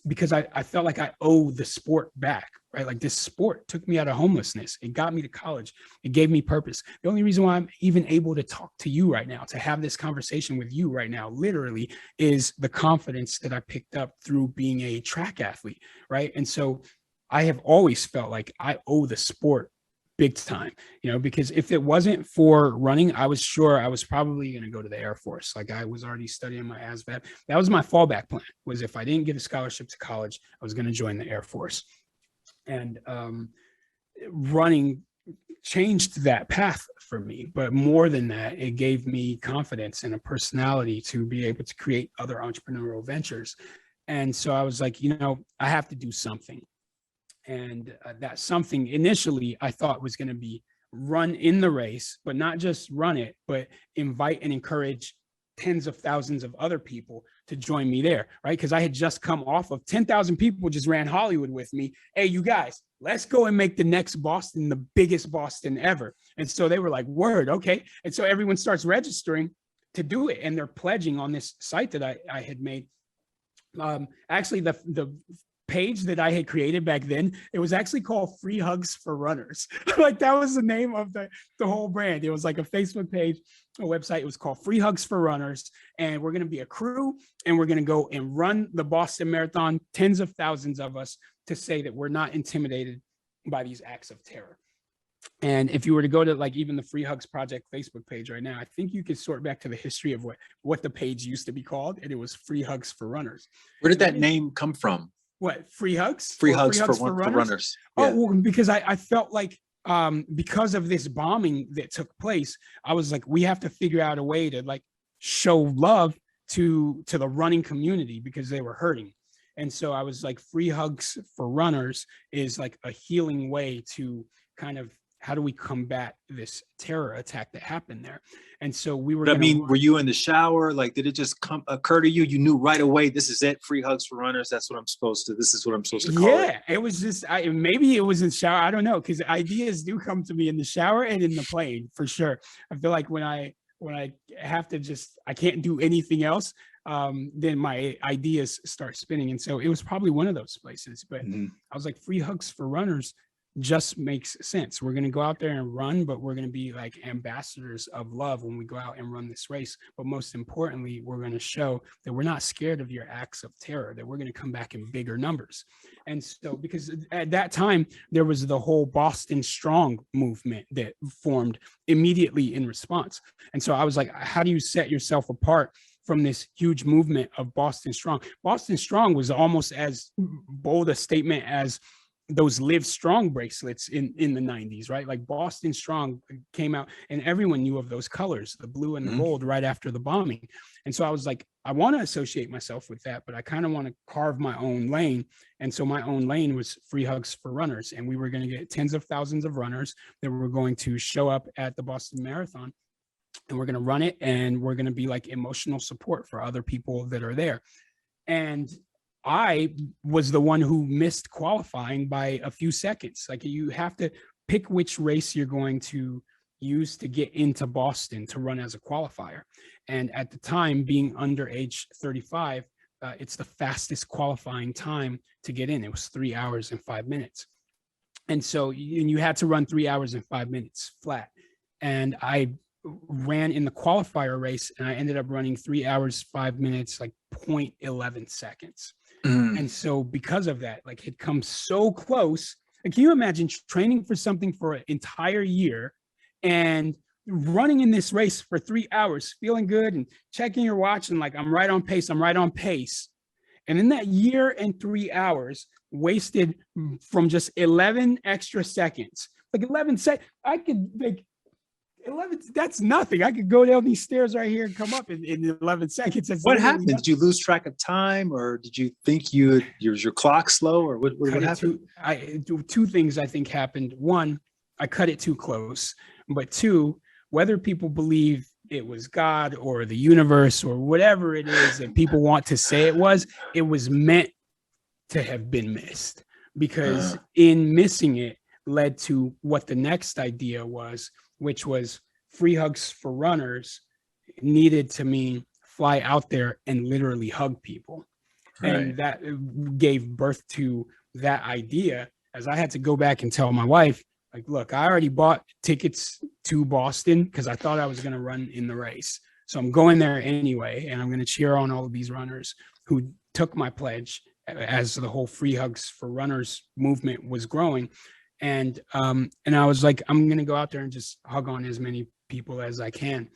Because I felt like I owe the sport back, right? Like this sport took me out of homelessness. It got me to college. It gave me purpose. The only reason why I'm even able to talk to you right now, to have this conversation with you right now, literally, is the confidence that I picked up through being a track athlete, right? And so I have always felt like I owe the sport big time, you know, because if it wasn't for running, I was sure I was probably going to go to the Air Force. Like I was already studying my ASVAB. That was my fallback plan, was if I didn't get a scholarship to college, I was going to join the Air Force. And running changed that path for me. But more than that, it gave me confidence and a personality to be able to create other entrepreneurial ventures. And so I was like, you know, I have to do something. And that something initially I thought was going to be run in the race, but not just run it, but invite and encourage tens of thousands of other people to join me there, right? Because I had just come off of 10,000 people just ran Hollywood with me. Hey, you guys, let's go and make the next Boston the biggest Boston ever. And so they were like, word, okay. And so everyone starts registering. to do it. And they're pledging on this site that I had made. Actually, the page that I had created back then, it was actually called Free Hugs for Runners. Like that was the name of the whole brand. It was like a Facebook page, a website. It was called Free Hugs for Runners. And we're going to be a crew, and we're going to go and run the Boston Marathon, tens of thousands of us, to say that we're not intimidated by these acts of terror. And if you were to go to like even the Free Hugs Project Facebook page right now, I think you could sort back to the history of what the page used to be called, and it was Free Hugs for Runners. Where did that name come from? What, Free Hugs? Free Hugs for Runners. Yeah. Oh, well, because I felt like because of this bombing that took place, I was like, we have to figure out a way to like show love to the running community because they were hurting. And so I was like, Free Hugs for Runners is like a healing way to kind of, how do we combat this terror attack that happened there? And so we were. But I mean, were you in the shower? Like, did it just occur to you? You knew right away, this is it. Free Hugs for Runners. That's what I'm supposed to. This is what I'm supposed to call it. Yeah, it was just. Maybe it was in the shower. I don't know, because ideas do come to me in the shower and in the plane for sure. I feel like when I have to just, I can't do anything else. Then my ideas start spinning, and so it was probably one of those places. But I was like, Free Hugs for Runners just makes sense. We're going to go out there and run, but we're going to be like ambassadors of love when we go out and run this race. But most importantly, we're going to show that we're not scared of your acts of terror, that we're going to come back in bigger numbers. And so, because at that time, there was the whole Boston Strong movement that formed immediately in response. And so I was like, how do you set yourself apart from this huge movement of Boston Strong? Boston Strong was almost as bold a statement as those Live Strong bracelets in the 90s, right? Like Boston Strong came out and everyone knew of those colors, the blue and the gold, right after the bombing. And so I was like, I want to associate myself with that, but I kind of want to carve my own lane. And so my own lane was Free Hugs for Runners. And we were going to get tens of thousands of runners that were going to show up at the Boston Marathon, and we're going to run it, and we're going to be like emotional support for other people that are there. And I was the one who missed qualifying by a few seconds. Like, you have to pick which race you're going to use to get into Boston to run as a qualifier. And at the time, being under age 35, it's the fastest qualifying time to get in. It was 3 hours and 5 minutes. And so you had to run 3 hours and 5 minutes flat. And I ran in the qualifier race, and I ended up running 3 hours, 5 minutes, like 0.11 seconds. And so because of that, like, it comes so close. Like, can you imagine training for something for an entire year and running in this race for 3 hours, feeling good and checking your watch and like, I'm right on pace. And in that year and 3 hours wasted from just 11 extra seconds, like 11 seconds, I could like 11, that's nothing. I could go down these stairs right here and come up in 11 seconds. That's what happened? Nothing. Did you lose track of time, or did you think your clock slow, or what happened? Two things I think happened. One, I cut it too close. But two, whether people believe it was God or the universe or whatever it is that people want to say it was meant to have been missed, because in missing it led to what the next idea was, which was Free Hugs for Runners needed to mean fly out there and literally hug people. Right. And that gave birth to that idea, as I had to go back and tell my wife, like, look, I already bought tickets to Boston because I thought I was going to run in the race. So I'm going there anyway, and I'm going to cheer on all of these runners who took my pledge as the whole Free Hugs for Runners movement was growing. And I was like, I'm going to go out there and just hug on as many people as I can.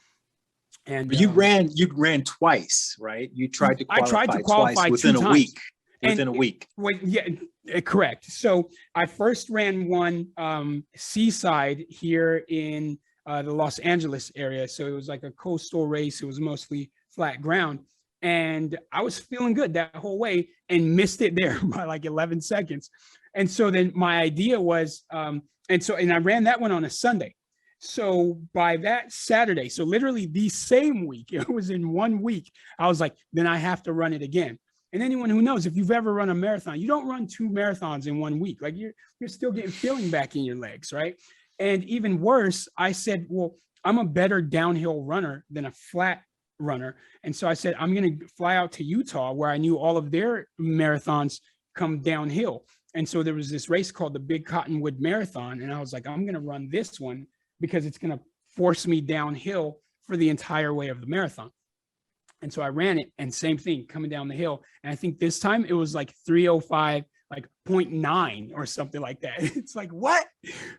And you ran twice, right? You tried to qualify, I tried to qualify twice within a week. Within a week. Correct. So I first ran one seaside here in the Los Angeles area. So it was like a coastal race. It was mostly flat ground. And I was feeling good that whole way and missed it there by like 11 seconds. And so then my idea was, and I ran that one on a Sunday. So by that Saturday, so literally the same week, it was in 1 week, I was like, then I have to run it again. And anyone who knows, if you've ever run a marathon, you don't run 2 marathons in 1 week. Like, you're still getting feeling back in your legs, right? And even worse, I said, well, I'm a better downhill runner than a flat runner. And so I said, I'm going to fly out to Utah, where I knew all of their marathons come downhill. And so there was this race called the Big Cottonwood Marathon. And I was like, I'm going to run this one because it's going to force me downhill for the entire way of the marathon. And so I ran it, and same thing, coming down the hill. And I think this time it was like 3:05, like 0.9 or something like that. It's like, what?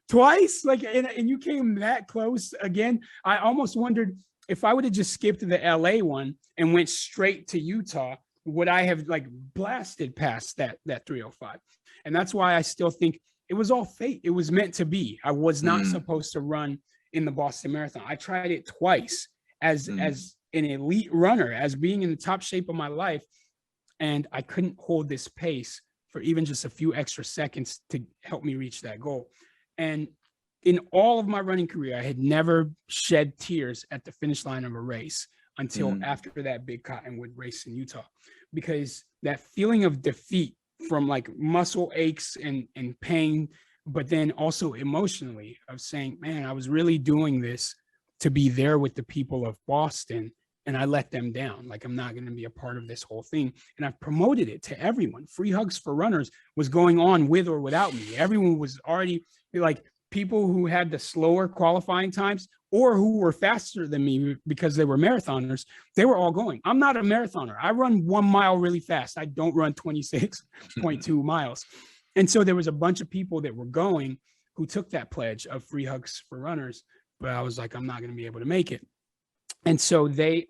Twice? Like, and you came that close again. I almost wondered if I would have just skipped the LA one and went straight to Utah, would I have like blasted past that 3:05? And that's why I still think it was all fate. It was meant to be. I was not supposed to run in the Boston Marathon. I tried it twice as an elite runner, as being in the top shape of my life, and I couldn't hold this pace for even just a few extra seconds to help me reach that goal. And in all of my running career, I had never shed tears at the finish line of a race until after that Big Cottonwood race in Utah, because that feeling of defeat from like muscle aches and pain, but then also emotionally of saying, man, I was really doing this to be there with the people of Boston, and I let them down. Like, I'm not going to be a part of this whole thing. And I've promoted it to everyone. Free Hugs for Runners was going on with or without me. Everyone was already like, people who had the slower qualifying times or who were faster than me because they were marathoners, they were all going. I'm not a marathoner. I run 1 mile really fast. I don't run 26.2 miles. And so there was a bunch of people that were going who took that pledge of Free Hugs for Runners, but I was like, I'm not going to be able to make it. And so they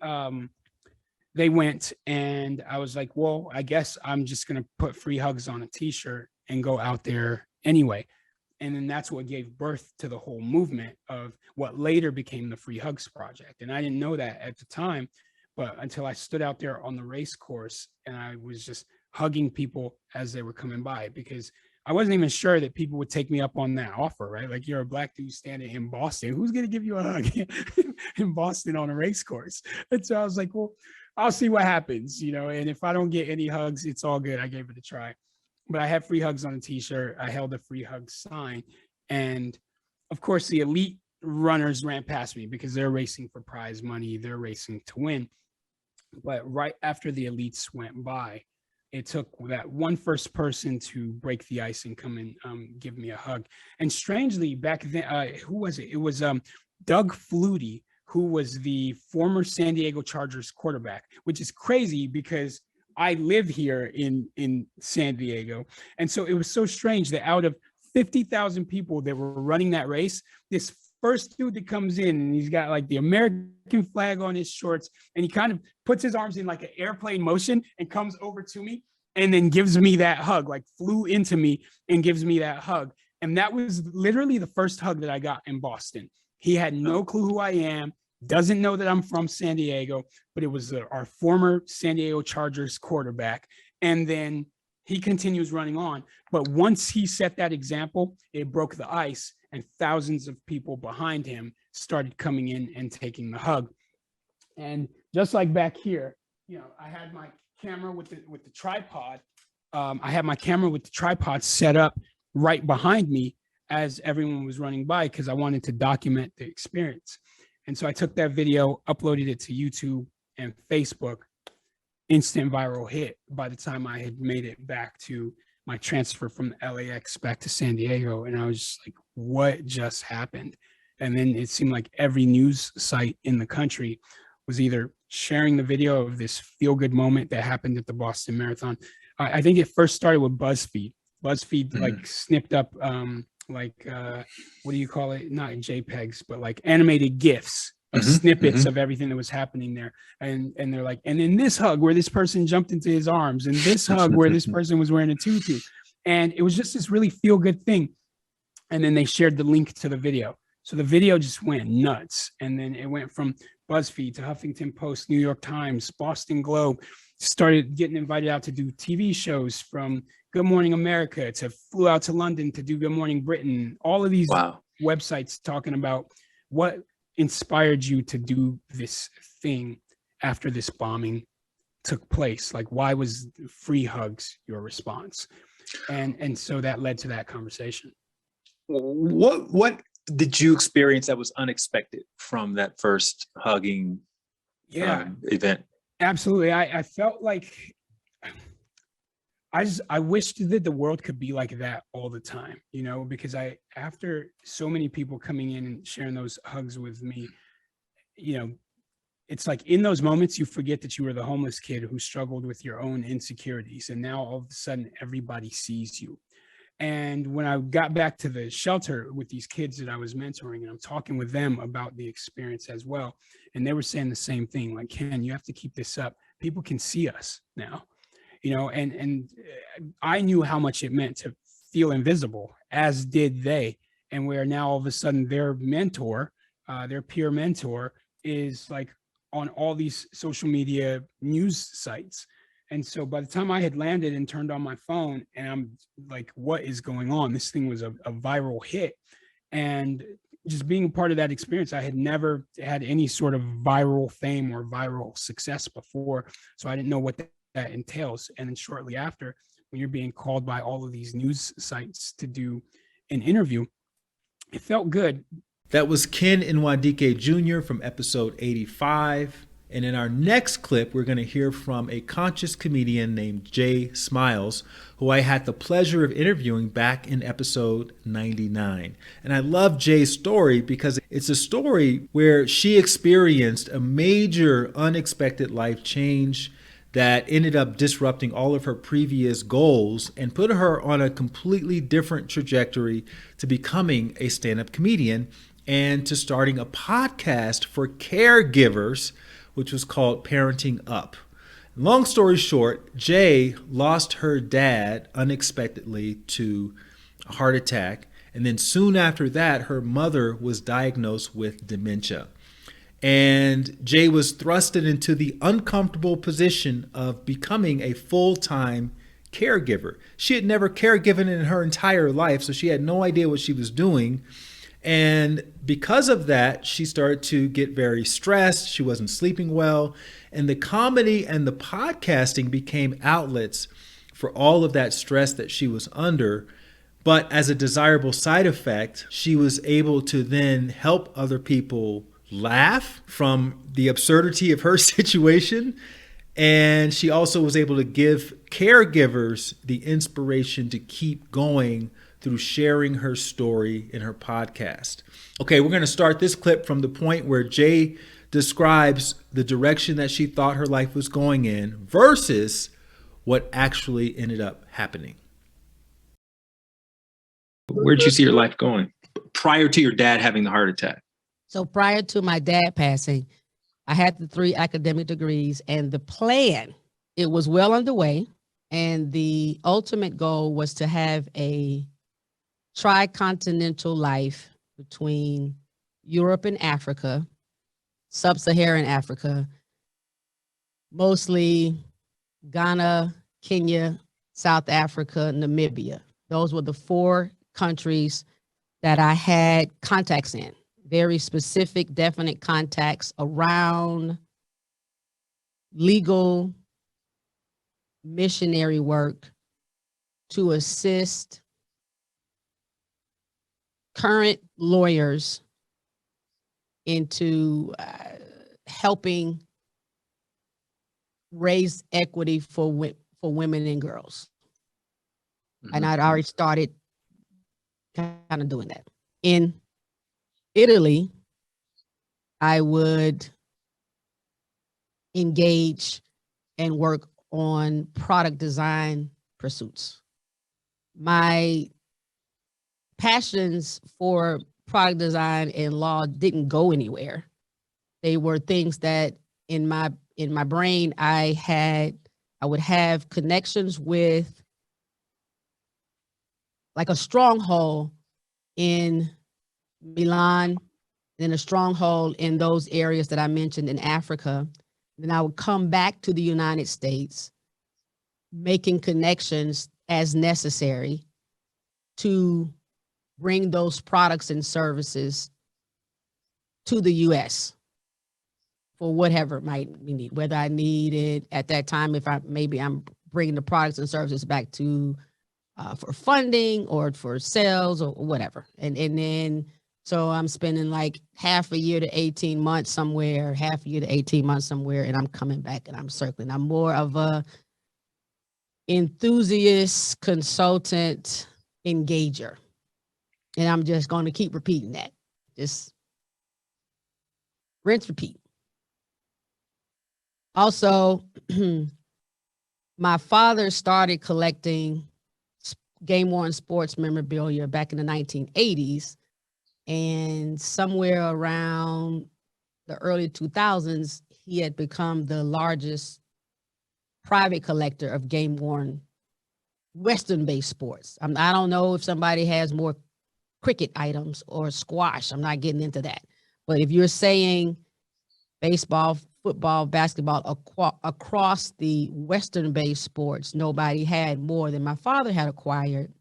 went, and I was like, well, I guess I'm just going to put Free Hugs on a t-shirt and go out there anyway. And then that's what gave birth to the whole movement of what later became the Free Hugs Project. And I didn't know that at the time, but until I stood out there on the race course and I was just hugging people as they were coming by, because I wasn't even sure that people would take me up on that offer, right? Like, you're a Black dude standing in Boston. Who's going to give you a hug in Boston on a race course? And so I was like, well, I'll see what happens, you know, and if I don't get any hugs, it's all good. I gave it a try. But I had Free Hugs on a t-shirt. I held a Free Hugs sign. And of course, the elite runners ran past me because they're racing for prize money. They're racing to win. But right after the elites went by, it took that one first person to break the ice and come and give me a hug. And strangely, back then, who was it? It was Doug Flutie, who was the former San Diego Chargers quarterback, which is crazy because I live here in San Diego. And so it was so strange that out of 50,000 people that were running that race, this first dude that comes in, and he's got like the American flag on his shorts, and he kind of puts his arms in like an airplane motion and comes over to me and then gives me that hug, like flew into me and gives me that hug. And that was literally the first hug that I got in Boston. He had no clue who I am, doesn't know that I'm from San Diego, but it was our former San Diego Chargers quarterback. And then he continues running on. But once he set that example, it broke the ice, and thousands of people behind him started coming in and taking the hug. And just like back here, you know, I had my camera with the tripod. I had my camera with the tripod set up right behind me as everyone was running by, because I wanted to document the experience. And so I took that video, uploaded it to YouTube and Facebook. Instant viral hit by the time I had made it back to my transfer from LAX back to San Diego. And I was just like, what just happened? And then it seemed like every news site in the country was either sharing the video of this feel-good moment that happened at the Boston Marathon. I think it first started with BuzzFeed. BuzzFeed like snipped up what do you call it? Not JPEGs, but like animated GIFs of snippets of everything that was happening there. And they're like, and in this hug where this person jumped into his arms, and this hug where this person was wearing a tutu. And it was just this really feel-good thing. And then they shared the link to the video. So the video just went nuts. And then it went from BuzzFeed to Huffington Post, New York Times, Boston Globe, started getting invited out to do TV shows, from Good Morning America to flew out to London to do Good Morning Britain. All of these websites talking about what inspired you to do this thing after this bombing took place. Like, why was Free Hugs your response? And so that led to that conversation. What did you experience that was unexpected from that first hugging event. Absolutely. I felt like I wished that the world could be like that all the time, because after so many people coming in and sharing those hugs with me, it's like in those moments you forget that you were the homeless kid who struggled with your own insecurities, and now all of a sudden everybody sees you. And when I got back to the shelter with these kids that I was mentoring, and I'm talking with them about the experience as well, and they were saying the same thing, like, Ken, you have to keep this up. People can see us now, and I knew how much it meant to feel invisible, as did they. And where now all of a sudden their mentor, their peer mentor, is like on all these social media news sites. And so by the time I had landed and turned on my phone, and I'm like, what is going on? This thing was a viral hit. And just being a part of that experience, I had never had any sort of viral fame or viral success before. So I didn't know what that entails. And then shortly after, when you're being called by all of these news sites to do an interview, it felt good. That was Ken Nwadike Jr. from episode 85. And in our next clip, we're going to hear from a conscious comedian named Jay Smiles, who I had the pleasure of interviewing back in episode 99. And I love Jay's story because it's a story where she experienced a major unexpected life change that ended up disrupting all of her previous goals and put her on a completely different trajectory to becoming a stand-up comedian and to starting a podcast for caregivers, which was called Parenting Up. Long story short, Jay lost her dad unexpectedly to a heart attack. And then soon after that, her mother was diagnosed with dementia. And Jay was thrusted into the uncomfortable position of becoming a full-time caregiver. She had never caregiven in her entire life, so she had no idea what she was doing. And because of that, she started to get very stressed. She wasn't sleeping well. And the comedy and the podcasting became outlets for all of that stress that she was under. But as a desirable side effect, she was able to then help other people laugh from the absurdity of her situation. And she also was able to give caregivers the inspiration to keep going through sharing her story in her podcast. Okay, we're going to start this clip from the point where Jay describes the direction that she thought her life was going in versus what actually ended up happening. Where did you see your life going prior to your dad having the heart attack? So prior to my dad passing, I had the 3 academic degrees, and the plan, it was well underway. And the ultimate goal was to have a tricontinental life between Europe and Africa, sub-Saharan Africa, mostly Ghana, Kenya, South Africa, Namibia. Those were the 4 countries that I had contacts in, very specific, definite contacts around legal missionary work to assist current lawyers into helping raise equity for women and girls. Mm-hmm. And I'd already started kind of doing that. In Italy, I would engage and work on product design pursuits. My passions for product design and law didn't go anywhere. They were things that in my brain I would have connections with, like a stronghold in Milan, then a stronghold in those areas that I mentioned in Africa. Then I would come back to the United States, making connections as necessary to bring those products and services to the U.S. for whatever might we need, whether I need it at that time, if I'm bringing the products and services back to for funding or for sales or whatever. And then So I'm spending like half a year to 18 months somewhere, half a year to 18 months somewhere, and I'm coming back and I'm circling. I'm more of a enthusiast, consultant, engager. And I'm just going to keep repeating that. Just rinse, repeat. Also, my father started collecting game-worn sports memorabilia back in the 1980s. And somewhere around the early 2000s, he had become the largest private collector of game-worn Western-based sports. I don't know if somebody has more cricket items or squash. I'm not getting into that. But if you're saying baseball, football, basketball across the Western-based sports, nobody had more than my father had acquired.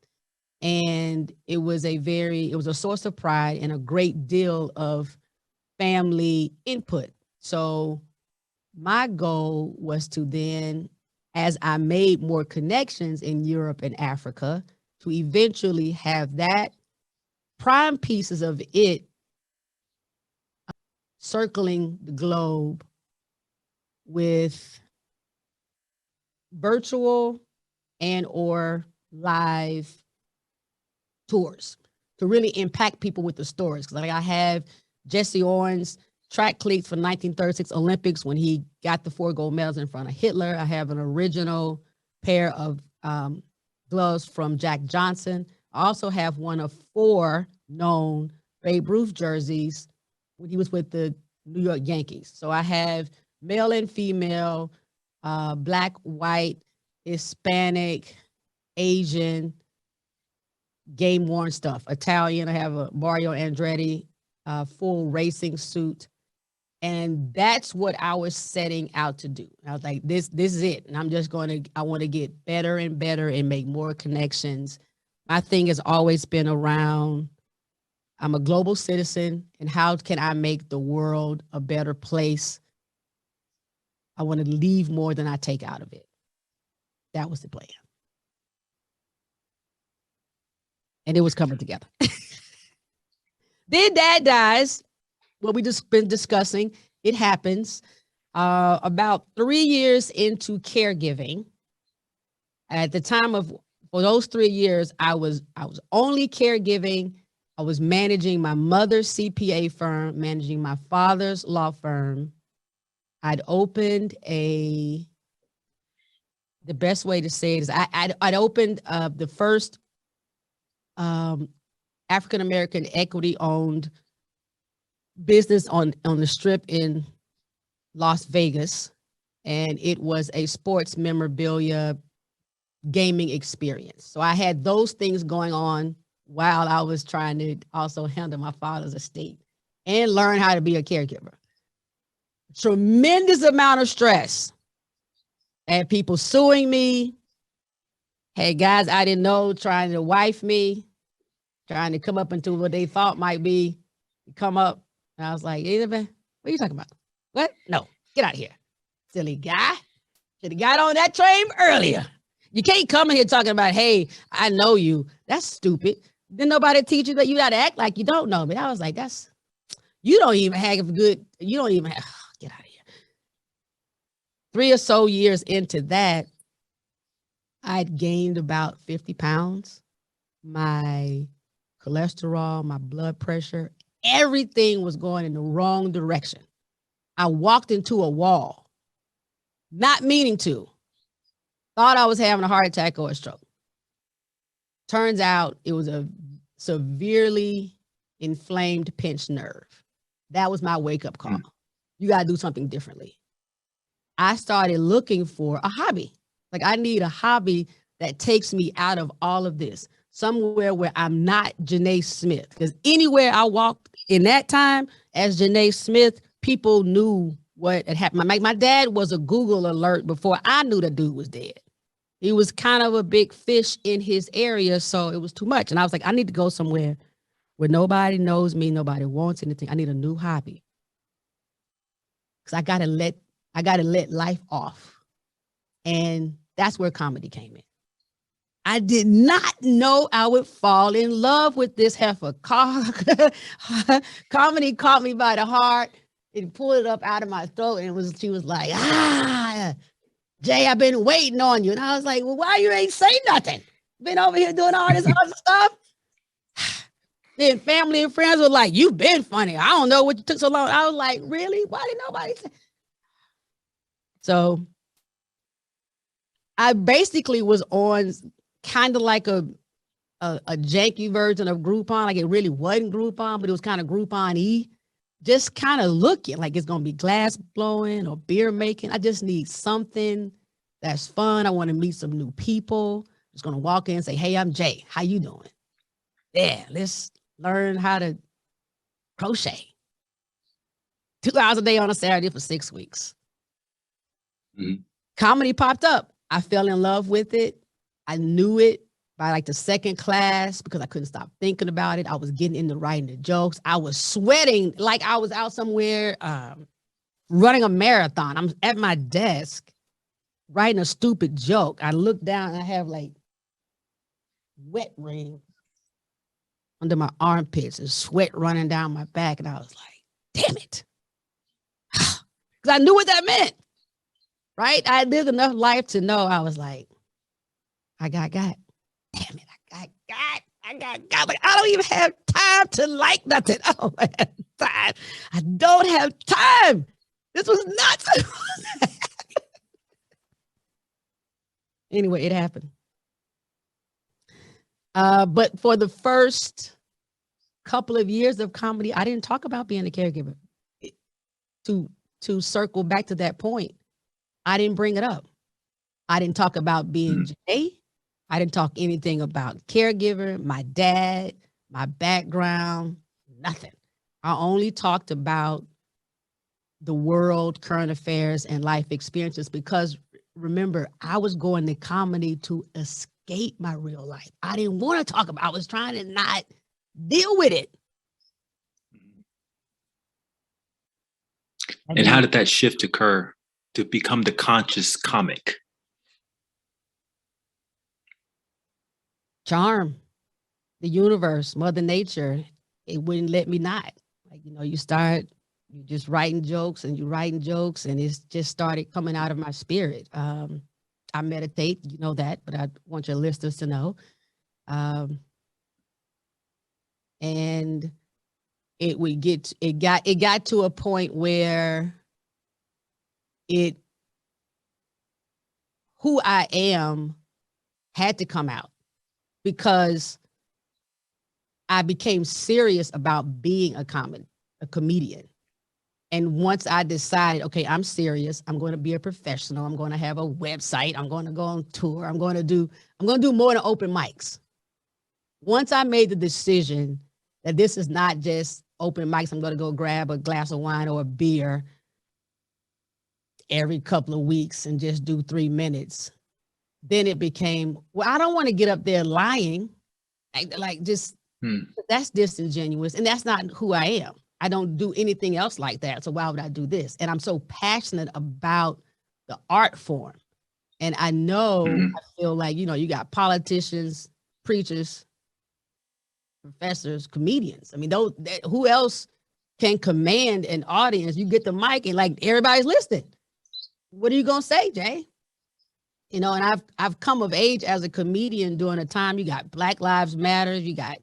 And it was a source of pride and a great deal of family input. So my goal was to then, as I made more connections in Europe and Africa, to eventually have that prime pieces of it circling the globe with virtual and or live tours to really impact people with the stories. Because like I have Jesse Owens track cleats for 1936 Olympics when he got the 4 gold medals in front of Hitler. I have an original pair of gloves from Jack Johnson. I also have one of 4 known Babe Ruth jerseys when he was with the New York Yankees. So I have male and female, black, white, Hispanic, Asian, game-worn stuff. Italian, I have a Mario Andretti full racing suit. And that's what I was setting out to do. I was like, this is it. And I want to get better and better and make more connections. My thing has always been around, I'm a global citizen, and how can I make the world a better place? I want to leave more than I take out of it. That was the plan. And it was coming together. Then Dad dies. What we just been discussing, it happens. About 3 years into caregiving, at the time for those 3 years, I was only caregiving. I was managing my mother's CPA firm, managing my father's law firm. I'd opened the best way to say it is I'd opened the first African-American equity-owned business on the Strip in Las Vegas, and it was a sports memorabilia gaming experience. So I had those things going on while I was trying to also handle my father's estate and learn how to be a caregiver. Tremendous amount of stress. I had people suing me. Had guys I didn't know trying to wife me, trying to come up into what they thought might be come up. And I was like, hey, what are you talking about? What? No, get out of here. Silly guy. Should have got on that train earlier. You can't come in here talking about, hey, I know you. That's stupid. Then nobody teach you that you got to act like you don't know me. I was like, you don't even have good, you don't even have, get out of here. 3 or so years into that, I'd gained about 50 pounds. My cholesterol, my blood pressure, everything was going in the wrong direction. I walked into a wall, not meaning to. Thought I was having a heart attack or a stroke. Turns out it was a severely inflamed pinched nerve. That was my wake-up call. You got to do something differently. I started looking for a hobby. Like, I need a hobby that takes me out of all of this. Somewhere where I'm not Janae Smith. Because anywhere I walked in that time as Janae Smith, people knew what had happened. My dad was a Google alert before I knew the dude was dead. He was kind of a big fish in his area, so it was too much. And I was like, I need to go somewhere where nobody knows me, nobody wants anything. I need a new hobby. Because I gotta let life off. And that's where comedy came in. I did not know I would fall in love with this heifer. Comedy caught me by the heart and pulled it up out of my throat. And she was like, Jay, I've been waiting on you. And I was like, well, why you ain't say nothing? Been over here doing all this other stuff. Then family and friends were like, you've been funny. I don't know what you took so long. I was like, really? Why didn't nobody say? So I basically was on kind of like a janky version of Groupon. Like it really wasn't Groupon, but it was kind of Groupon-y. Just kind of looking like it's going to be glass blowing or beer making. I just need something that's fun. I want to meet some new people. Just going to walk in and say, hey, I'm Jay. How you doing? Yeah, let's learn how to crochet. 2 hours a day on a Saturday for 6 weeks. Mm-hmm. Comedy popped up. I fell in love with it. I knew it by like the second class because I couldn't stop thinking about it. I was getting into writing the jokes. I was sweating like I was out somewhere running a marathon. I'm at my desk writing a stupid joke. I look down and I have like wet rings under my armpits and sweat running down my back. And I was like, damn it. Because I knew what that meant, right? I lived enough life to know I was like, I got. Damn it, I got, but I don't even have time to like nothing. I don't have time. I don't have time. This was nuts. Anyway, it happened. But for the first couple of years of comedy, I didn't talk about being a caregiver. To circle back to that point, I didn't bring it up. I didn't talk about being Jay. I didn't talk anything about caregiver, my dad, my background, nothing. I only talked about the world, current affairs, and life experiences because remember, I was going to comedy to escape my real life. I didn't want to talk about it. I was trying to not deal with it. And how did that shift occur to become the conscious comic? Charm, the universe, Mother Nature, it wouldn't let me not. Like, you you just writing jokes and it's just started coming out of my spirit. I meditate, you know that, but I want your listeners to know. And it got to a point where who I am had to come out because I became serious about being a comedian. And once I decided, okay, I'm serious, I'm going to be a professional, I'm going to have a website, I'm going to go on tour, I'm going to do more than open mics. Once I made the decision that this is not just open mics, I'm going to go grab a glass of wine or a beer every couple of weeks and just do 3 minutes. Then it became, well, I don't want to get up there lying. That's disingenuous. And that's not who I am. I don't do anything else like that. So why would I do this? And I'm so passionate about the art form. And I know, I feel like, you got politicians, preachers, professors, comedians. I mean, who else can command an audience? You get the mic and like everybody's listening. What are you going to say, Jay? And I've come of age as a comedian during a time you got Black Lives Matter, you got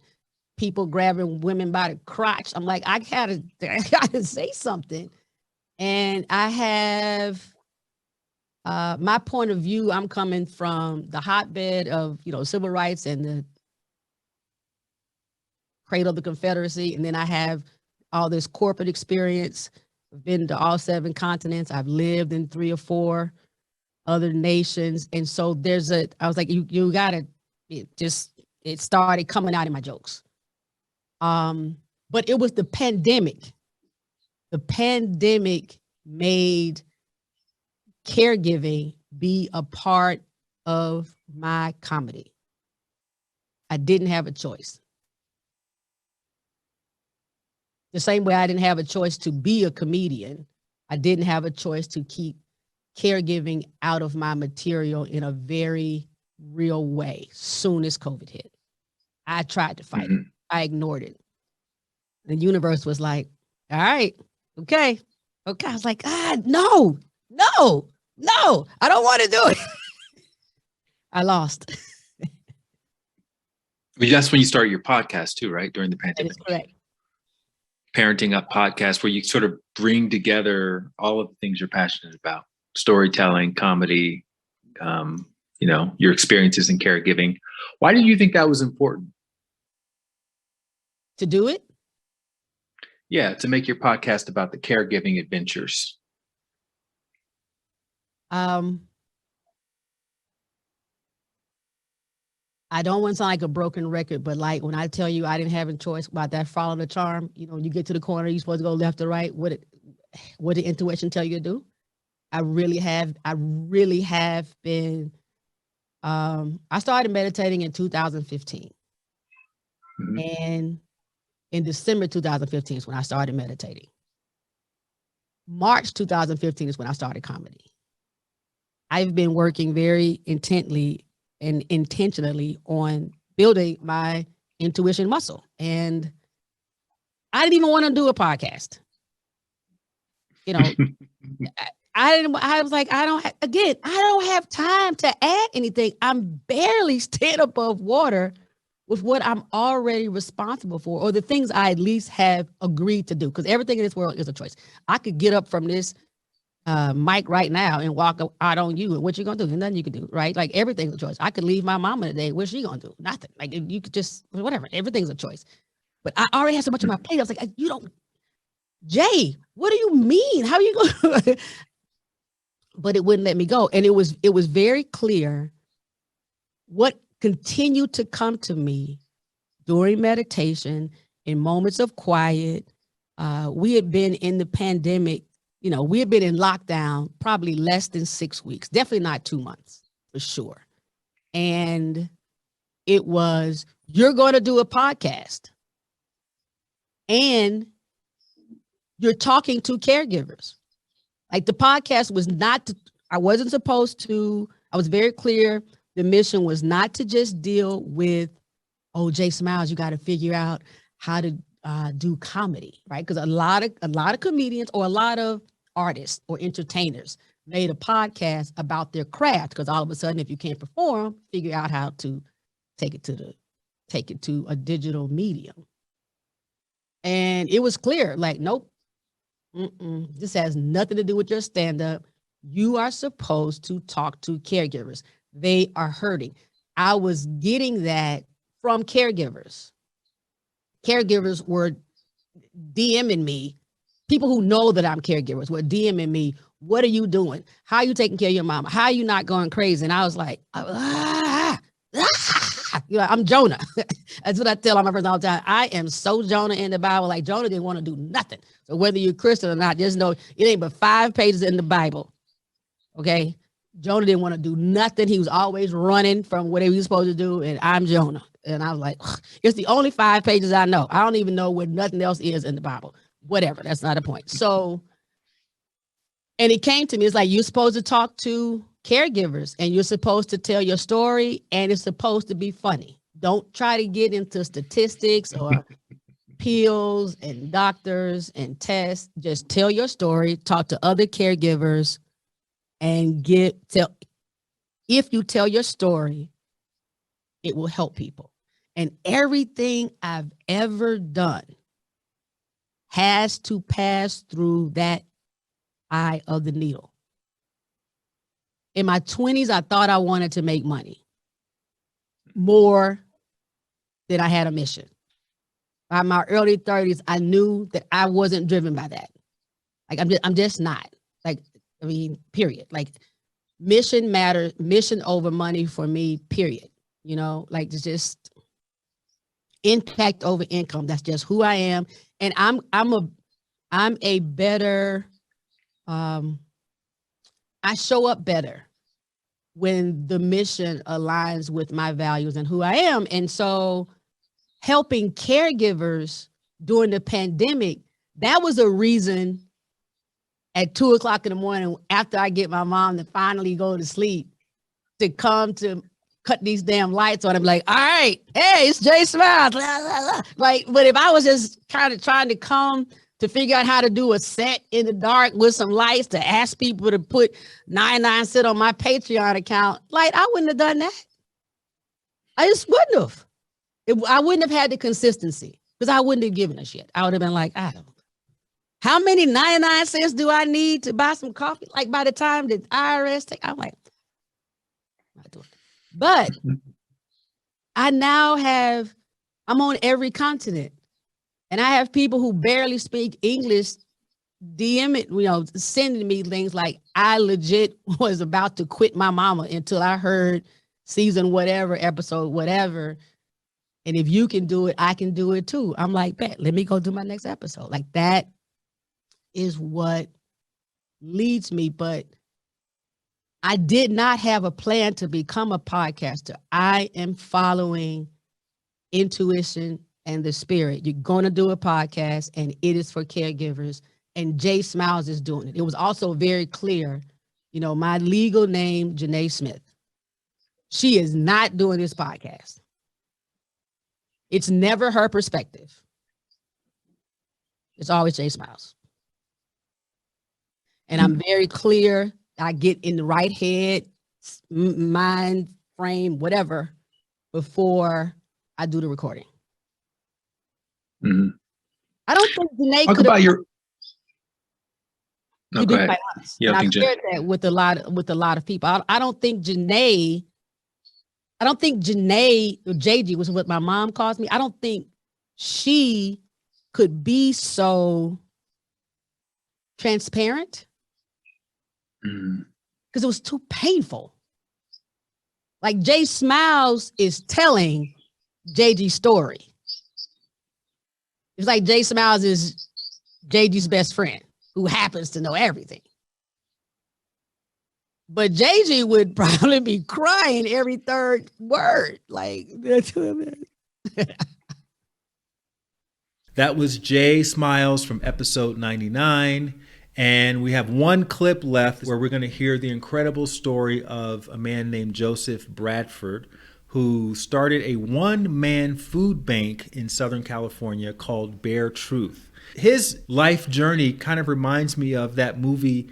people grabbing women by the crotch. I'm like, I gotta say something. And I have my point of view. I'm coming from the hotbed of, civil rights and the cradle of the Confederacy. And then I have all this corporate experience. I've been to all 7 continents. I've lived in 3 or 4 other nations. And so I was like, you gotta, it started coming out in my jokes. But it was the pandemic. The pandemic made caregiving be a part of my comedy. I didn't have a choice. The same way I didn't have a choice to be a comedian, I didn't have a choice to keep caregiving out of my material in a very real way soon as COVID hit. I tried to fight it. I ignored it. The universe was like, all right, okay. I was like, no, I don't want to do it. I lost. But that's when you started your podcast too, right? During the That pandemic. is correct. Parenting Up podcast, where you sort of bring together all of the things you're passionate about: storytelling, comedy, your experiences in caregiving. Why did you think that was important? To do it? Yeah, to make your podcast about the caregiving adventures. I don't want to sound like a broken record, but like when I tell you I didn't have a choice about that follow the charm, you get to the corner, you're supposed to go left or right. What did intuition tell you to do? I really have been. I started meditating in 2015. And in December 2015 is when I started meditating. March 2015 is when I started comedy. I've been working very intently and intentionally on building my intuition muscle. And I didn't even want to do a podcast. I was like, I don't have time to add anything. I'm barely staying above water with what I'm already responsible for, or the things I at least have agreed to do. Because everything in this world is a choice. I could get up from this mic right now and walk out on you, and what you gonna do? There's nothing you can do, right? Like everything's a choice. I could leave my mama today. What's she gonna do? Nothing. Like you could just whatever. Everything's a choice. But I already had so much on my plate. I was like, you don't, Jay. What do you mean? How are you going? But it wouldn't let me go, and it was very clear what continued to come to me during meditation, in moments of quiet. We had been in the pandemic. We had been in lockdown probably less than 6 weeks, definitely not 2 months for sure. And it was, you're going to do a podcast and you're talking to caregivers. Like the podcast was not, I wasn't supposed to, I was very clear. The mission was not to just deal with, Jay Smiles, you got to figure out how to do comedy, right? Because a lot of comedians or a lot of artists or entertainers made a podcast about their craft, because all of a sudden, if you can't perform, figure out how to take it to a digital medium. And it was clear, like, nope, this has nothing to do with your stand-up. You are supposed to talk to caregivers. They are hurting. I was getting that from caregivers. Caregivers were DMing me. People who know that I'm caregivers were DMing me. What are you doing? How are you taking care of your mama? How are you not going crazy? And I was like, I'm Jonah. That's what I tell my friends all the time. I am so Jonah in the Bible. Like Jonah didn't want to do nothing. So whether you're Christian or not, just know it ain't but 5 pages in the Bible. Okay. Jonah didn't want to do nothing. He was always running from whatever he was supposed to do. And I'm Jonah. And I was like, it's the only 5 pages I know. I don't even know where nothing else is in the Bible. Whatever. That's not a point. So, and it came to me, it's like, you're supposed to talk to caregivers and you're supposed to tell your story, and it's supposed to be funny. Don't try to get into statistics or pills and doctors and tests. Just tell your story, talk to other caregivers, and if you tell your story, it will help people. And everything I've ever done has to pass through that eye of the needle. In my 20s, I thought I wanted to make money more than I had a mission. By my early 30s, I knew that I wasn't driven by that. Like I'm just not. Like, period. Like mission matters, mission over money for me, period. Like it's just impact over income. That's just who I am. And I'm a better, I show up better when the mission aligns with my values and who I am. And so helping caregivers during the pandemic, that was a reason at 2:00 in the morning, after I get my mom to finally go to sleep, to come to cut these damn lights on and be like, all right, hey, it's Jay Smiles. Like, but if I was just kind of trying to come to figure out how to do a set in the dark with some lights to ask people to put 99 cents on my Patreon account, like, I wouldn't have done that. I just wouldn't have. I wouldn't have had the consistency because I wouldn't have given a shit. I would have been like, I don't. How many 99 cents do I need to buy some coffee? Like by the time the IRS take, I'm like, I'm not doing it. But I now I'm on every continent. And I have people who barely speak English DM it, sending me things like, I legit was about to quit my mama until I heard season whatever, episode whatever. And if you can do it, I can do it too. I'm like, bet, let me go do my next episode. Like that is what leads me. But I did not have a plan to become a podcaster. I am following intuition and the spirit. You're going to do a podcast and it is for caregivers. And Jay Smiles is doing it. It was also very clear, my legal name, Janae Smith. She is not doing this podcast. It's never her perspective. It's always Jay Smiles. And I'm very clear. I get in the right head, mind frame, whatever, before I do the recording. Mm-hmm. I don't think Janae Talk could about have. your. No, go ahead. Yeah, and I've shared that with a lot of people. I don't think Janae or JG was what my mom calls me. I don't think she could be so transparent because it was too painful. Like Jay Smiles is telling JG's story. It's like Jay Smiles is JG's best friend who happens to know everything. But JG would probably be crying every third word. Like, that's what That was Jay Smiles from episode 99. And we have one clip left where we're going to hear the incredible story of a man named Joseph Bradford, who started a one-man food bank in Southern California called Bare Truth. His life journey kind of reminds me of that movie,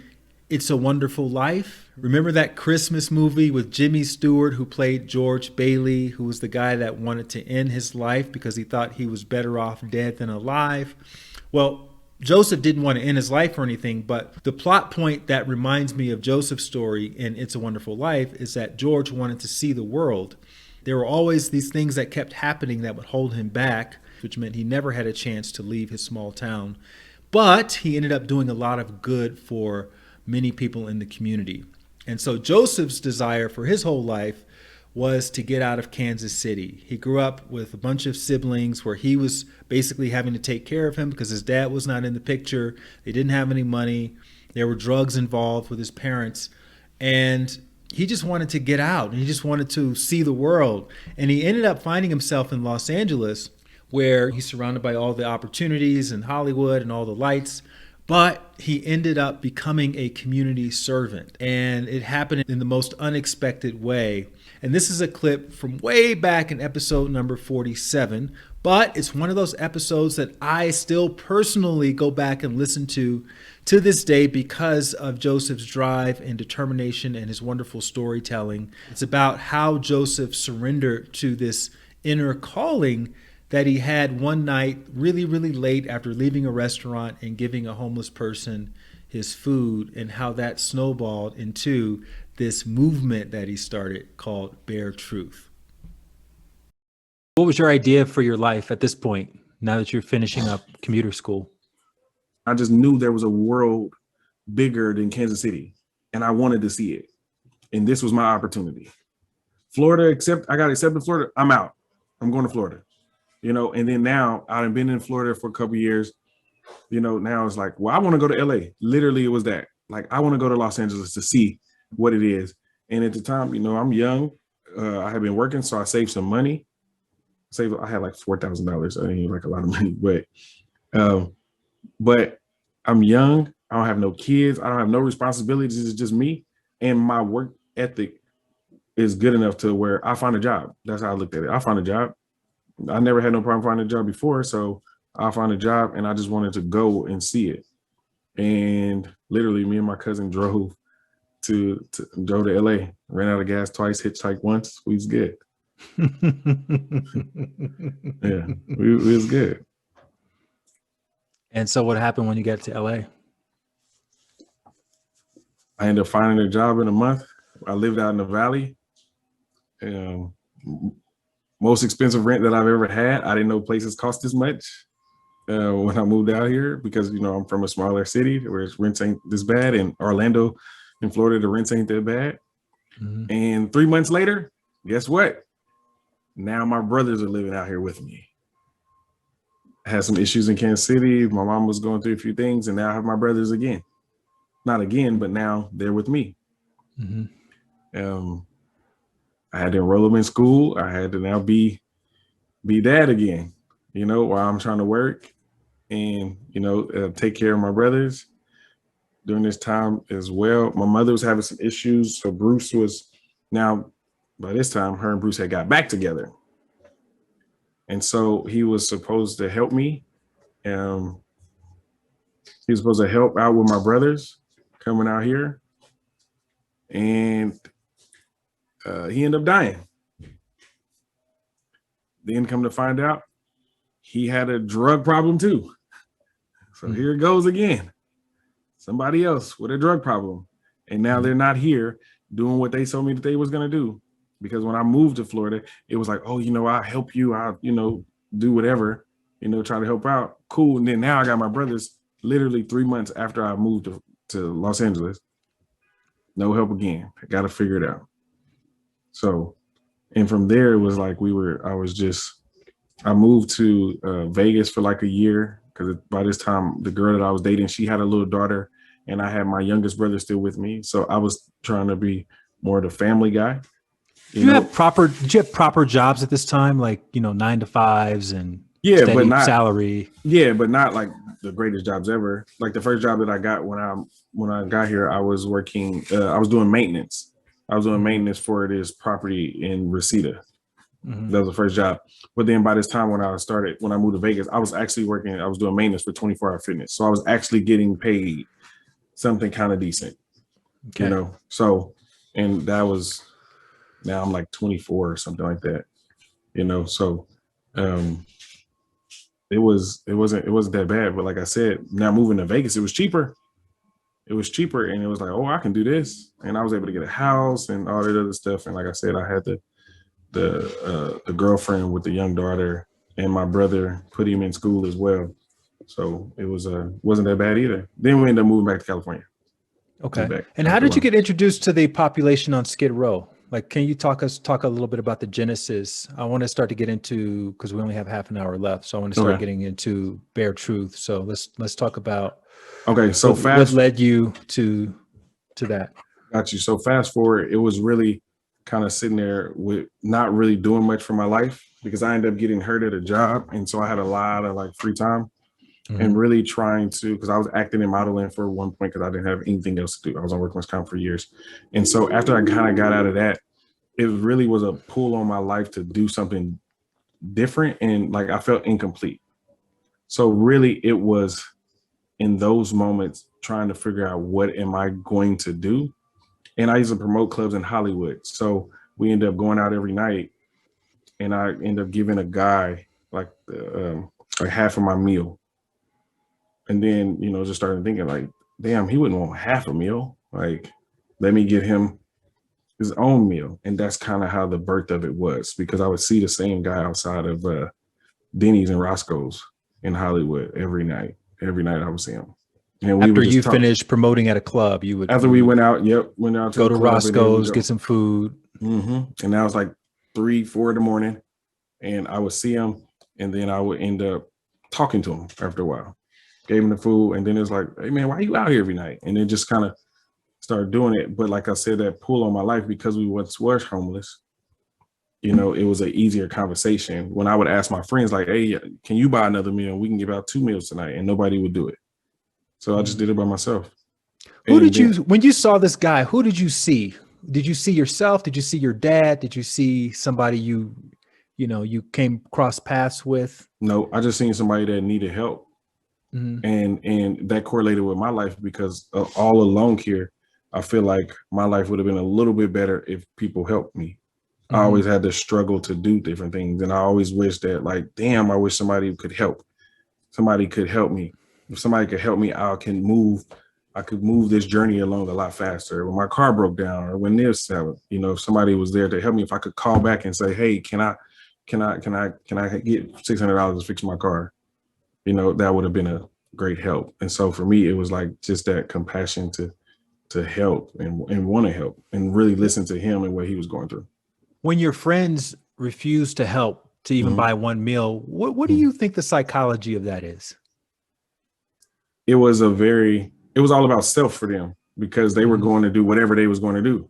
It's a Wonderful Life. Remember that Christmas movie with Jimmy Stewart, who played George Bailey, who was the guy that wanted to end his life because he thought he was better off dead than alive? Well, Joseph didn't want to end his life or anything, but the plot point that reminds me of Joseph's story in It's a Wonderful Life is that George wanted to see the world. There were always these things that kept happening that would hold him back, which meant he never had a chance to leave his small town. But he ended up doing a lot of good for many people in the community. And so Joseph's desire for his whole life was to get out of Kansas City. He grew up with a bunch of siblings where he was basically having to take care of him because his dad was not in the picture. They didn't have any money. There were drugs involved with his parents. And he just wanted to get out. And he just wanted to see the world. And he ended up finding himself in Los Angeles, where he's surrounded by all the opportunities in Hollywood and all the lights. But he ended up becoming a community servant. And it happened in the most unexpected way. And this is a clip from way back in episode number 47. But it's one of those episodes that I still personally go back and listen to this day because of Joseph's drive and determination and his wonderful storytelling. It's about how Joseph surrendered to this inner calling that he had one night really, really late after leaving a restaurant and giving a homeless person his food, and how that snowballed into this movement that he started called Bare Truth. What was your idea for your life at this point, now that you're finishing up commuter school? I just knew there was a world bigger than Kansas City, and I wanted to see it. And this was my opportunity. Florida, I got accepted to Florida, I'm out. I'm going to Florida. And then now I've been in Florida for a couple of years. Now it's like, well, I want to go to LA. Literally, it was that. Like, I want to go to Los Angeles to see what it is. And at the time, I'm young. I had been working, so I saved some money. I had like $4,000. I ain't like a lot of money, but I'm young. I don't have no kids. I don't have no responsibilities. It's just me and my work ethic is good enough to where I find a job. That's how I looked at it. I find a job. I never had no problem finding a job before, so I found a job, and I just wanted to go and see it. And literally, me and my cousin drove to LA, ran out of gas twice, hitchhiked once. We was good. Yeah, we was good. And so what happened when you got to LA? I ended up finding a job in a month. I lived out in the valley. Most expensive rent that I've ever had. I didn't know places cost this much when I moved out here because, you know, I'm from a smaller city where rents ain't this bad. In Orlando, in Florida, the rents ain't that bad. Mm-hmm. And 3 months later, guess what? Now my brothers are living out here with me. I had some issues in Kansas City. My mom was going through a few things, and now I have my brothers again. Not again, but now they're with me. Mm-hmm. I had to enroll them in school. I had to now be dad again, you know, while I'm trying to work and, you know, take care of my brothers during this time as well. My mother was having some issues. So Bruce was now, by this time, her and Bruce had got back together. And so he was supposed to help me. He was supposed to help out with my brothers coming out here. And he ended up dying. Then come to find out, he had a drug problem too. So here it goes again. Somebody else with a drug problem. And now they're not here doing what they told me that they was going to do. Because when I moved to Florida, it was like, oh, you know, I'll help you. I'll, you know, do whatever, you know, try to help out. Cool. And then now I got my brothers literally 3 months after I moved to Los Angeles. No help again. I got to figure it out. So, and from there, it was like I moved to Vegas for like a year because by this time, the girl that I was dating, she had a little daughter and I had my youngest brother still with me. So I was trying to be more the family guy. Did you have proper jobs at this time? Like, you know, 9 to 5s and steady but not salary. Yeah, but not like the greatest jobs ever. Like the first job that I got when I got here, I was working, I was doing maintenance. I was doing maintenance for this property in Reseda. Mm-hmm. That was the first job. But then by this time when I moved to Vegas, I was actually I was doing maintenance for 24 Hour Fitness. So I was actually getting paid something kind of decent, you know? So, and that was, now I'm like 24 or something like that, you know? So it wasn't that bad. But like I said, now moving to Vegas, it was cheaper. And it was like, oh, I can do this. And I was able to get a house and all that other stuff. And like I said, I had the girlfriend with the young daughter and my brother put him in school as well. So it wasn't that bad either. Then we ended up moving back to California. Okay. And how did you get introduced to the population on Skid Row? Like, can you talk a little bit about the genesis? I want to start to get into, because we only have half an hour left. So I want to start getting into bare truth. So let's talk about so what led you to that. Got you. So fast forward, it was really kind of sitting there with not really doing much for my life because I ended up getting hurt at a job. And so I had a lot of like free time and really trying to, because I was acting and modeling for one point because I didn't have anything else to do. I was on workman's comp for years. And so after I kind of got out of that, it really was a pull on my life to do something different. And like, I felt incomplete. So really it was in those moments trying to figure out what am I going to do. And I used to promote clubs in Hollywood. So we ended up going out every night and I ended up giving a guy like half of my meal. And then, you know, just started thinking like, damn, he wouldn't want half a meal. Like, let me get him his own meal. And that's kind of how the birth of it was, because I would see the same guy outside of Denny's and Roscoe's in Hollywood every night. Every night I would see him. And after you finished promoting at a club, you would we went out to go to Roscoe's, get some food. Mm-hmm. And that was like 3, 4 in the morning. And I would see him and then I would end up talking to him after a while. Gave him the food, and then it was like, hey man, why are you out here every night? And then just kind of started doing it. But like I said, that pull on my life because we once were homeless, you know, it was an easier conversation. When I would ask my friends like, hey, can you buy another meal? We can give out 2 meals tonight, and nobody would do it. So I just did it by myself. When you saw this guy, who did you see? did you see yourself? Did you see your dad? Did you see somebody you came cross paths with? No, I just seen somebody that needed help. And that correlated with my life because all along here, I feel like my life would have been a little bit better if people helped me. I always had to struggle to do different things. And I always wish that, like, damn, I wish somebody could help. Somebody could help me. If somebody could help me, I could move this journey along a lot faster. When my car broke down or when this happened, if somebody was there to help me, if I could call back and say, hey, can I get $600 to fix my car? That would have been a great help. And so for me, it was like just that compassion to help and want to help and really listen to him and what he was going through. When your friends refuse to help to even buy one meal, what do you think the psychology of that is? It was all about self for them because they were going to do whatever they was going to do.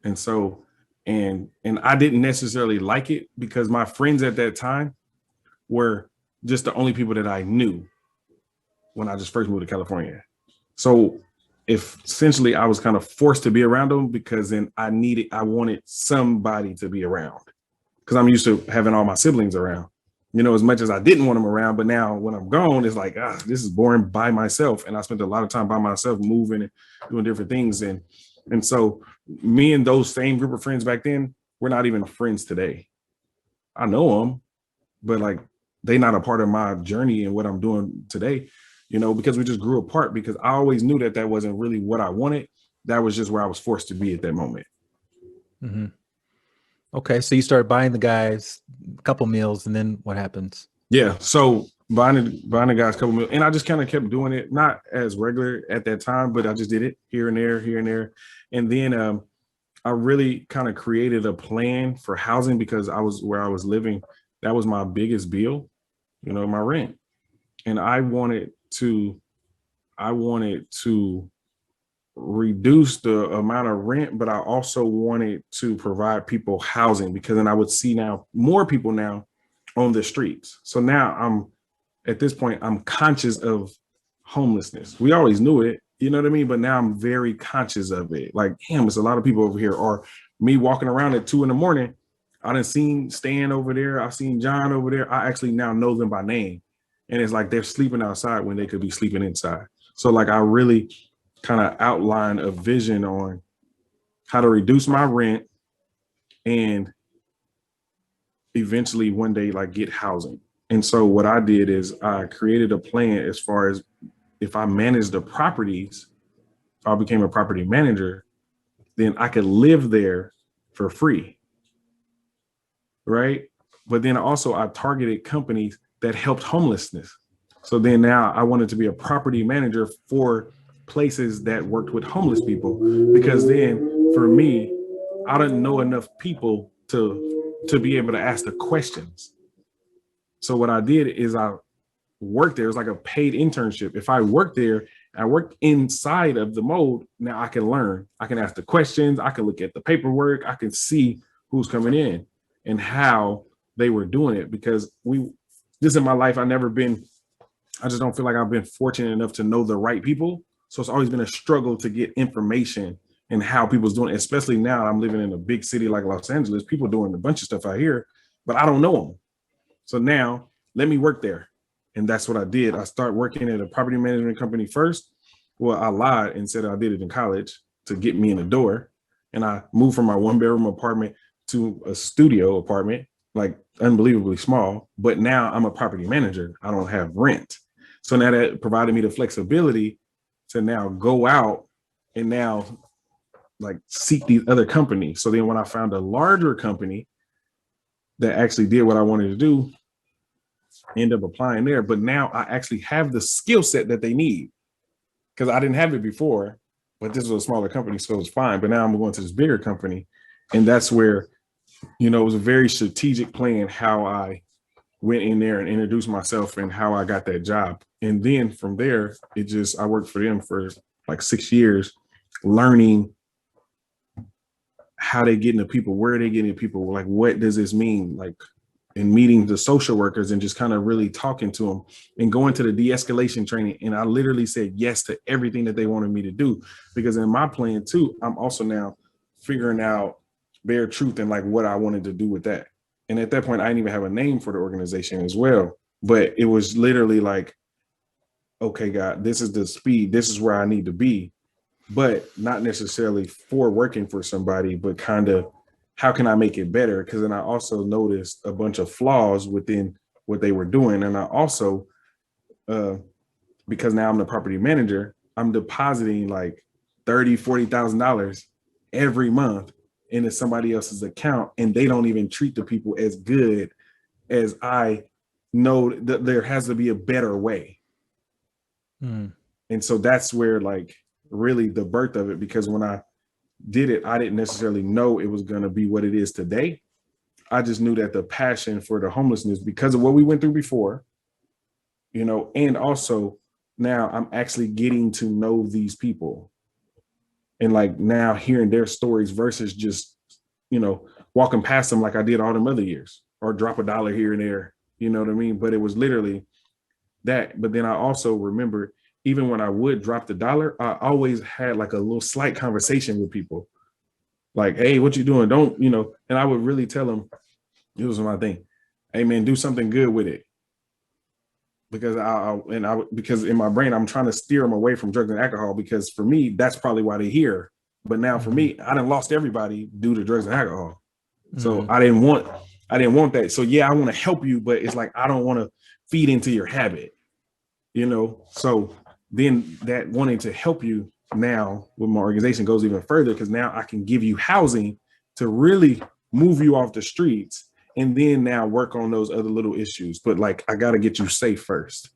And so, and I didn't necessarily like it because my friends at that time were just the only people that I knew when I just first moved to California. So if essentially I was kind of forced to be around them because then I wanted somebody to be around because I'm used to having all my siblings around, as much as I didn't want them around. But now when I'm gone, it's like, this is boring by myself. And I spent a lot of time by myself moving and doing different things. And so me and those same group of friends back then, we're not even friends today. I know them, but like, they're not a part of my journey and what I'm doing today, because we just grew apart because I always knew that wasn't really what I wanted. That was just where I was forced to be at that moment. Okay. So you started buying the guys a couple meals and then what happens? Yeah. So buying the guys a couple meals and I just kind of kept doing it, not as regular at that time, but I just did it here and there. And then I really kind of created a plan for housing because where I was living, that was my biggest bill, my rent. And I wanted to reduce the amount of rent, but I also wanted to provide people housing because then I would see now more people now on the streets. So now at this point, I'm conscious of homelessness. We always knew it, you know what I mean? But now I'm very conscious of it. Like, damn, there's a lot of people over here. Or me walking around at 2 a.m, I done seen Stan over there. I've seen John over there. I actually now know them by name. And it's like they're sleeping outside when they could be sleeping inside. So like I really kind of outlined a vision on how to reduce my rent and eventually one day like get housing. And so what I did is I created a plan as far as if I managed the properties, if I became a property manager, then I could live there for free. Right. But then also I targeted companies that helped homelessness. So then now I wanted to be a property manager for places that worked with homeless people, because then for me, I didn't know enough people to be able to ask the questions. So what I did is I worked there. It was like a paid internship. If I worked there, I worked inside of the mold. Now I can learn. I can ask the questions. I can look at the paperwork. I can see who's coming in and how they were doing it. Because this in my life, I just don't feel like I've been fortunate enough to know the right people. So it's always been a struggle to get information and how people's doing it. Especially now I'm living in a big city like Los Angeles, people doing a bunch of stuff out here, but I don't know them. So now let me work there. And that's what I did. I started working at a property management company first. Well, I lied and said I did it in college to get me in the door. And I moved from my 1-bedroom apartment to a studio apartment, like unbelievably small. But now I'm a property manager. I don't have rent. So now that provided me the flexibility to now go out and now like seek these other companies. So then when I found a larger company that actually did what I wanted to do, end up applying there. But now I actually have the skill set that they need, because I didn't have it before, but this was a smaller company, so it was fine. But now I'm going to this bigger company. And that's where, it was a very strategic plan how I went in there and introduced myself and how I got that job. And then from there, I worked for them for like 6 years, learning how they getting the people, where are they getting the people, like, what does this mean? Like, and meeting the social workers and just kind of really talking to them and going to the de-escalation training. And I literally said yes to everything that they wanted me to do, because in my plan too, I'm also now figuring out bare truth and like what I wanted to do with that. And at that point, I didn't even have a name for the organization as well. But it was literally like, okay, God, this is the speed. This is where I need to be. But not necessarily for working for somebody, but kind of how can I make it better? Because then I also noticed a bunch of flaws within what they were doing. And I also, because now I'm the property manager, I'm depositing like $30,000-$40,000 every month into somebody else's account, and they don't even treat the people as good as I know that there has to be a better way. And so that's where like really the birth of it, because when I did it, I didn't necessarily know it was going to be what it is today. I just knew that the passion for the homelessness, because of what we went through before, you know, and also now I'm actually getting to know these people and like now hearing their stories versus just, you know, walking past them like I did all them other years or drop a dollar here and there, you know what I mean? But it was literally that. But then I also remember, even when I would drop the dollar, I always had like a little slight conversation with people. Like, hey, what you doing? Don't, you know, and I would really tell them, it was my thing. Hey man, do something good with it. Because because in my brain, I'm trying to steer them away from drugs and alcohol, because for me, that's probably why they're here. But now for me, I done lost everybody due to drugs and alcohol. So I didn't want that. So yeah, I want to help you, but it's like, I don't want to feed into your habit, you know? So then that wanting to help you now with my organization goes even further, because now I can give you housing to really move you off the streets, and then now work on those other little issues. But like, I got to get you safe first.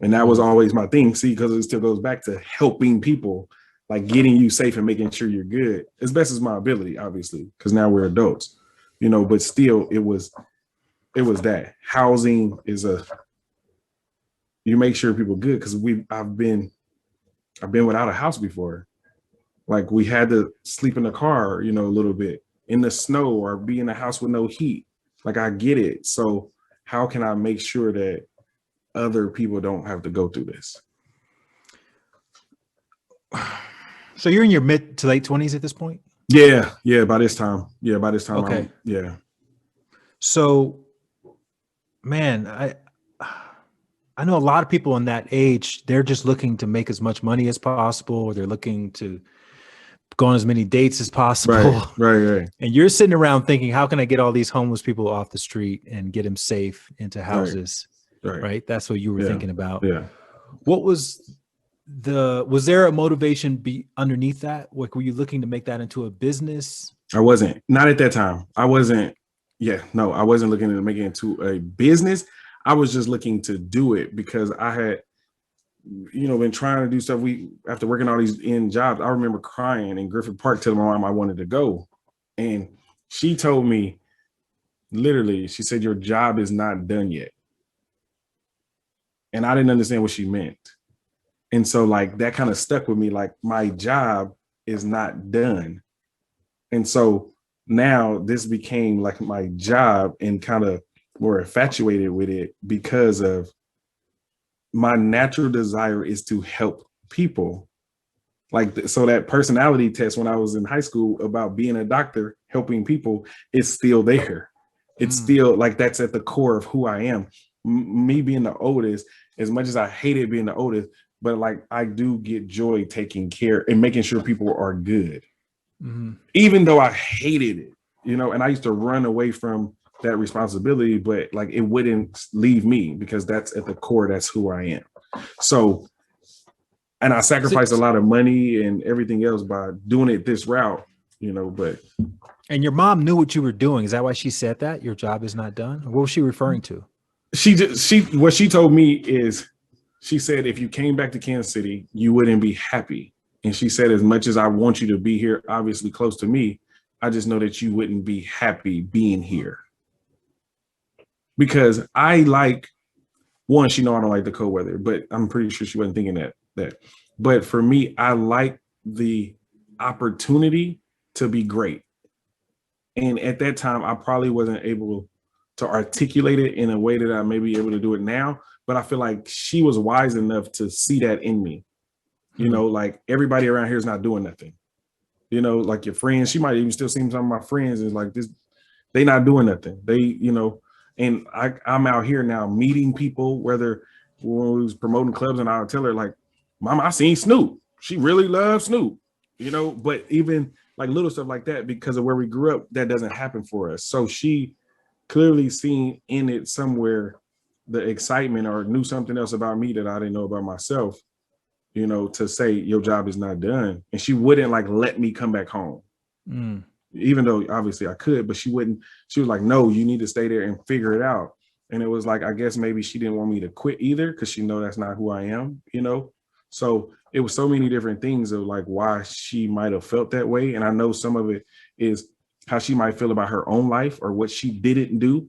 And that was always my thing. See, because it still goes back to helping people, like getting you safe and making sure you're good as best as my ability, obviously, because now we're adults, you know, but still it was that housing is you make sure people good. Because I've been without a house before. Like we had to sleep in the car, you know, a little bit in the snow or be in a house with no heat. Like I get it. So how can I make sure that other people don't have to go through this? So you're in your mid to late 20s at this point? Yeah. By this time. Okay. Yeah. So, man, I know a lot of people in that age, they're just looking to make as much money as possible, or they're looking to go on as many dates as possible. Right. And you're sitting around thinking, how can I get all these homeless people off the street and get them safe into houses? Right. That's what you were thinking about. Yeah. What was there a motivation underneath that? Like, were you looking to make that into a business? I wasn't. Not at that time. I wasn't. Yeah, no, I wasn't looking to make it into a business. I was just looking to do it because I had, you know, been trying to do stuff. After working all these jobs, I remember crying in Griffith Park telling my mom I wanted to go. And she told me, literally, she said, your job is not done yet. And I didn't understand what she meant. And so like that kind of stuck with me, like my job is not done. And so now this became like my job, and kind of more infatuated with it because of my natural desire is to help people. Like, so that personality test when I was in high school about being a doctor, helping people, is still there. It's still like, that's at the core of who I am. Me being the oldest, as much as I hated being the oldest, but like I do get joy taking care and making sure people are good. Even though I hated it, you know, and I used to run away from that responsibility, but like it wouldn't leave me because that's at the core, that's who I am. So, and I sacrificed a lot of money and everything else by doing it this route, you know, but. And your mom knew what you were doing. Is that why she said that your job is not done? Or what was she referring to? What she told me is, she said, if you came back to Kansas City, you wouldn't be happy. And she said, as much as I want you to be here, obviously close to me, I just know that you wouldn't be happy being here. Because I like, one, she know I don't like the cold weather, but I'm pretty sure she wasn't thinking that. But for me, I like the opportunity to be great. And at that time, I probably wasn't able to articulate it in a way that I may be able to do it now. But I feel like she was wise enough to see that in me. You know, like everybody around here is not doing nothing. You know, like your friends, she might even still see some of my friends is like this, they not doing nothing. They, you know, and I'm out here now meeting people, whether when we was promoting clubs, and I'll tell her like, Mama, I seen Snoop. She really loves Snoop, you know, but even like little stuff like that, because of where we grew up, that doesn't happen for us. So she clearly seen in it somewhere the excitement or knew something else about me that I didn't know about myself, you know, to say your job is not done. And she wouldn't like let me come back home. Even though obviously I could, but she wouldn't. She was like, no, you need to stay there and figure it out. And it was like, I guess maybe she didn't want me to quit either, because she know that's not who I am, you know? So it was so many different things of like why she might have felt that way. And I know some of it is how she might feel about her own life or what she didn't do,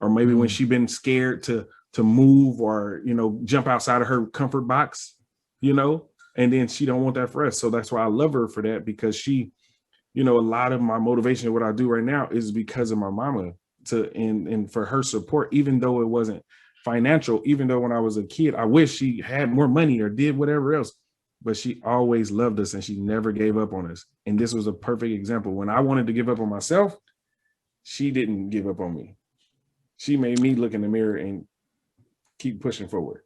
or maybe when she been scared to move or, you know, jump outside of her comfort box, you know, and then she don't want that for us. So that's why I love her for that, because she, you know, a lot of my motivation of what I do right now is because of my mama and for her support, even though it wasn't financial, even though when I was a kid, I wish she had more money or did whatever else, but she always loved us and she never gave up on us. And this was a perfect example. When I wanted to give up on myself, she didn't give up on me. She made me look in the mirror and keep pushing forward.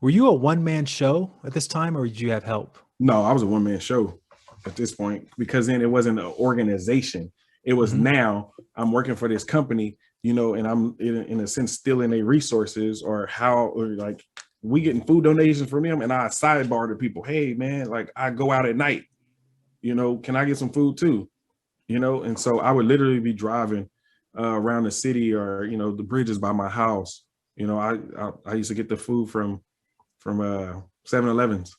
Were you a one-man show at this time, or did you have help? No, I was a one-man show at this point, because then it wasn't an organization. It was now I'm working for this company, you know, and I'm in a sense stealing their resources, or like we getting food donations from them, and I sidebar to people, hey man, like I go out at night, you know, can I get some food too? You know, and so I would literally be driving around the city, or, you know, the bridges by my house. You know, I used to get the food from 7-Elevens,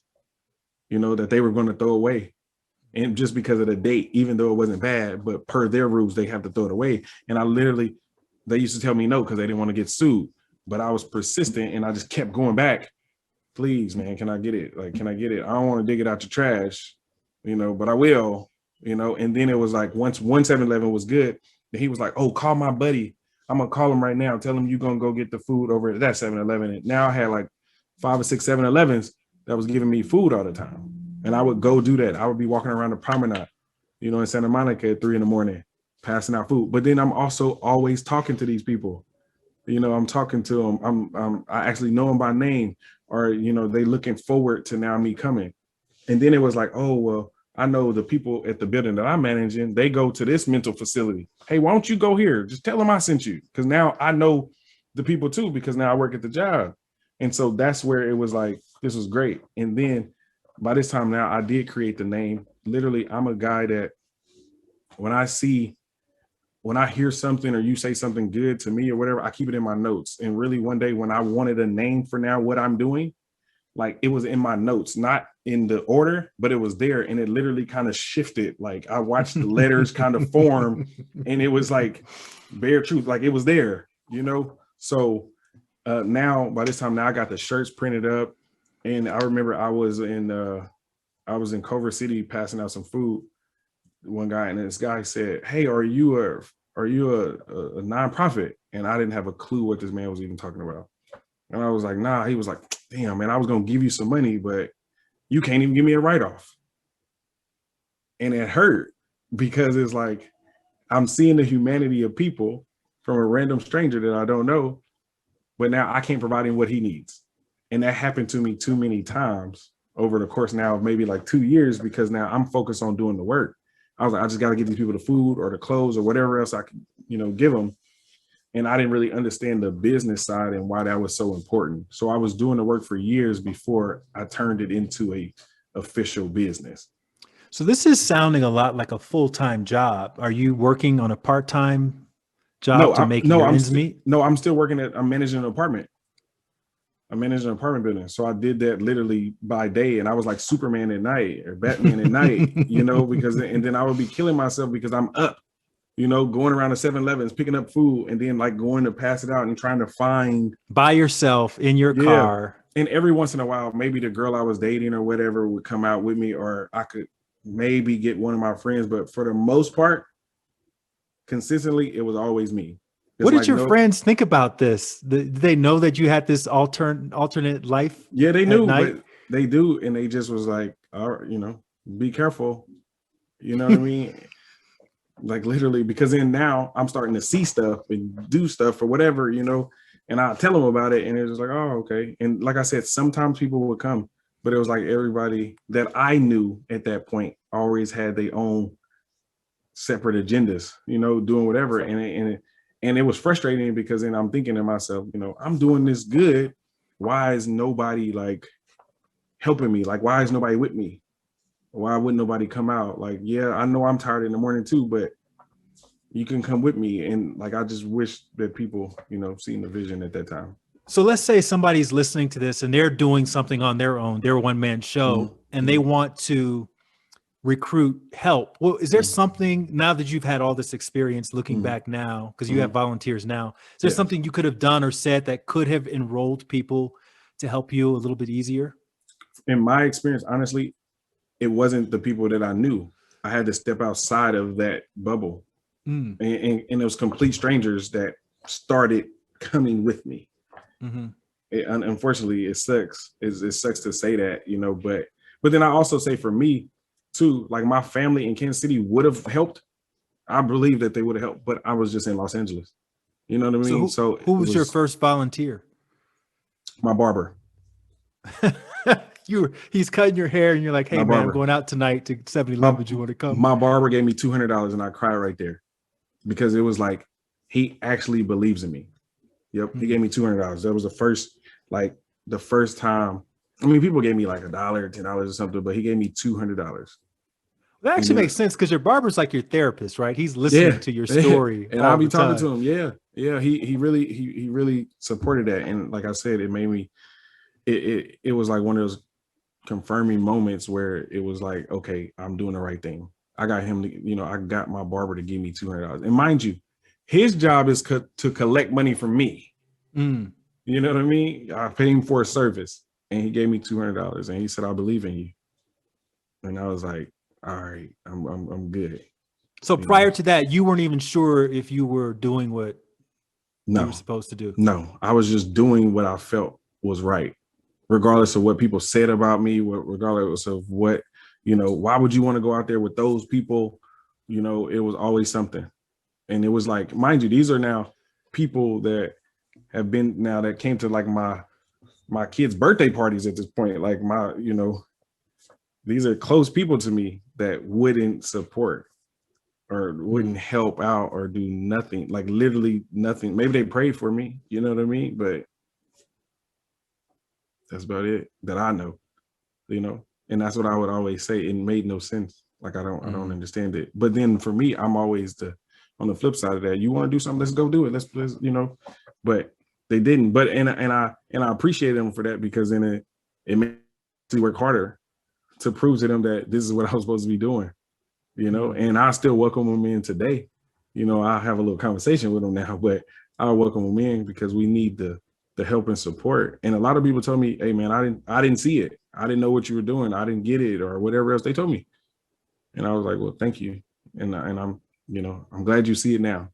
you know, that they were going to throw away. And just because of the date, even though it wasn't bad, but per their rules, they have to throw it away. And they used to tell me no, because they didn't want to get sued. But I was persistent and I just kept going back. Please, man, can I get it? Like, can I get it? I don't want to dig it out your trash, you know, but I will, you know. And then it was like, once 7-Eleven was good, then he was like, oh, call my buddy. I'm going to call him right now. Tell him you're going to go get the food over at that 7-Eleven. And now I had like 5 or 6 7-Elevens that was giving me food all the time. And I would go do that. I would be walking around the promenade, you know, in Santa Monica at 3 a.m, passing out food. But then I'm also always talking to these people. You know, I'm talking to them. I actually know them by name, or, you know, they looking forward to now me coming. And then it was like, oh, well, I know the people at the building that I'm managing, they go to this mental facility. Hey, why don't you go here? Just tell them I sent you. Because now I know the people too, because now I work at the job. And so that's where it was like, this was great. And then by this time now, I did create the name. Literally, I'm a guy that when I hear something or you say something good to me or whatever, I keep it in my notes. And really one day when I wanted a name for now what I'm doing, like it was in my notes, not in the order, but it was there. And it literally kind of shifted. Like I watched the letters kind of form, and it was like bare truth. Like it was there, you know? So now by this time now I got the shirts printed up. And I remember I was in Culver City passing out some food. One guy, and this guy said, "Hey, are you a nonprofit?" And I didn't have a clue what this man was even talking about. And I was like, "Nah." He was like, "Damn, man, I was gonna give you some money, but you can't even give me a write-off." And it hurt, because it's like I'm seeing the humanity of people from a random stranger that I don't know, but now I can't provide him what he needs. And that happened to me too many times over the course now of maybe like 2 years, because now I'm focused on doing the work. I was like, I just got to give these people the food or the clothes or whatever else I can, you know, give them. And I didn't really understand the business side and why that was so important. So I was doing the work for years before I turned it into a official business. So this is sounding a lot like a full-time job. Are you working on a part-time job to make your ends meet? No, I'm still working I'm managing an apartment. I'm managing an apartment building. So I did that literally by day. And I was like Superman at night or Batman at night, you know, and then I would be killing myself because I'm up, you know, going around the 7-Elevens, picking up food, and then like going to pass it out and trying to find. By yourself in your car. And every once in a while, maybe the girl I was dating or whatever would come out with me, or I could maybe get one of my friends. But for the most part, consistently, it was always me. What did your friends think about this? Did they know that you had this alternate life? Yeah, they knew, but they do. And they just was like, all right, you know, be careful. You know what I mean? Like literally, because then now I'm starting to see stuff and do stuff or whatever, you know, and I tell them about it and it's just like, oh, okay. And like I said, sometimes people would come, but it was like everybody that I knew at that point always had their own separate agendas, you know, doing whatever. And it was frustrating because then I'm thinking to myself, you know, I'm doing this good. Why is nobody like helping me? Like, why is nobody with me? Why wouldn't nobody come out? Like, yeah, I know I'm tired in the morning too, but you can come with me. And like, I just wish that people, you know, seen the vision at that time. So let's say somebody's listening to this and they're doing something on their own, their one-man show, and they want to recruit help. Well, is there something, now that you've had all this experience looking back now, because you have volunteers now, is there something you could have done or said that could have enrolled people to help you a little bit easier? In my experience, honestly, it wasn't the people that I knew. I had to step outside of that bubble. And it was complete strangers that started coming with me. Unfortunately, it sucks. It sucks to say that, you know, but then I also say for me too, like my family in Kansas City would have helped. I believe that they would have helped, but I was just in Los Angeles. You know what I mean? So who was your first volunteer? My barber. He's cutting your hair and you're like, hey man, I'm going out tonight to 7-Eleven. Would you want to come? My barber gave me $200 and I cried right there because it was like, he actually believes in me. Yep. He gave me $200. That was the first time. I mean, people gave me like $1, $10 or something, but he gave me $200. That actually makes sense because your barber's like your therapist, right? He's listening to your story. And I'll be talking to him. Yeah. He really supported that. And like I said, it made me, it was like one of those confirming moments where it was like, okay, I'm doing the right thing. I got him to, you know, I got my barber to give me $200. And mind you, his job is to collect money from me. You know what I mean? I paid him for a service and he gave me $200 and he said, I believe in you. And I was like, all right, I'm good. So prior to that, you weren't even sure if you were doing what you were supposed to do. No, I was just doing what I felt was right, regardless of what people said about me, regardless of what, you know, why would you want to go out there with those people? You know, it was always something. And it was like, mind you, these are now people that have been now that came to like my kids' birthday parties at this point. Like my, you know, these are close people to me that wouldn't support or wouldn't help out or do nothing, like literally nothing. Maybe they prayed for me, you know what I mean? But that's about it that I know, you know? And that's what I would always say. It made no sense. Like, I don't understand it. But then for me, I'm always on the flip side of that. You want to do something, let's go do it. Let's, you know, but they didn't. But, and I appreciate them for that because then it made me work harder to prove to them that this is what I was supposed to be doing, you know, and I still welcome them in today. You know, I have a little conversation with them now, but I welcome them in because we need the help and support. And a lot of people told me, hey man, I didn't see it. I didn't know what you were doing. I didn't get it or whatever else they told me. And I was like, well, thank you. And I'm, you know, I'm glad you see it now.